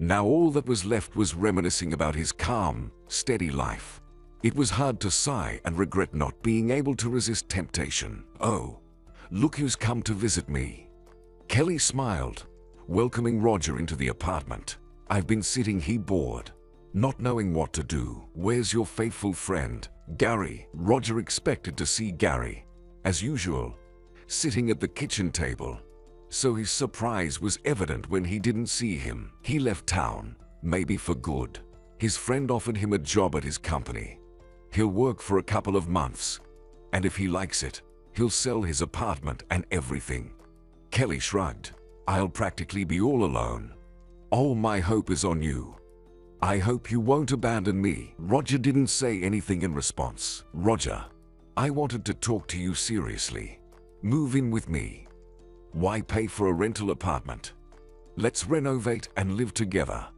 Speaker 1: Now all that was left was reminiscing about his calm, steady life. It was hard to sigh and regret not being able to resist temptation. "Oh, look who's come to visit me." Kelly smiled, welcoming Roger into the apartment. "I've been sitting here bored, not knowing what to do. Where's your faithful friend, Gary?" Roger expected to see Gary, as usual, sitting at the kitchen table. So his surprise was evident when he didn't see him. He left town, maybe for good. His friend offered him a job at his company. He'll work for a couple of months, and if he likes it, he'll sell his apartment and everything. Kelly shrugged. "I'll practically be all alone. All my hope is on you. I hope you won't abandon me." Roger didn't say anything in response. "Roger, I wanted to talk to you seriously. Move in with me. Why pay for a rental apartment? Let's renovate and live together.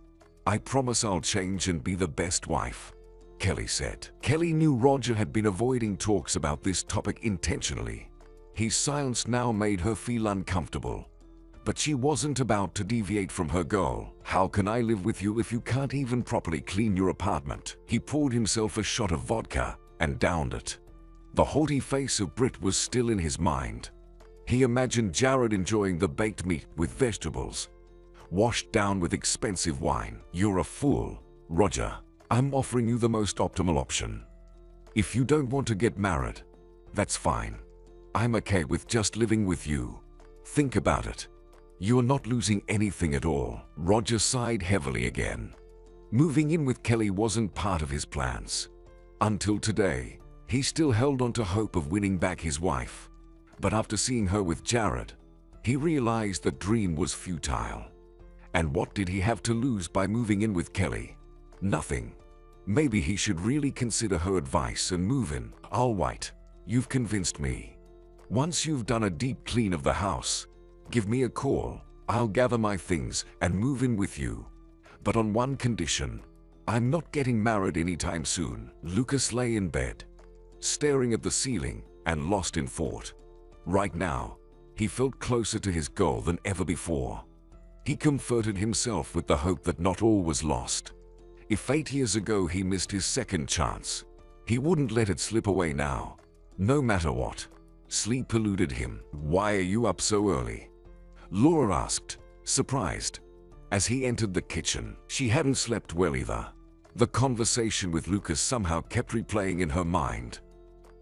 Speaker 1: I promise I'll change and be the best wife," Kelly said. Kelly knew Roger had been avoiding talks about this topic intentionally. His silence now made her feel uncomfortable. But she wasn't about to deviate from her goal. "How can I live with you if you can't even properly clean your apartment?" He poured himself a shot of vodka and downed it. The haughty face of Britt was still in his mind. He imagined Jared enjoying the baked meat with vegetables, washed down with expensive wine. "You're a fool, Roger. I'm offering you the most optimal option. If you don't want to get married, that's fine. I'm okay with just living with you. Think about it. You're not losing anything at all." Roger sighed heavily again. Moving in with Kelly wasn't part of his plans. Until today, he still held on to hope of winning back his wife. But after seeing her with Jared, he realized the dream was futile. And what did he have to lose by moving in with Kelly? Nothing. Maybe he should really consider her advice and move in. "All right, you've convinced me. Once you've done a deep clean of the house, give me a call. I'll gather my things and move in with you. But on one condition. I'm not getting married anytime soon." Lucas lay in bed, staring at the ceiling and lost in thought. Right now, he felt closer to his goal than ever before. He comforted himself with the hope that not all was lost. If 8 years ago he missed his second chance, he wouldn't let it slip away now, no matter what. Sleep eluded him. "Why are you up so early?" Laura asked, surprised. As he entered the kitchen, she hadn't slept well either. The conversation with Lucas somehow kept replaying in her mind.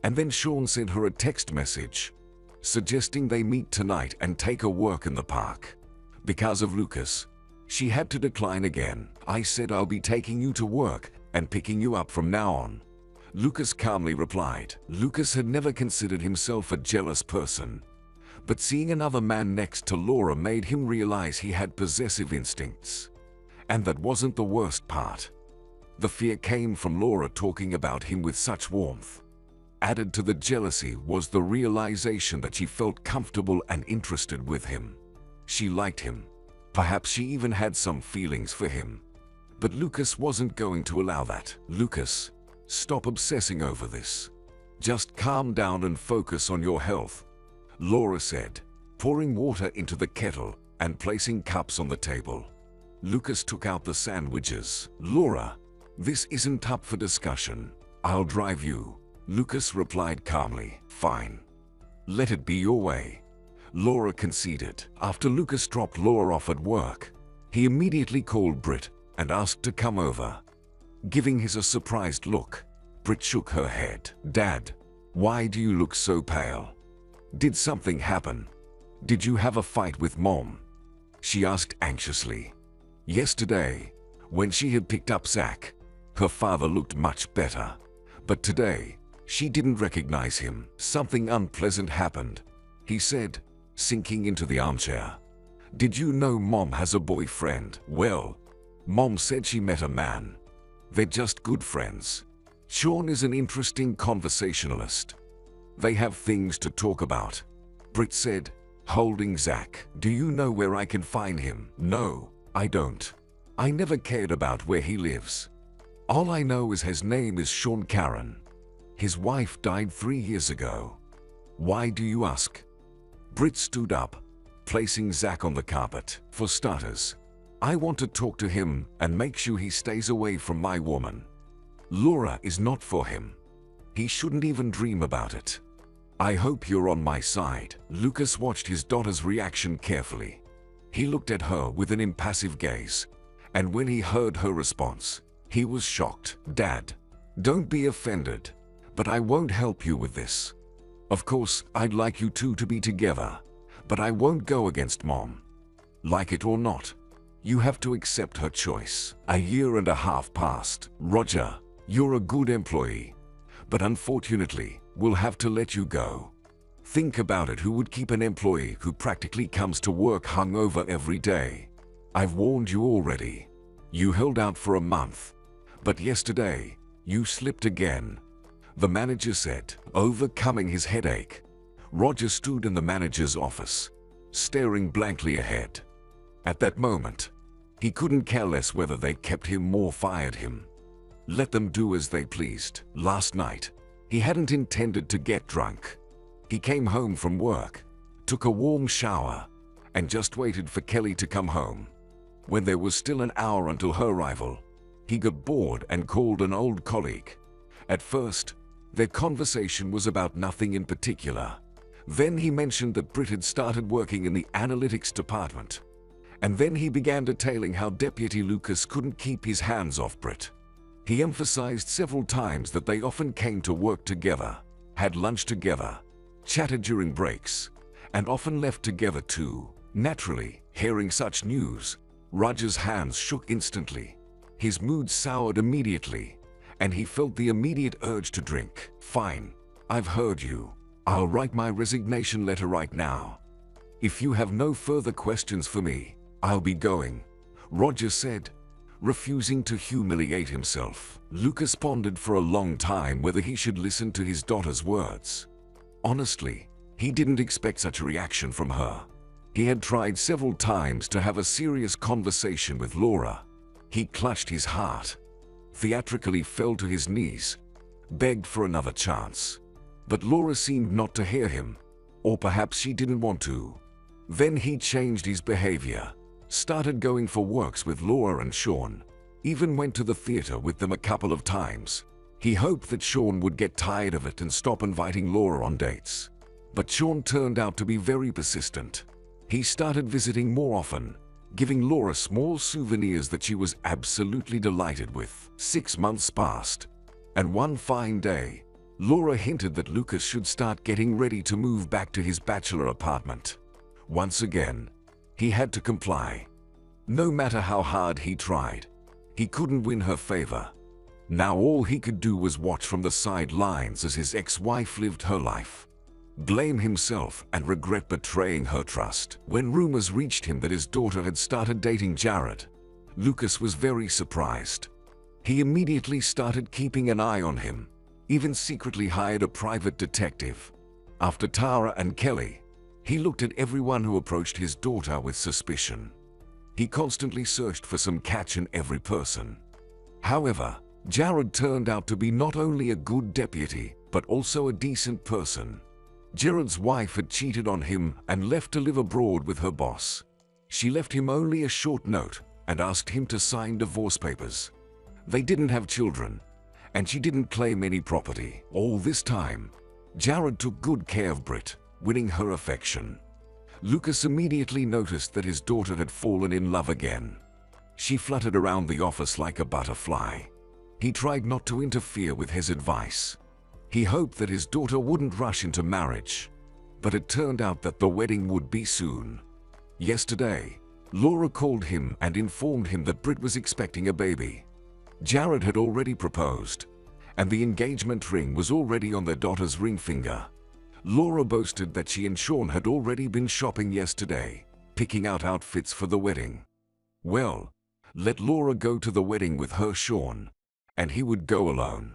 Speaker 1: And then Sean sent her a text message, suggesting they meet tonight and take a walk in the park. Because of Lucas, she had to decline again. "I said I'll be taking you to work and picking you up from now on," Lucas calmly replied. Lucas had never considered himself a jealous person, but seeing another man next to Laura made him realize he had possessive instincts. And that wasn't the worst part. The fear came from Laura talking about him with such warmth. Added to the jealousy was the realization that she felt comfortable and interested with him. She liked him. Perhaps she even had some feelings for him. But Lucas wasn't going to allow that. "Lucas, stop obsessing over this. Just calm down and focus on your health," Laura said, pouring water into the kettle and placing cups on the table. Lucas took out the sandwiches. "Laura, this isn't up for discussion. I'll drive you," Lucas replied calmly. "Fine. Let it be your way," Laura conceded. After Lucas dropped Laura off at work, he immediately called Britt and asked to come over. Giving his a surprised look, Britt shook her head. "Dad, why do you look so pale? Did something happen? Did you have a fight with Mom?" she asked anxiously. Yesterday, when she had picked up Zach, her father looked much better. But today, she didn't recognize him. "Something unpleasant happened," he said, sinking into the armchair. "Did you know Mom has a boyfriend?" "Well, Mom said she met a man. They're just good friends. Sean is an interesting conversationalist. They have things to talk about," Britt said, holding Zach. "Do you know where I can find him?" "No, I don't. I never cared about where he lives. All I know is his name is Sean Karen. His wife died 3 years ago." "Why do you ask?" Britt stood up, placing Zach on the carpet. "For starters, I want to talk to him and make sure he stays away from my woman. Laura is not for him. He shouldn't even dream about it. I hope you're on my side." Lucas watched his daughter's reaction carefully. He looked at her with an impassive gaze, and when he heard her response, he was shocked. "Dad, don't be offended, but I won't help you with this. Of course, I'd like you two to be together, but I won't go against Mom. Like it or not, you have to accept her choice." 1.5 years passed. "Roger, you're a good employee, but unfortunately, we'll have to let you go. Think about it, who would keep an employee who practically comes to work hungover every day? I've warned you already. You held out for a month, but yesterday, you slipped again," the manager said. Overcoming his headache, Roger stood in the manager's office, staring blankly ahead. At that moment, he couldn't care less whether they kept him or fired him. Let them do as they pleased. Last night, he hadn't intended to get drunk. He came home from work, took a warm shower, and just waited for Kelly to come home. When there was still an hour until her arrival, he got bored and called an old colleague. At first, their conversation was about nothing in particular. Then he mentioned that Britt had started working in the analytics department. And then he began detailing how Deputy Lucas couldn't keep his hands off Britt. He emphasized several times that they often came to work together, had lunch together, chatted during breaks, and often left together too. Naturally, hearing such news, Roger's hands shook instantly. His mood soured immediately, and he felt the immediate urge to drink. "Fine, I've heard you. I'll write my resignation letter right now. If you have no further questions for me, I'll be going," Roger said, refusing to humiliate himself. Lucas pondered for a long time whether he should listen to his daughter's words. Honestly, he didn't expect such a reaction from her. He had tried several times to have a serious conversation with Laura. He clutched his heart, theatrically fell to his knees, begged for another chance. But Laura seemed not to hear him, or perhaps she didn't want to. Then he changed his behavior, started going for walks with Laura and Sean, even went to the theater with them a couple of times. He hoped that Sean would get tired of it and stop inviting Laura on dates. But Sean turned out to be very persistent. He started visiting more often, giving Laura small souvenirs that she was absolutely delighted with. 6 months passed, and one fine day, Laura hinted that Lucas should start getting ready to move back to his bachelor apartment. Once again, he had to comply. No matter how hard he tried, he couldn't win her favor. Now all he could do was watch from the sidelines as his ex-wife lived her life, blame himself and regret betraying her trust. When rumors reached him that his daughter had started dating Jared, Lucas was very surprised. He immediately started keeping an eye on him, even secretly hired a private detective. After Tara and Kelly, he looked at everyone who approached his daughter with suspicion. He constantly searched for some catch in every person. However, Jared turned out to be not only a good deputy, but also a decent person. Jared's wife had cheated on him and left to live abroad with her boss. She left him only a short note and asked him to sign divorce papers. They didn't have children, and she didn't claim any property. All this time, Jared took good care of Britt, winning her affection. Lucas immediately noticed that his daughter had fallen in love again. She fluttered around the office like a butterfly. He tried not to interfere with his advice. He hoped that his daughter wouldn't rush into marriage, but it turned out that the wedding would be soon. Yesterday, Laura called him and informed him that Britt was expecting a baby. Jared had already proposed, and the engagement ring was already on their daughter's ring finger. Laura boasted that she and Sean had already been shopping yesterday, picking out outfits for the wedding. Well, let Laura go to the wedding with her Sean, and he would go alone.